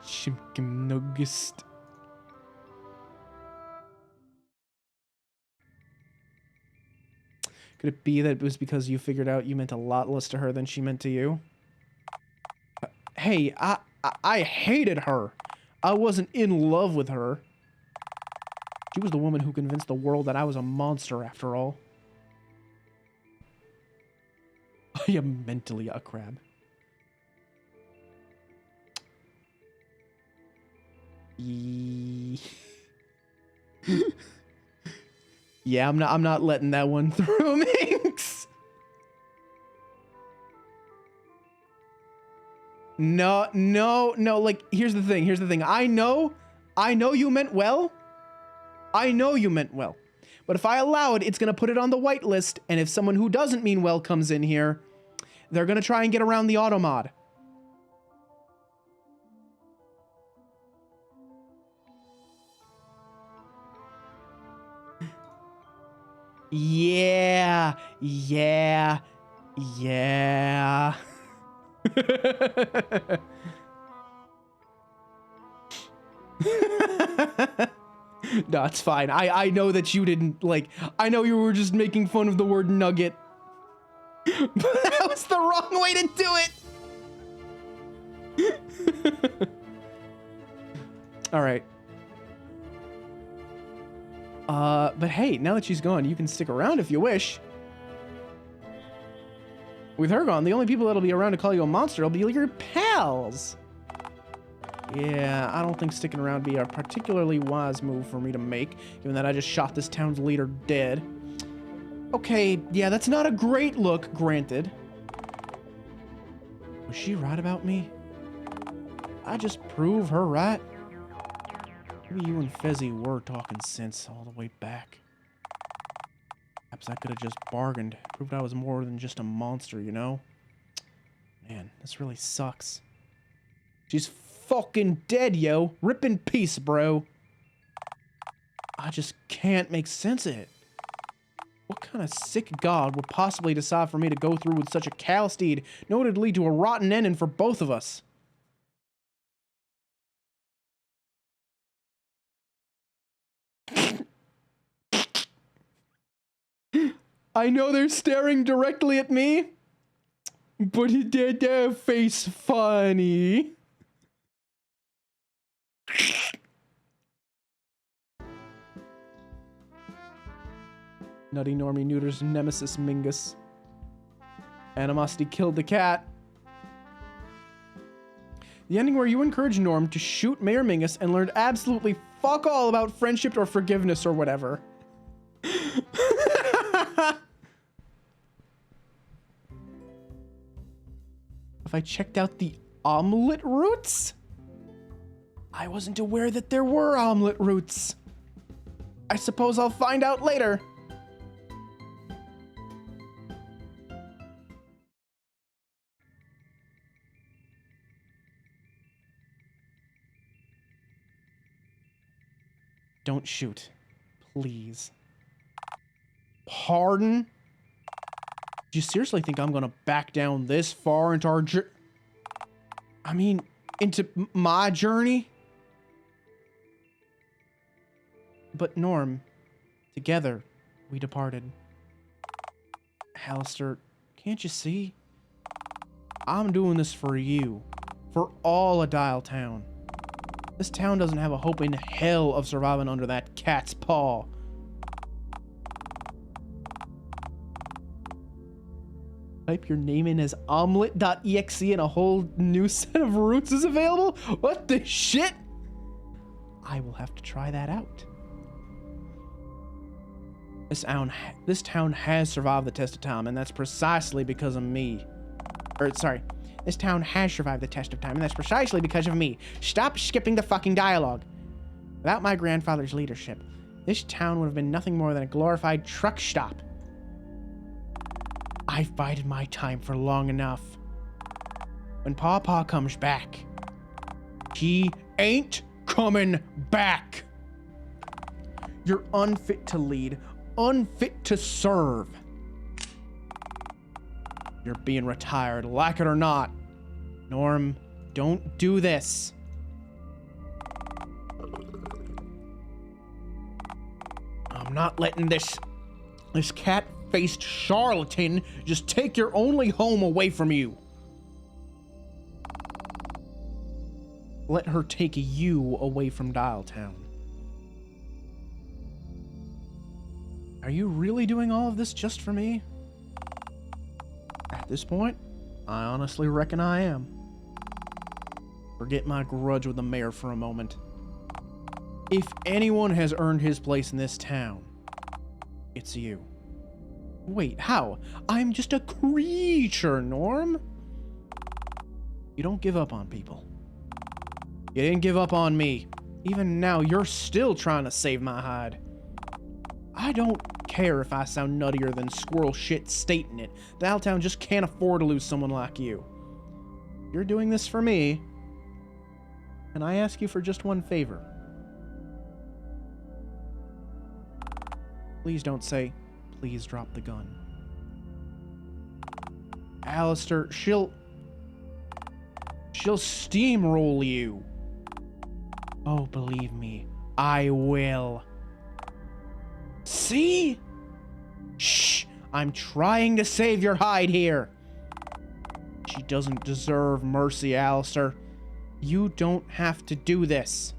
Chicken nuggets. Could it be that it was because you figured out you meant a lot less to her than she meant to you? Hey, I hated her. I wasn't in love with her. She was the woman who convinced the world that I was a monster after all. I am mentally a crab. Yeah, I'm not letting that one through, Minx. No, like here's the thing. I know you meant well, I know you meant well. But if I allow it, it's going to put it on the white list, and if someone who doesn't mean well comes in here, they're going to try and get around the auto mod. Yeah. No, it's fine. I know that you didn't, like, I know you were just making fun of the word nugget. But that was the wrong way to do it! Alright. But hey, now that she's gone, you can stick around if you wish. With her gone, the only people that'll be around to call you a monster will be your pals. Yeah, I don't think sticking around would be a particularly wise move for me to make, given that I just shot this town's leader dead. Okay, yeah, that's not a great look, granted. Was she right about me? I just prove her right? Maybe you and Fezzi were talking sense all the way back. Perhaps I could have just bargained, proved I was more than just a monster, you know? Man, this really sucks. She's fucking dead, yo. Rip in peace, bro. I just can't make sense of it. What kind of sick god would possibly decide for me to go through with such a callous deed, knowing it would lead to a rotten ending for both of us? I know they're staring directly at me, but their face funny. Nutty Normie neuters nemesis Mingus. Animosity killed the cat. The ending where you encouraged Norm to shoot Mayor Mingus and learned absolutely fuck all about friendship or forgiveness or whatever. Have I checked out the omelet roots? I wasn't aware that there were omelet roots. I suppose I'll find out later. Don't shoot, please. Pardon? Do you seriously think I'm gonna back down this far into our into my journey? But Norm, together we departed. Alistair, can't you see? I'm doing this for you, for all of Dialtown. This town doesn't have a hope in hell of surviving under that cat's paw. Type your name in as omelet.exe and a whole new set of roots is available? What the shit? I will have to try that out. This town has survived the test of time, and that's precisely because of me. This town has survived the test of time, and that's precisely because of me. Stop skipping the fucking dialogue. Without my grandfather's leadership, this town would have been nothing more than a glorified truck stop. I've bided my time for long enough. When Pawpaw comes back, he ain't coming back. You're unfit to lead, unfit to serve. You're being retired, like it or not. Norm, don't do this. I'm not letting this cat-faced charlatan just take your only home away from you. Let her take you away from Dialtown. Are you really doing all of this just for me? At this point, I honestly reckon I am. Forget my grudge with the mayor for a moment. If anyone has earned his place in this town, it's you. Wait, how? I'm just a creature, Norm. You don't give up on people. You didn't give up on me. Even now, you're still trying to save my hide. I don't care if I sound nuttier than squirrel shit stating it. Dialtown just can't afford to lose someone like you. You're doing this for me, and I ask you for just one favor. Please don't say, please drop the gun. Alistair, she'll steamroll you. Oh, believe me, I will. See? Shh, I'm trying to save your hide here. She doesn't deserve mercy, Alistair. You don't have to do this.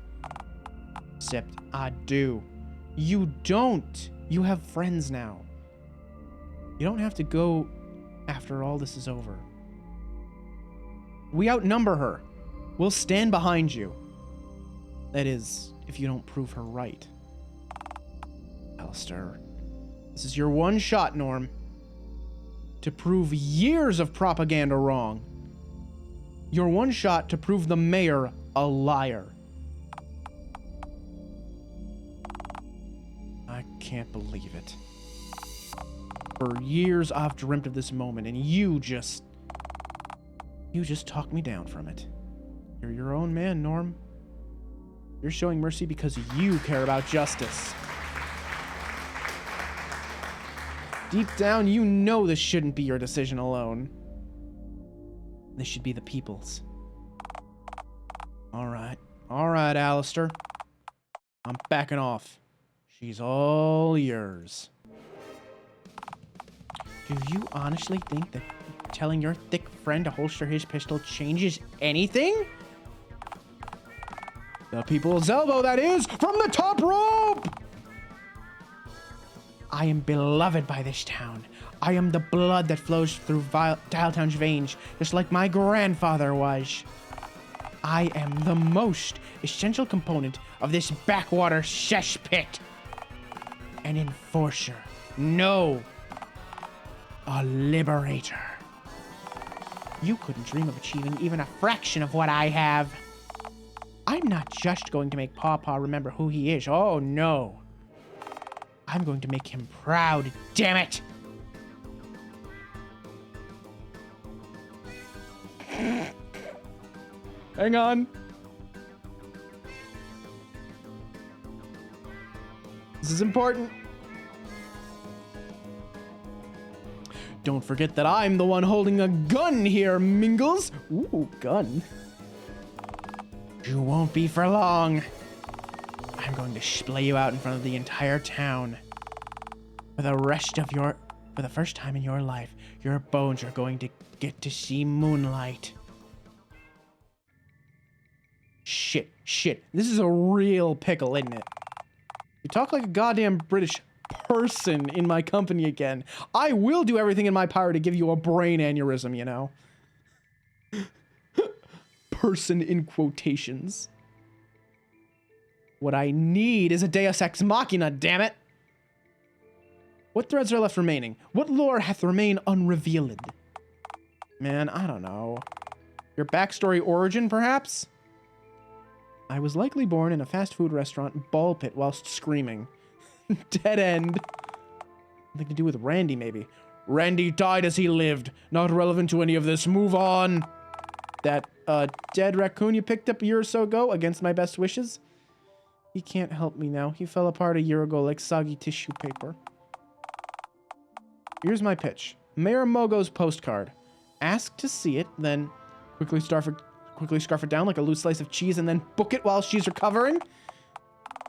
Except I do. You don't. You have friends now. You don't have to go after all this is over. We outnumber her. We'll stand behind you. That is, if you don't prove her right. Alistair, this is your one shot, Norm. To prove years of propaganda wrong. Your one shot to prove the mayor a liar. I can't believe it. For years I've dreamt of this moment, and you just talked me down from it. You're your own man, Norm. You're showing mercy because you care about justice. Deep down, you know this shouldn't be your decision alone. This should be the people's. All right, Alistair. I'm backing off. She's all yours. Do you honestly think that telling your thick friend to holster his pistol changes anything? The people's elbow, that is, from the top rope! I am beloved by this town. I am the blood that flows through Dialtown's veins, just like my grandfather was. I am the most essential component of this backwater cesspit. An enforcer. No. A liberator. You couldn't dream of achieving even a fraction of what I have. I'm not just going to make Pawpaw remember who he is. Oh, no. I'm going to make him proud, damn it! Hang on. This is important. Don't forget that I'm the one holding a gun here, Mingles. Ooh, gun. You won't be for long. I'm going to splay you out in front of the entire town. For the first time in your life, your bones are going to get to see moonlight. Shit. This is a real pickle, isn't it? You talk like a goddamn British person in my company again. I will do everything in my power to give you a brain aneurysm, you know? Person in quotations. What I need is a Deus Ex Machina, damn it! What threads are left remaining? What lore hath remained unrevealed? Man, I don't know. Your backstory origin, perhaps? I was likely born in a fast food restaurant ball pit whilst screaming. Dead end. Something to do with Randy, maybe. Randy died as he lived. Not relevant to any of this. Move on. That, dead raccoon you picked up a year or so ago against my best wishes? He can't help me now. He fell apart a year ago like soggy tissue paper. Here's my pitch. Mayor Mogo's postcard. Ask to see it, then quickly scarf it down like a loose slice of cheese and then book it while she's recovering?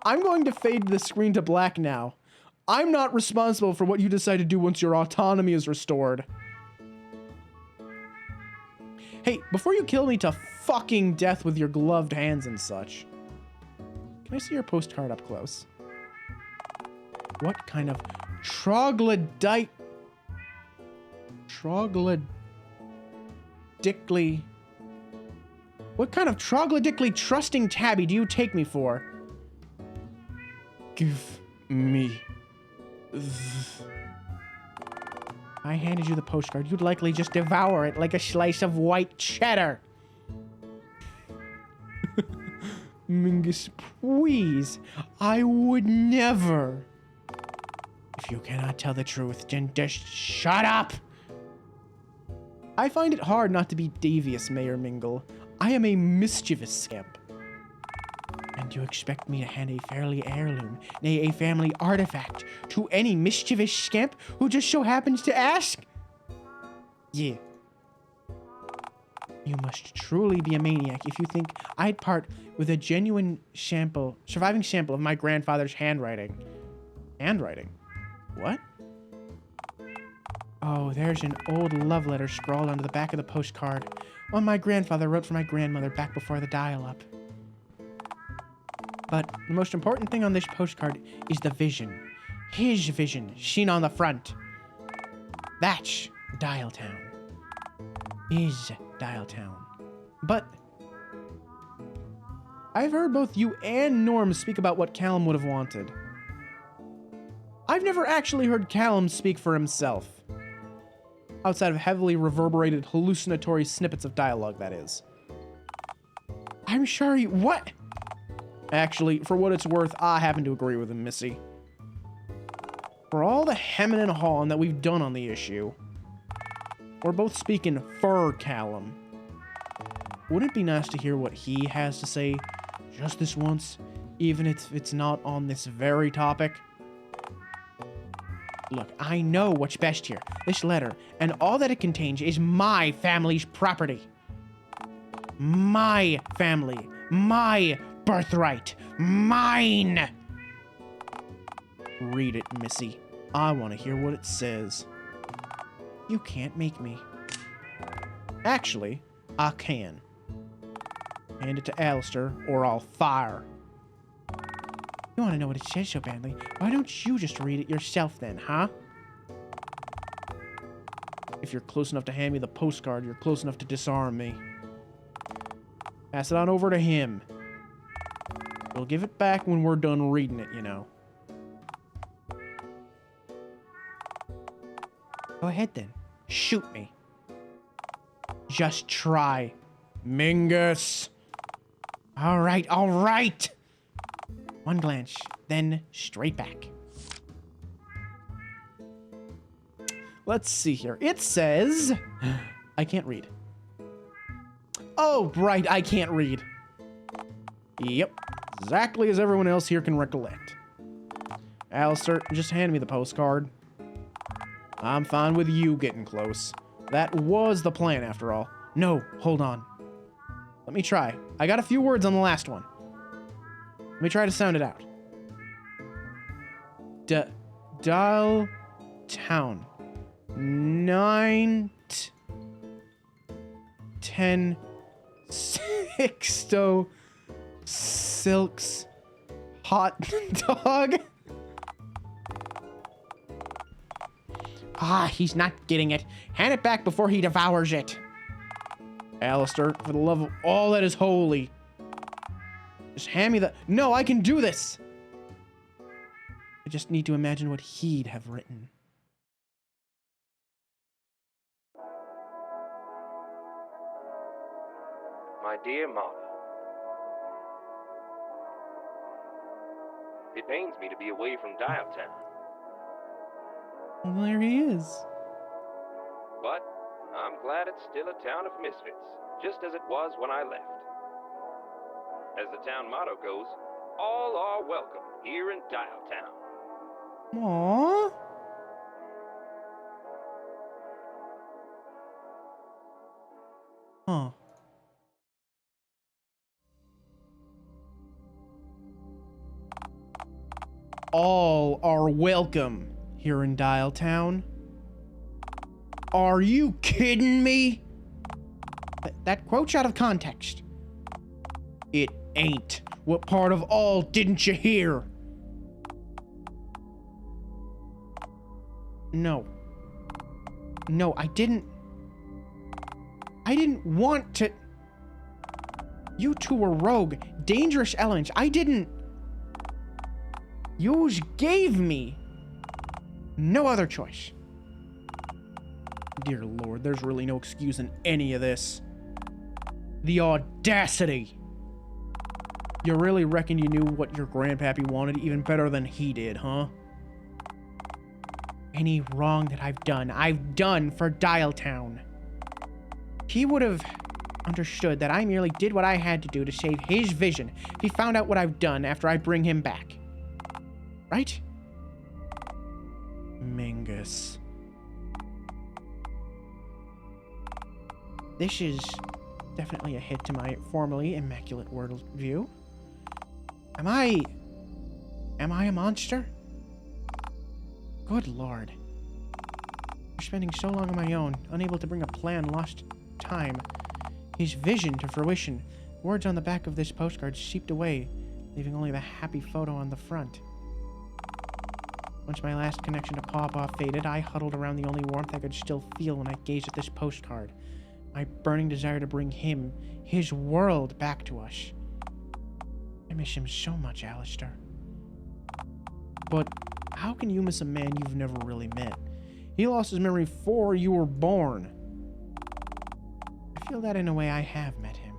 I'm going to fade the screen to black now. I'm not responsible for what you decide to do once your autonomy is restored. Hey, before you kill me to fucking death with your gloved hands and such, can I see your postcard up close? What kind of troglodytely what kind of troglodytically trusting tabby do you take me for? Give me I handed you the postcard, you'd likely just devour it like a slice of white cheddar. Mingus, please. I would never. If you cannot tell the truth, then just shut up. I find it hard not to be devious, Mayor Mingle. I am a mischievous scamp. And you expect me to hand a family heirloom, nay, a family artifact, to any mischievous scamp who just so happens to ask? Yeah. You must truly be a maniac if you think I'd part with a genuine surviving sample of my grandfather's handwriting. Handwriting? What? Oh, there's an old love letter scrawled onto the back of the postcard. One my grandfather wrote for my grandmother back before the dial-up. But the most important thing on this postcard is the vision. His vision, seen on the front. That's Dialtown. Is Dialtown. But I've heard both you and Norm speak about what Callum would have wanted. I've never actually heard Callum speak for himself. Outside of heavily reverberated hallucinatory snippets of dialogue, that is. I'm sure you... What? Actually, for what it's worth, I happen to agree with him, Missy. For all the hemming and hawing that we've done on the issue, we're both speaking for Callum. Wouldn't it be nice to hear what he has to say just this once, even if it's not on this very topic? Look, I know what's best here. This letter and all that it contains is my family's property. My family. My birthright. Mine. Read it, Missy. I want to hear what it says. You can't make me. Actually, I can. Hand it to Alistair, or I'll fire. You want to know what it says so badly? Why don't you just read it yourself then, huh? If you're close enough to hand me the postcard, you're close enough to disarm me. Pass it on over to him. We'll give it back when we're done reading it, you know. Go ahead then. Shoot me. Just try. Mingus. All right, all right. One glance, then straight back. Let's see here. It says... I can't read. Oh, right, I can't read. Yep, exactly as everyone else here can recollect. Alistair, just hand me the postcard. I'm fine with you getting close. That was the plan, after all. No, hold on. Let me try. I got a few words on the last one. Let me try to sound it out. Dialtown. 9 10 Sixto Silks Hot Dog. Ah, he's not getting it. Hand it back before he devours it. Alistair, for the love of all that is holy. Just hand me the... No, I can do this! I just need to imagine what he'd have written. My dear Mother, it pains me to be away from Dialtown, Well, there he is. but I'm glad it's still a town of misfits, just as it was when I left. As the town motto goes, all are welcome here in Dialtown. Aww. Huh. All are welcome here in Dialtown. Are you kidding me? That quote's out of context. It ain't. What part of all didn't you hear? No. No, I didn't want to... You two were rogue, dangerous elements. I didn't... Yous gave me no other choice. Dear Lord, there's really no excuse in any of this. The audacity. You really reckon you knew what your grandpappy wanted even better than he did, huh? Any wrong that I've done for Dialtown. He would have understood that I merely did what I had to do to save his vision if he found out what I've done after I bring him back. Right? Mingus. This is definitely a hit to my formerly immaculate worldview. Am I a monster? Good lord. For spending so long on my own, unable to bring a plan, lost time, his vision to fruition. Words on the back of this postcard seeped away, leaving only the happy photo on the front. Once my last connection to Pawpaw faded, I huddled around the only warmth I could still feel when I gazed at this postcard. My burning desire to bring him, his world, back to us. I miss him so much, Alistair. But how can you miss a man you've never really met? He lost his memory before you were born. I feel that in a way I have met him.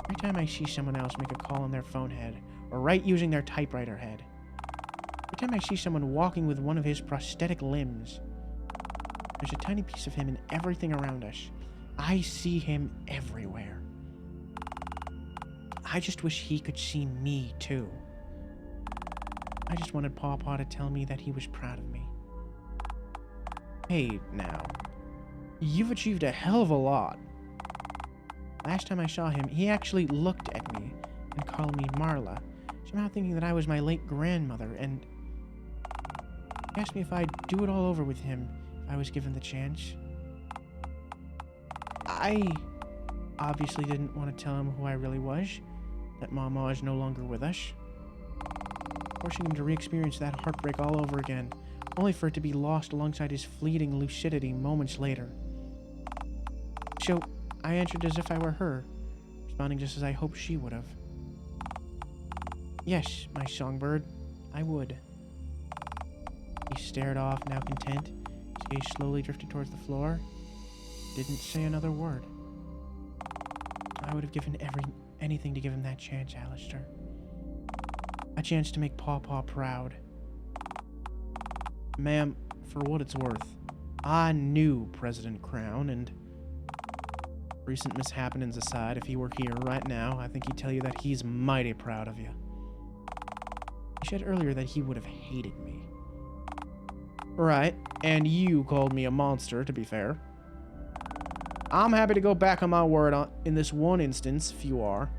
Every time I see someone else make a call on their phone head, or write using their typewriter head, every time I see someone walking with one of his prosthetic limbs, there's a tiny piece of him in everything around us. I see him everywhere. I just wish he could see me, too. I just wanted Pawpaw to tell me that he was proud of me. Hey, now. You've achieved a hell of a lot. Last time I saw him, he actually looked at me and called me Marla, somehow thinking that I was my late grandmother, and he asked me if I'd do it all over with him if I was given the chance. I obviously didn't want to tell him who I really was, that Mama is no longer with us, forcing him to re-experience that heartbreak all over again, only for it to be lost alongside his fleeting lucidity moments later. So, I answered as if I were her, responding just as I hoped she would have. Yes, my songbird, I would. He stared off, now content. His gaze slowly drifted towards the floor. Didn't say another word. I would have given anything to give him that chance, Alistair. A chance to make Pawpaw proud. Ma'am, for what it's worth, I knew President Crown, and recent mishappenings aside, if he were here right now, I think he'd tell you that he's mighty proud of you. He said earlier that he would have hated me. Right, and you called me a monster, to be fair. I'm happy to go back on my word in this one instance, if you are.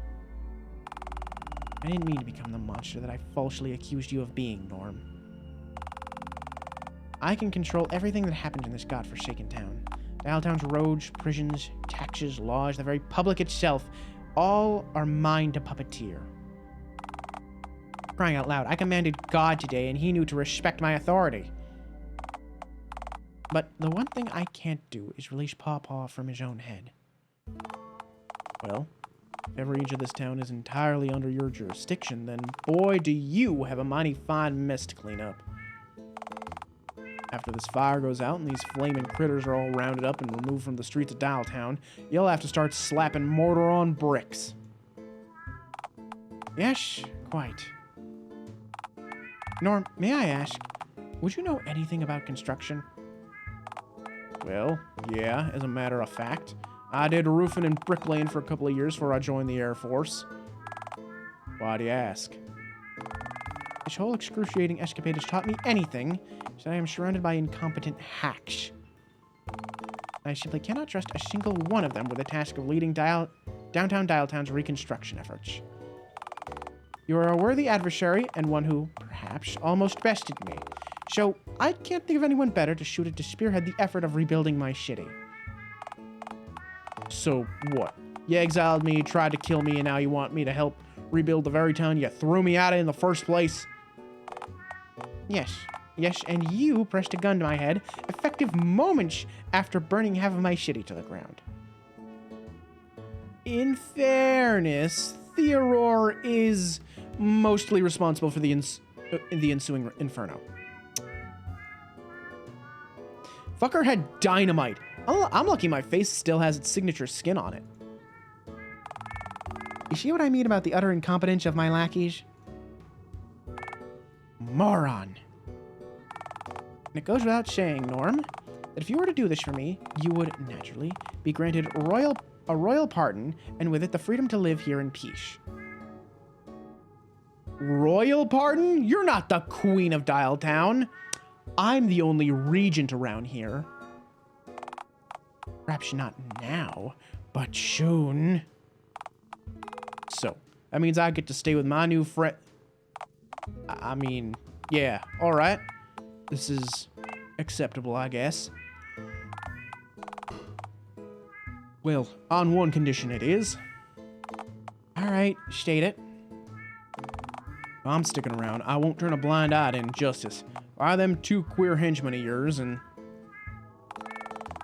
I didn't mean to become the monster that I falsely accused you of being, Norm. I can control everything that happens in this godforsaken town. Dialtown's roads, prisons, taxes, laws, the very public itself, all are mine to puppeteer. Crying out loud, I commanded God today, and he knew to respect my authority. But the one thing I can't do is release Pawpaw from his own head. Well, if ever each of this town is entirely under your jurisdiction, then boy do you have a mighty fine mess to clean up. After this fire goes out and these flaming critters are all rounded up and removed from the streets of Dialtown, you'll have to start slapping mortar on bricks. Yes, quite. Norm, may I ask, would you know anything about construction? Well, yeah, as a matter of fact. I did roofing and bricklaying for a couple of years before I joined the Air Force. Why do you ask? This whole excruciating escapade has taught me anything, is that I am surrounded by incompetent hacks. I simply cannot trust a single one of them with the task of leading downtown Dialtown's reconstruction efforts. You are a worthy adversary, and one who, perhaps, almost bested me. So, I can't think of anyone better to shoot at to spearhead the effort of rebuilding my city. So, what? You exiled me, tried to kill me, and now you want me to help rebuild the very town you threw me out of in the first place? Yes, and you pressed a gun to my head, effective moments after burning half of my city to the ground. In fairness, Theodore is mostly responsible for the ensuing inferno. Fucker had dynamite. I'm lucky my face still has its signature skin on it. You see what I mean about the utter incompetence of my lackeys? Moron. And it goes without saying, Norm, that if you were to do this for me, you would, naturally, be granted a royal pardon, and with it the freedom to live here in peace. Royal pardon? You're not the Queen of Dialtown. I'm the only regent around here. Perhaps not now, but soon. So, that means I get to stay with my new friend. I mean, yeah, alright. This is acceptable, I guess. Well, on one condition it is. Alright, state it. I'm sticking around. I won't turn a blind eye to injustice. Why them two queer henchmen of yours, and...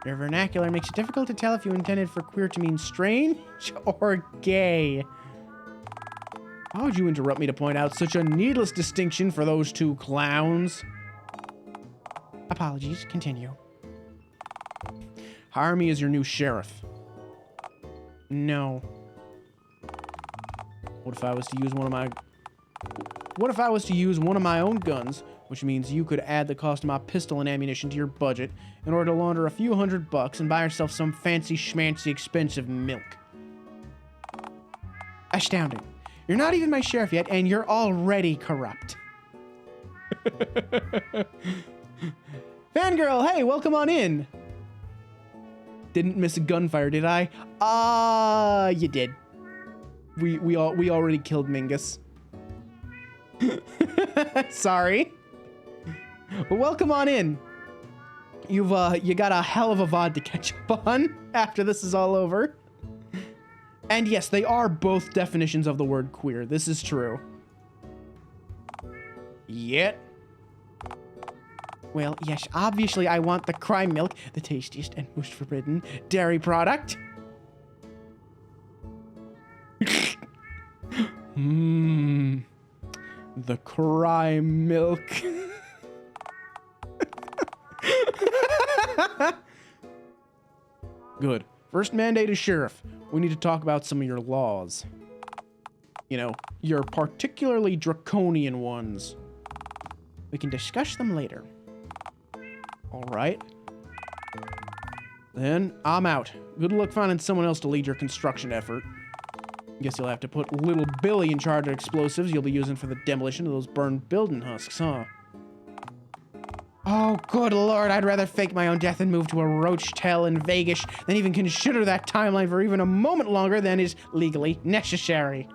Your vernacular makes it difficult to tell if you intended for queer to mean strange or gay. Why would you interrupt me to point out such a needless distinction for those two clowns? Apologies, continue. Hire me as your new sheriff. No. What if I was to use one of my own guns, which means you could add the cost of my pistol and ammunition to your budget in order to launder a few $100 and buy yourself some fancy schmancy expensive milk? Astounding. You're not even my sheriff yet, and you're already corrupt. Fangirl, hey, welcome on in. Didn't miss a gunfire, did I? You did. We already killed Mingus. Sorry. But welcome on in. You got a hell of a VOD to catch up on after this is all over. And yes, they are both definitions of the word queer. This is true. Yet. Well, yes, obviously I want the crime milk, the tastiest and most forbidden dairy product. The crime milk. Good. First mandate as sheriff. We need to talk about some of your laws. You know, your particularly draconian ones. We can discuss them later. Alright. Then, I'm out. Good luck finding someone else to lead your construction effort. Guess you'll have to put little Billy in charge of explosives you'll be using for the demolition of those burned building husks, huh? Oh, good lord, I'd rather fake my own death and move to a roach tail in Vegas than even consider that timeline for even a moment longer than is legally necessary.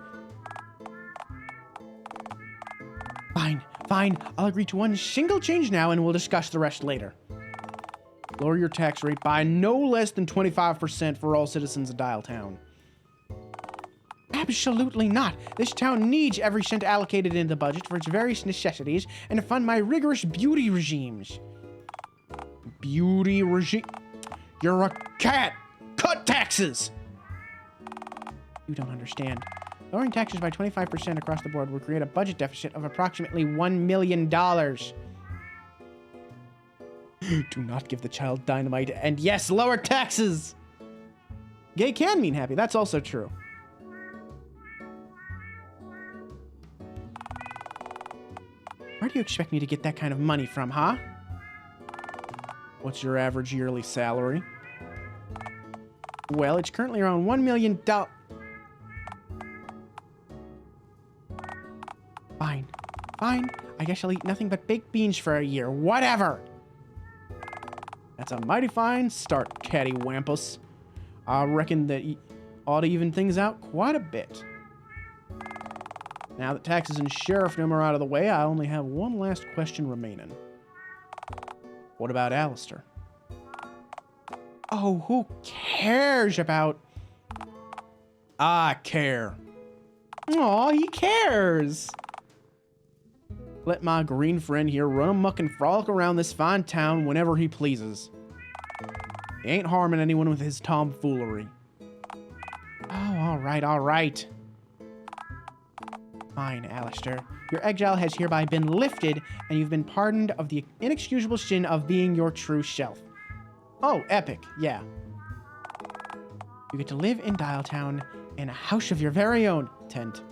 Fine, fine. I'll agree to one single change now and we'll discuss the rest later. Lower your tax rate by no less than 25% for all citizens of Dialtown. Absolutely not. This town needs every cent allocated in the budget for its various necessities and to fund my rigorous beauty regimes. Beauty regime? You're a cat! Cut taxes! You don't understand. Lowering taxes by 25% across the board would create a budget deficit of approximately $1 million. Do not give the child dynamite, and yes, lower taxes! Gay can mean happy, that's also true. Where do you expect me to get that kind of money from, huh? What's your average yearly salary? Well, it's currently around $1 million. Fine. Fine. I guess I'll eat nothing but baked beans for a year. Whatever! That's a mighty fine start, cattywampus. I reckon that you ought to even things out quite a bit. Now that taxes and sheriffdom are out of the way, I only have one last question remaining. What about Alistair? Oh, who cares about... I care. Aw, he cares. Let my green friend here run amok and frolic around this fine town whenever he pleases. He ain't harming anyone with his tomfoolery. Oh, alright, alright. Fine, Alistair. Your exile has hereby been lifted, and you've been pardoned of the inexcusable sin of being your true self. Oh, epic, yeah. You get to live in Dialtown In a house of your very own. Tent.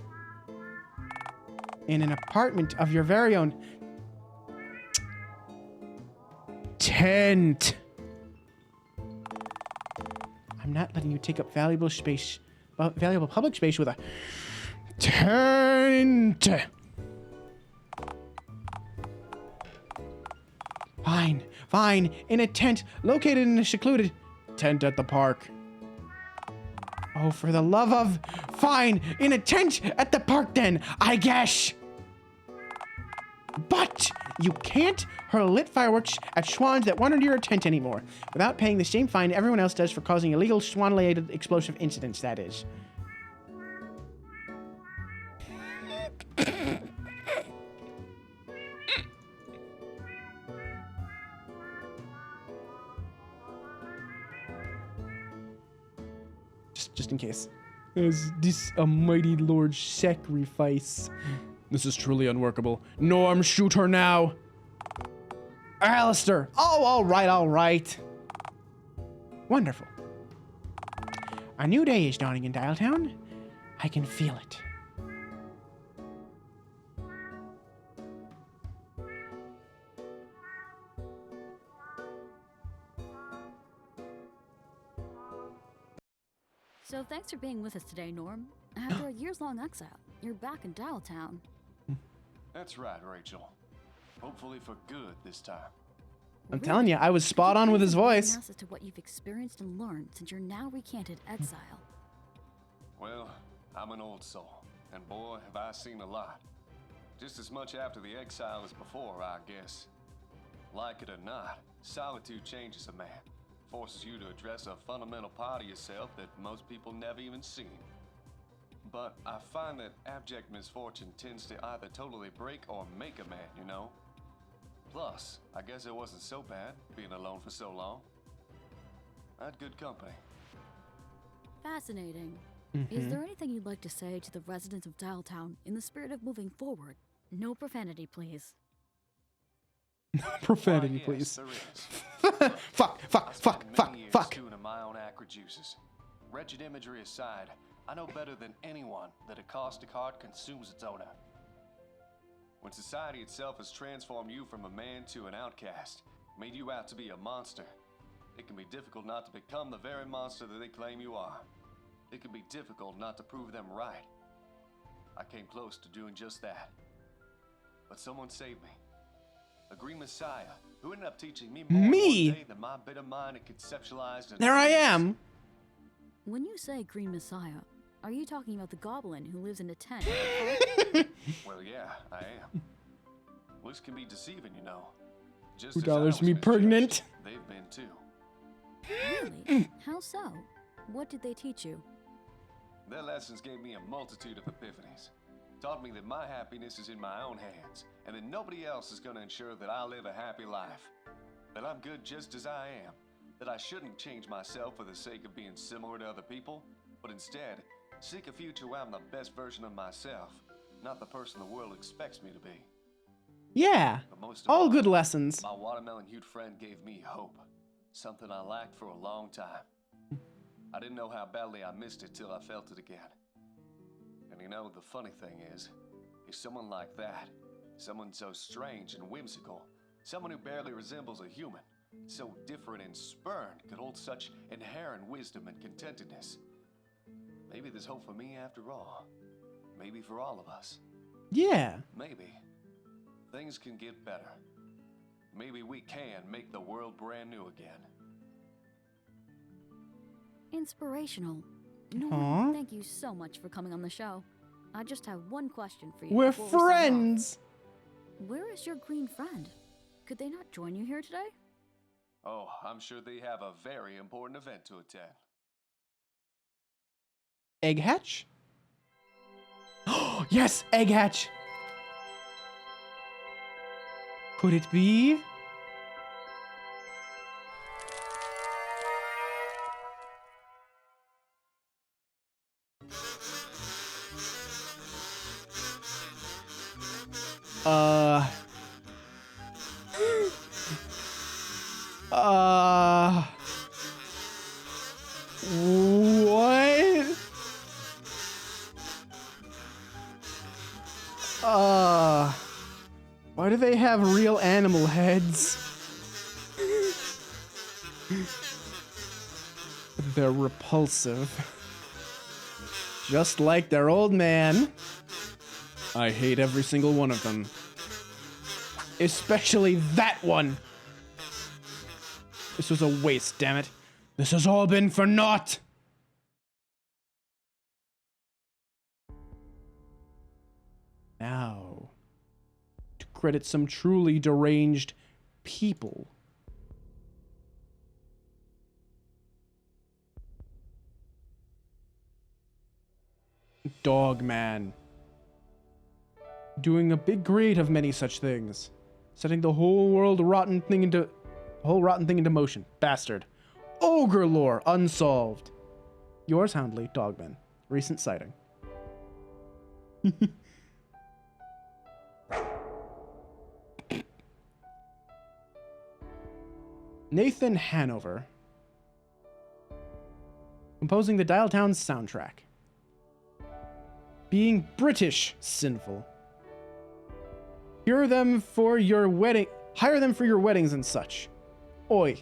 In an apartment of your very own. Tent. I'm not letting you take up valuable space, valuable public space with a tent. Fine, fine. In a tent located in a secluded tent at the park. Oh, for the love of... Fine, in a tent at the park then, I guess. But you can't hurl lit fireworks at swans that wander near your tent anymore without paying the same fine everyone else does for causing illegal swan-related explosive incidents, that is. Just in case. Is this a mighty lord's sacrifice? This is truly unworkable. Norm, shoot her now. Alistair. Oh, all right. Wonderful. A new day is dawning in Dialtown. I can feel it. So thanks for being with us today, Norm. After a years-long exile, you're back in Dialtown. That's right, Rachel. Hopefully for good this time. I'm telling you, I was spot on with his voice. As to what you've experienced and learned since your now recanted exile. Well, I'm an old soul, and boy, have I seen a lot. Just as much after the exile as before, I guess. Like it or not, solitude changes a man. Forces you to address a fundamental part of yourself that most people never even seen. But I find that abject misfortune tends to either totally break or make a man, you know? Plus, I guess it wasn't so bad being alone for so long. I had good company. Fascinating. Is there anything you'd like to say to the residents of Dialtown in the spirit of moving forward? No profanity, please. Profanity, Yes, please. there is. Fuck. Chewing in my own acrid juices. Wretched imagery aside, I know better than anyone that a caustic heart consumes its owner. When society itself has transformed you from a man to an outcast, made you out to be a monster, it can be difficult not to become the very monster that they claim you are. It can be difficult not to prove them right. I came close to doing just that. But someone saved me. A green messiah who ended up teaching me more one day than my bitter mind had conceptualized. There I am. When you say Green Messiah, are you talking about the goblin who lives in a tent? Well, yeah, I am. Looks can be deceiving, you know. Just Who as I dollars was me misjudged, pregnant? They've been too. Really? How so? What did they teach you? Their lessons gave me a multitude of epiphanies. Taught me that my happiness is in my own hands, and that nobody else is going to ensure that I live a happy life. That I'm good just as I am. That I shouldn't change myself for the sake of being similar to other people, but instead, seek a future where I'm the best version of myself, not the person the world expects me to be. Yeah. But most of All good lessons. my watermelon-hued friend gave me hope. Something I lacked for a long time. I didn't know how badly I missed it till I felt it again. And you know, the funny thing is someone like that, someone so strange and whimsical, someone who barely resembles a human, so different and spurned, could hold such inherent wisdom and contentedness. Maybe there's hope for me after all. Maybe for all of us. Yeah. Maybe things can get better. Maybe we can make the world brand new again. Inspirational. Aw. Norm, thank you so much for coming on the show. I just have one question for you. We're before we sign off. friends. Where is your green friend? Could they not join you here today? Oh, I'm sure they have a very important event to attend. Egg hatch? Yes, egg hatch. Could it be? What? Why do they have real animal heads? They're repulsive. Just like their old man. I hate every single one of them. Especially that one. This was a waste, damn it. This has all been for naught. Now, to credit some truly deranged people. Dogman. Doing a big great of many such things. Setting the whole rotten thing into motion. Bastard. Ogre lore unsolved. Yours Houndly, Dogman. Recent sighting. Nathan Hanover. Composing the Dialtown soundtrack. Being British sinful. Hire them for your weddings and such. Oi.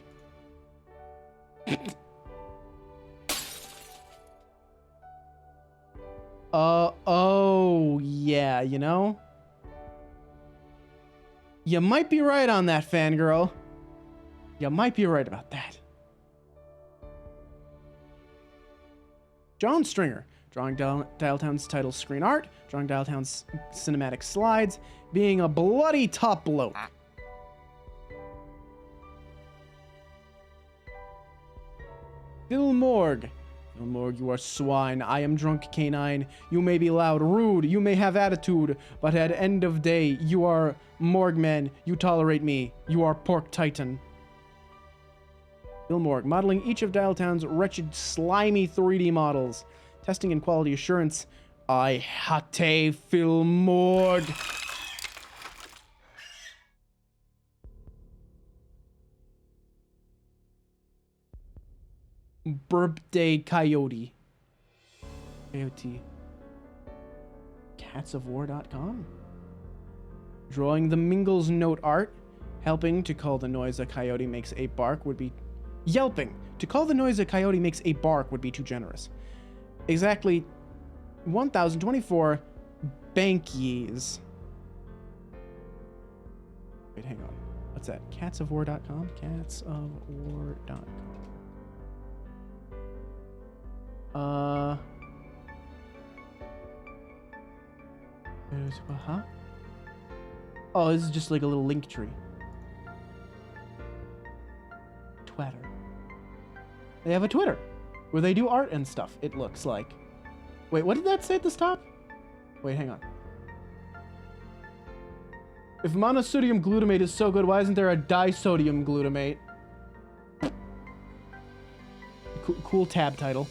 Oh, yeah, you know? You might be right on that, fangirl. You might be right about that. John Stringer, drawing Dialtown's title screen art, drawing Dialtown's cinematic slides, being a bloody top bloke. Phil Morg. Phil Morg, you are swine. I am drunk canine. You may be loud, rude, you may have attitude, but at end of day, you are Morgman. You tolerate me. You are pork titan. Phil Morg, modeling each of Dialtown's wretched, slimy 3D models. Testing and quality assurance. I hate Phil Morg. Birthday Coyote. Coyote. Catsofwar.com. Drawing the Mingles note art. Helping to call the noise a coyote makes a bark would be... Yelping. To call the noise a coyote makes a bark would be too generous. Exactly 1,024 bankies. Wait, hang on. What's that? Catsofwar.com? Catsofwar.com. Huh? Oh, this is just like a little link tree. Twitter. They have a Twitter where they do art and stuff, it looks like. Wait, what did that say at the top? Wait, hang on. If monosodium glutamate is so good, why isn't there a disodium glutamate? Cool tab title.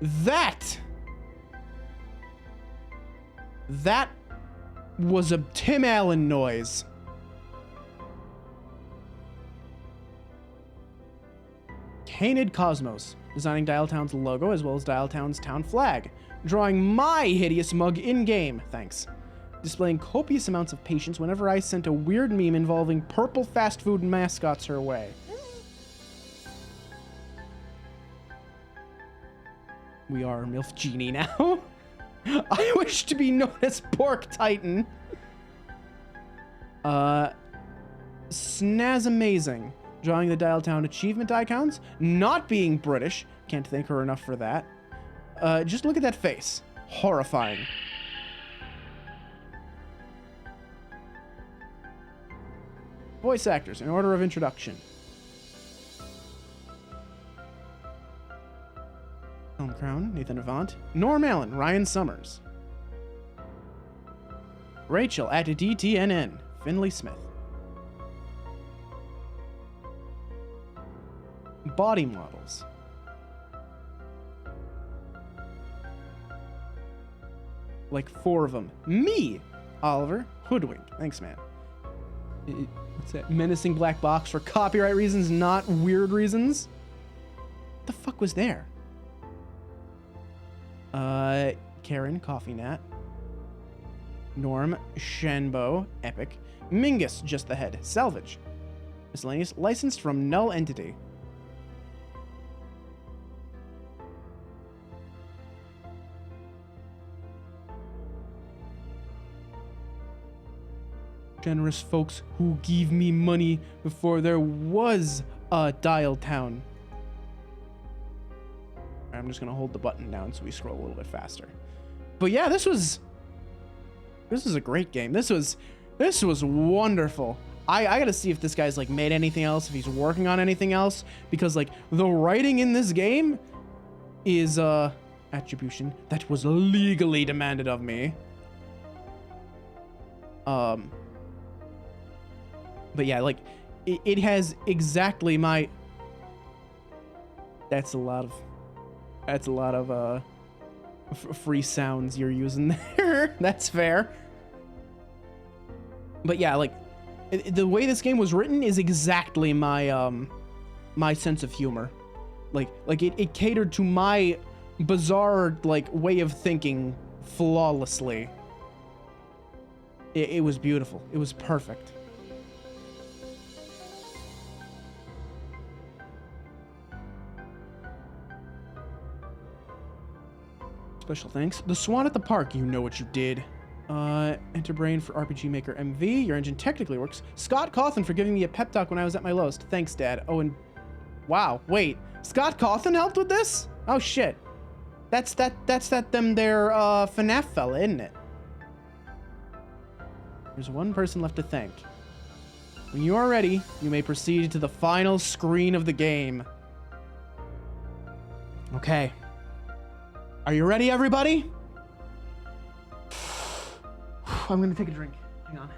That was a Tim Allen noise. Canid Cosmos, designing Dialtown's logo as well as Dialtown's town flag, drawing my hideous mug in-game, thanks. Displaying copious amounts of patience whenever I sent a weird meme involving purple fast food mascots her way. We are MILF Genie now. I wish to be known as Pork Titan. Snaz Amazing. Drawing the Dialtown achievement icons. Not being British. Can't thank her enough for that. Just look at that face. Horrifying. Voice actors in order of introduction. Film Crown, Nathan Avant. Norm Allen, Ryan Summers. Rachel at DTNN, Finley Smith. Body models. Like 4 of them. Me! Oliver, Hoodwink. Thanks, man. What's that? Menacing black box for copyright reasons, not weird reasons? What the fuck was there? Karen, Coffee Nat. Norm, Shenbo, Epic. Mingus, just the head. Salvage. Miscellaneous, licensed from null entity. Generous folks who give me money before there was a Dialtown. I'm just gonna hold the button down so we scroll a little bit faster. But yeah, this was a great game. This was wonderful. I gotta see if this guy's like made anything else, if he's working on anything else, because like the writing in this game is attribution that was legally demanded of me. But yeah, like it has exactly my. That's a lot of free sounds you're using there. That's fair. But yeah, like the way this game was written is exactly my my sense of humor. Like it catered to my bizarre like way of thinking flawlessly. It was beautiful. It was perfect. Special thanks. The Swan at the Park, you know what you did. Enter Brain for RPG Maker MV. Your engine technically works. Scott Cawthon for giving me a pep talk when I was at my lowest. Thanks, Dad. Oh, and wow, wait. Scott Cawthon helped with this? Oh shit. That's there FNAF fella, isn't it? There's one person left to thank. When you are ready, you may proceed to the final screen of the game. Okay. Are you ready, everybody? I'm gonna take a drink. Hang on.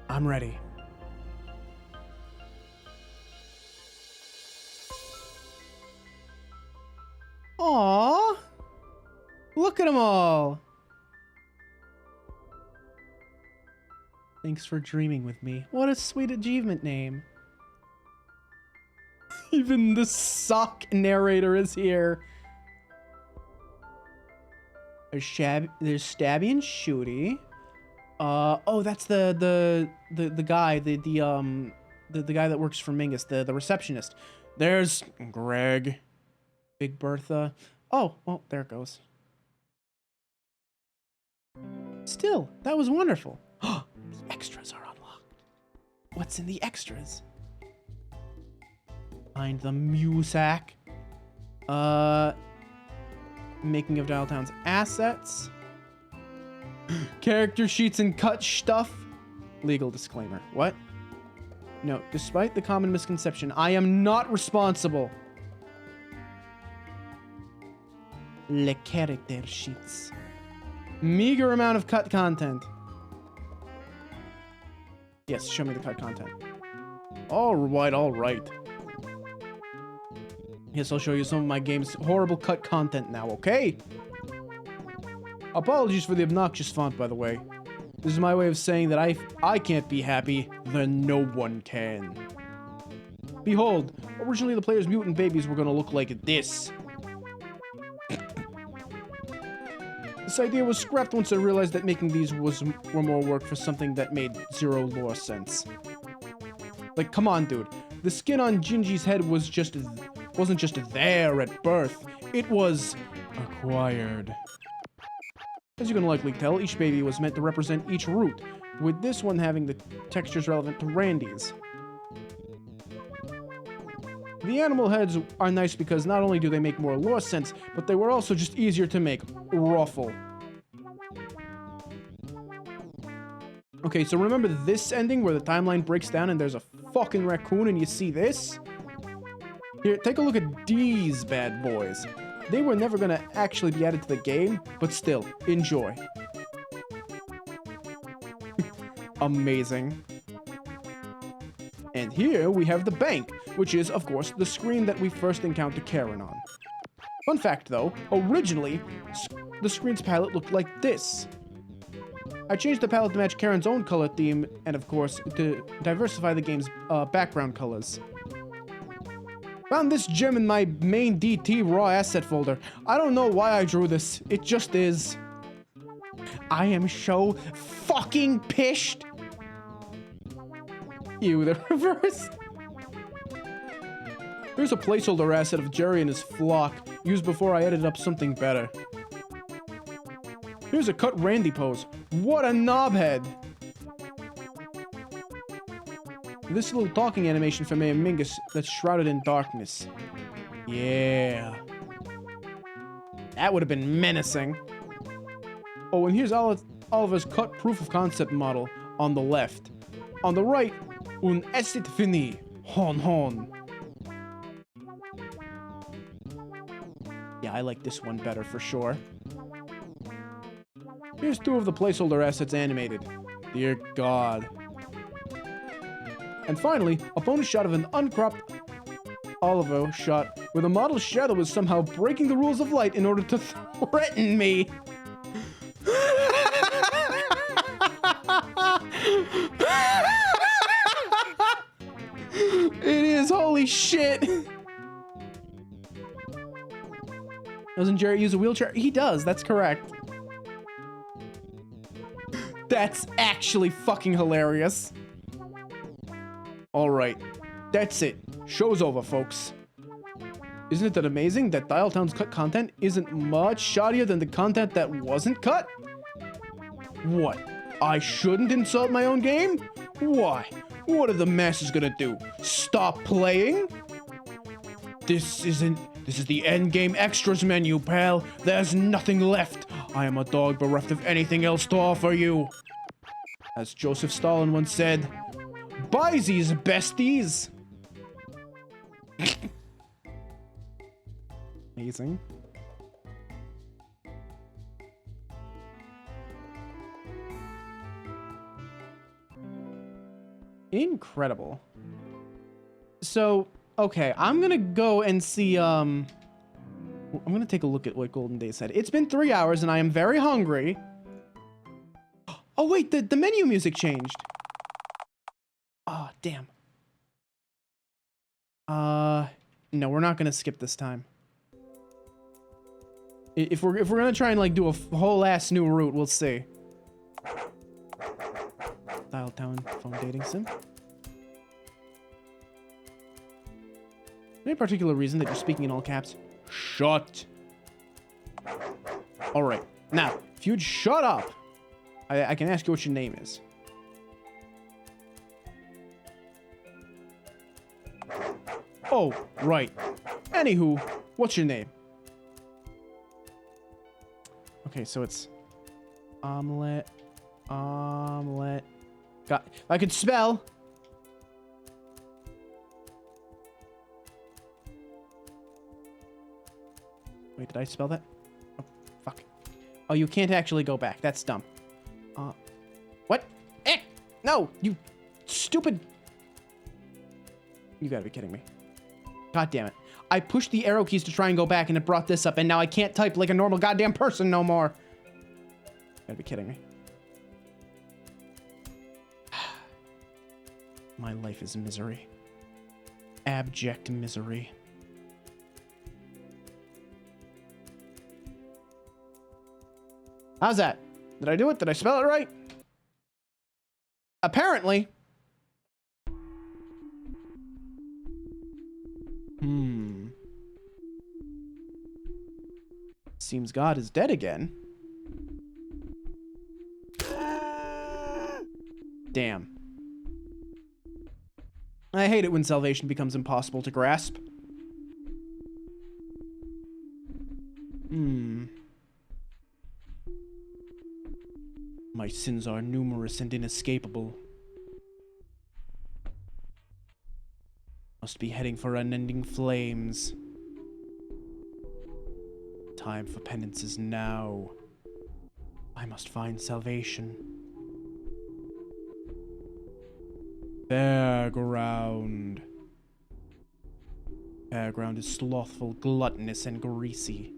I'm ready. Aww. Look at them all. Thanks for dreaming with me. What a sweet achievement name. Even the sock narrator is here. There's Stabby and Shooty. Oh, that's the guy, the guy that works for Mingus, the receptionist. There's Greg, Big Bertha. Oh, well, there it goes. Still, that was wonderful. The extras are unlocked. What's in the extras? Find the Musack. Making of Dialtown's assets. Character sheets and cut stuff. Legal disclaimer. What? No, despite the common misconception, I am not responsible. Le character sheets. Meager amount of cut content. Yes, show me the cut content. All right. Yes, I'll show you some of my game's horrible cut content now, okay? Apologies for the obnoxious font, by the way. This is my way of saying that I can't be happy, then no one can. Behold, originally the player's mutant babies were gonna look like this. This idea was scrapped once I realized that making these were more work for something that made zero lore sense. Like, come on, dude. The skin on Gingy's head wasn't just there at birth. It was acquired. As you can likely tell, each baby was meant to represent each root, with this one having the textures relevant to Randy's. The animal heads are nice because not only do they make more lore sense, but they were also just easier to make. Ruffle. Okay, so remember this ending where the timeline breaks down and there's a fucking raccoon and you see this? Here, take a look at these bad boys. They were never gonna actually be added to the game, but still, enjoy. Amazing. And here we have the bank, which is, of course, the screen that we first encounter Karen on. Fun fact, though, originally, the screen's palette looked like this. I changed the palette to match Karen's own color theme, and of course, to diversify the game's background colors. Found this gem in my main DT raw asset folder. I don't know why I drew this. It just is. I am so fucking pissed. Ew, the reverse. Here's a placeholder asset of Jerry and his flock, used before I edited up something better. Here's a cut Randy pose. What a knobhead. This little talking animation from Mingus that's shrouded in darkness. Yeah. That would have been menacing. Oh, and here's Oliver's cut proof of concept model on the left. On the right, un asset fini. Hon hon. Yeah, I like this one better for sure. Here's two of the placeholder assets animated. Dear God. And finally, a bonus shot of an uncropped Oliver shot where the model's shadow is somehow breaking the rules of light in order to threaten me. It is, holy shit. Doesn't Jarrett use a wheelchair? He does, that's correct. That's actually fucking hilarious. Alright, that's it. Show's over, folks. Isn't it that amazing that Dialtown's cut content isn't much shoddier than the content that wasn't cut? What? I shouldn't insult my own game? Why? What are the masses gonna do? Stop playing? This is the endgame extras menu, pal. There's nothing left. I am a dog bereft of anything else to offer you. As Joseph Stalin once said, Buysies, besties. Amazing. Incredible. So, okay, I'm gonna go and see, I'm gonna take a look at what Golden Day said. It's been 3 hours and I am very hungry. Oh wait, the menu music changed. Oh, damn. No, we're not gonna skip this time. If we're gonna try and like do a whole ass new route, we'll see. Dialtown phone dating sim. Any particular reason that you're speaking in all caps? Shut. All right. Now, if you'd shut up, I can ask you what your name is. Oh, right. Anywho, what's your name? Okay, so it's omelet. If I could spell. Wait, did I spell that? Oh, fuck. Oh, you can't actually go back. That's dumb. What? Eh! No, you stupid. You gotta be kidding me. God damn it. I pushed the arrow keys to try and go back and it brought this up and now I can't type like a normal goddamn person no more. You gotta be kidding me. My life is misery. Abject misery. How's that? Did I do it? Did I spell it right? Apparently. Seems God is dead again. Damn. I hate it when salvation becomes impossible to grasp. My sins are numerous and inescapable. Must be heading for unending flames. Time for penance is now. I must find salvation. Fairground. Fairground is slothful, gluttonous, and greasy.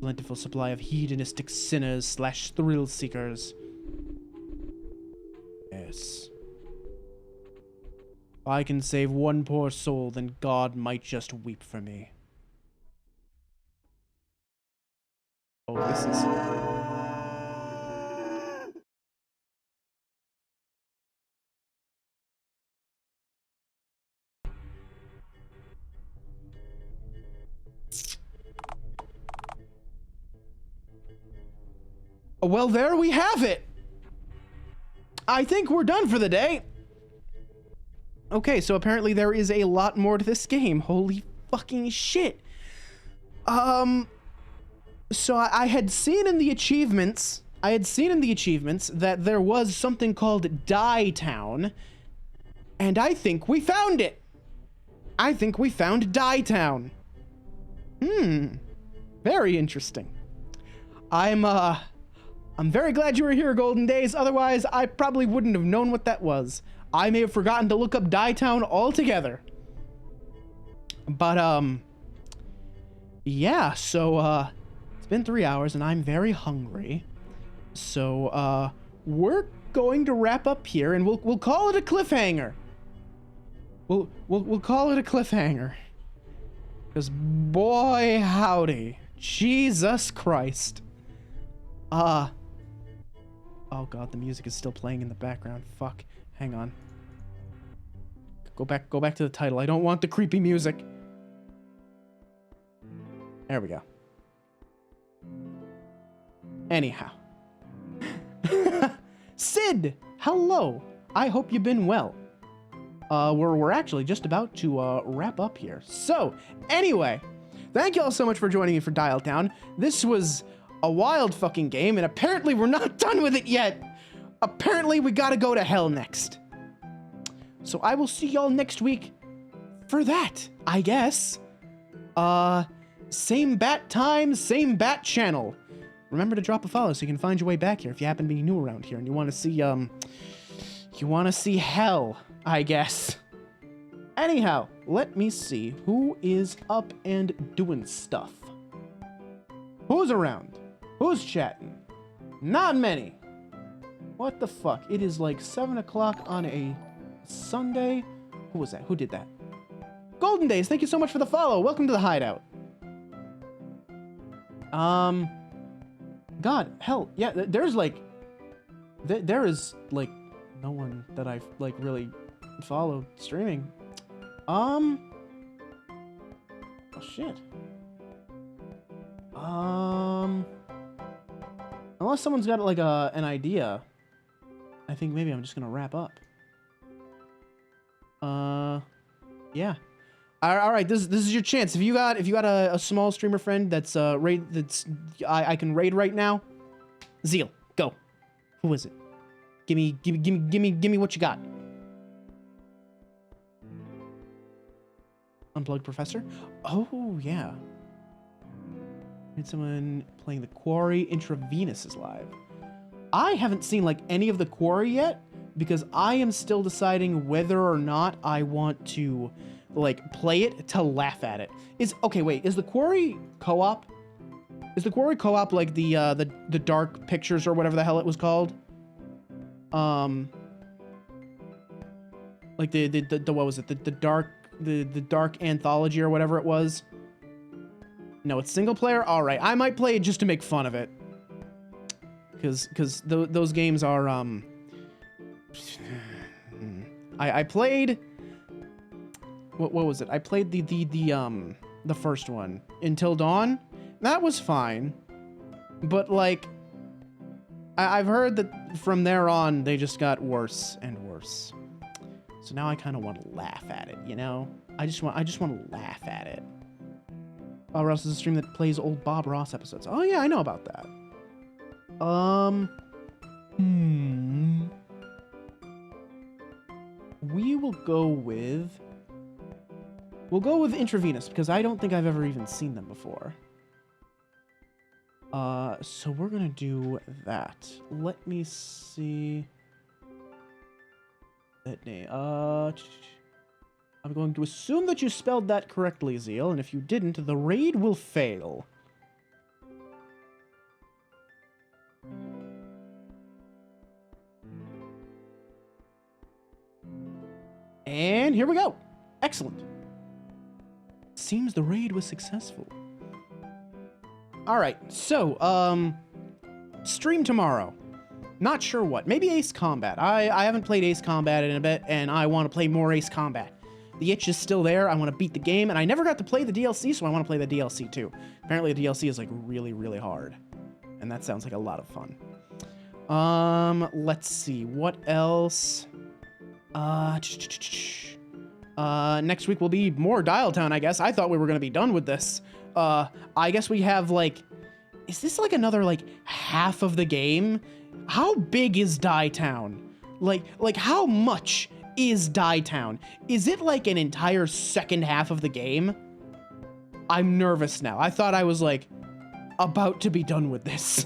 Plentiful supply of hedonistic sinners / thrill seekers. Yes. If I can save one poor soul, then God might just weep for me. Oh, this is... Well, there we have it. I think we're done for the day. Okay, so apparently there is a lot more to this game. Holy fucking shit. So I had seen in the achievements, that there was something called Dialtown, and I think we found it. I think we found Dialtown. Very interesting. I'm very glad you were here, Golden Days. Otherwise, I probably wouldn't have known what that was. I may have forgotten to look up Dialtown altogether. But, yeah, so, it's been 3 hours and I'm very hungry. So, we're going to wrap up here and we'll call it a cliffhanger. We'll call it a cliffhanger. Because, boy, howdy. Jesus Christ. Oh god, the music is still playing in the background. Fuck. Hang on. Go back to the title. I don't want the creepy music. There we go. Anyhow. Sid! Hello! I hope you've been well. We're actually just about to wrap up here. So, anyway, thank you all so much for joining me for Dialtown. This was a wild fucking game, and apparently we're not done with it yet. Apparently we gotta go to hell next. So I will see y'all next week for that, I guess. Same bat time, same bat channel. Remember to drop a follow so you can find your way back here if you happen to be new around here and you want to see hell, I guess. Anyhow, let me see who is up and doing stuff. Who's around? Who's chatting? Not many. What the fuck? It is like 7 o'clock on a Sunday. Who was that? Who did that? Golden Days, thank you so much for the follow. Welcome to the hideout. God, hell, yeah, there's like, there is like no one that I like really follow streaming. Oh shit. Unless someone's got like an idea, I think maybe I'm just gonna wrap up. Yeah. All right, this is your chance. If you got a small streamer friend that's I can raid right now, Zeal, go. Who is it? Give me what you got. Unplugged Professor? Oh yeah. Need someone playing the Quarry. Intravenous is live. I haven't seen like any of the Quarry yet because I am still deciding whether or not I want to like play it to laugh at it. Is the Quarry co-op? Is the Quarry co-op like the Dark Pictures or whatever the hell it was called? Like the what was it? The Dark Anthology or whatever it was. No, it's single player. All right, I might play it just to make fun of it. Because those games are I played. What was it? I played the first one, Until Dawn. That was fine, but like I've heard that from there on they just got worse and worse. So now I kind of want to laugh at it, you know? I just want to laugh at it. Bob Ross is a stream that plays old Bob Ross episodes. Oh yeah, I know about that. We'll go with Intravenous because I don't think I've ever even seen them before. So we're gonna do that. Let me see that name. I'm going to assume that you spelled that correctly, Zeal, and if you didn't, the raid will fail. And here we go. Excellent. Seems the raid was successful. All right, so, stream tomorrow. Not sure what. Maybe Ace Combat. I haven't played Ace Combat in a bit, and I want to play more Ace Combat. The itch is still there. I want to beat the game, and I never got to play the DLC, so I want to play the DLC too. Apparently the DLC is like really, really hard, and that sounds like a lot of fun. Let's see. What else? Next week will be more Dialtown, I guess. I thought we were going to be done with this. I guess we have, like... Is this, like, another, like, half of the game? How big is Dialtown? Like, how much is Dialtown? Is it, like, an entire second half of the game? I'm nervous now. I thought I was, like, about to be done with this.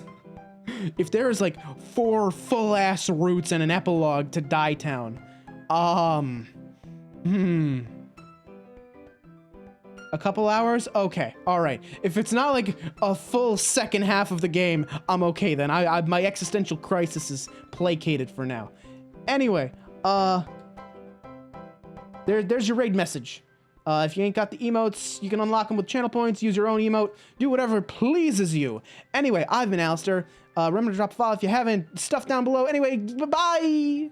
If there is, like, 4 full-ass routes and an epilogue to Dialtown, a couple hours? Okay, all right. If it's not like a full second half of the game, I'm okay then. My existential crisis is placated for now. Anyway, there's your raid message. If you ain't got the emotes, you can unlock them with channel points, use your own emote, do whatever pleases you. Anyway, I've been Alistair. Remember to drop a follow if you haven't. Stuff down below. Anyway, bye-bye!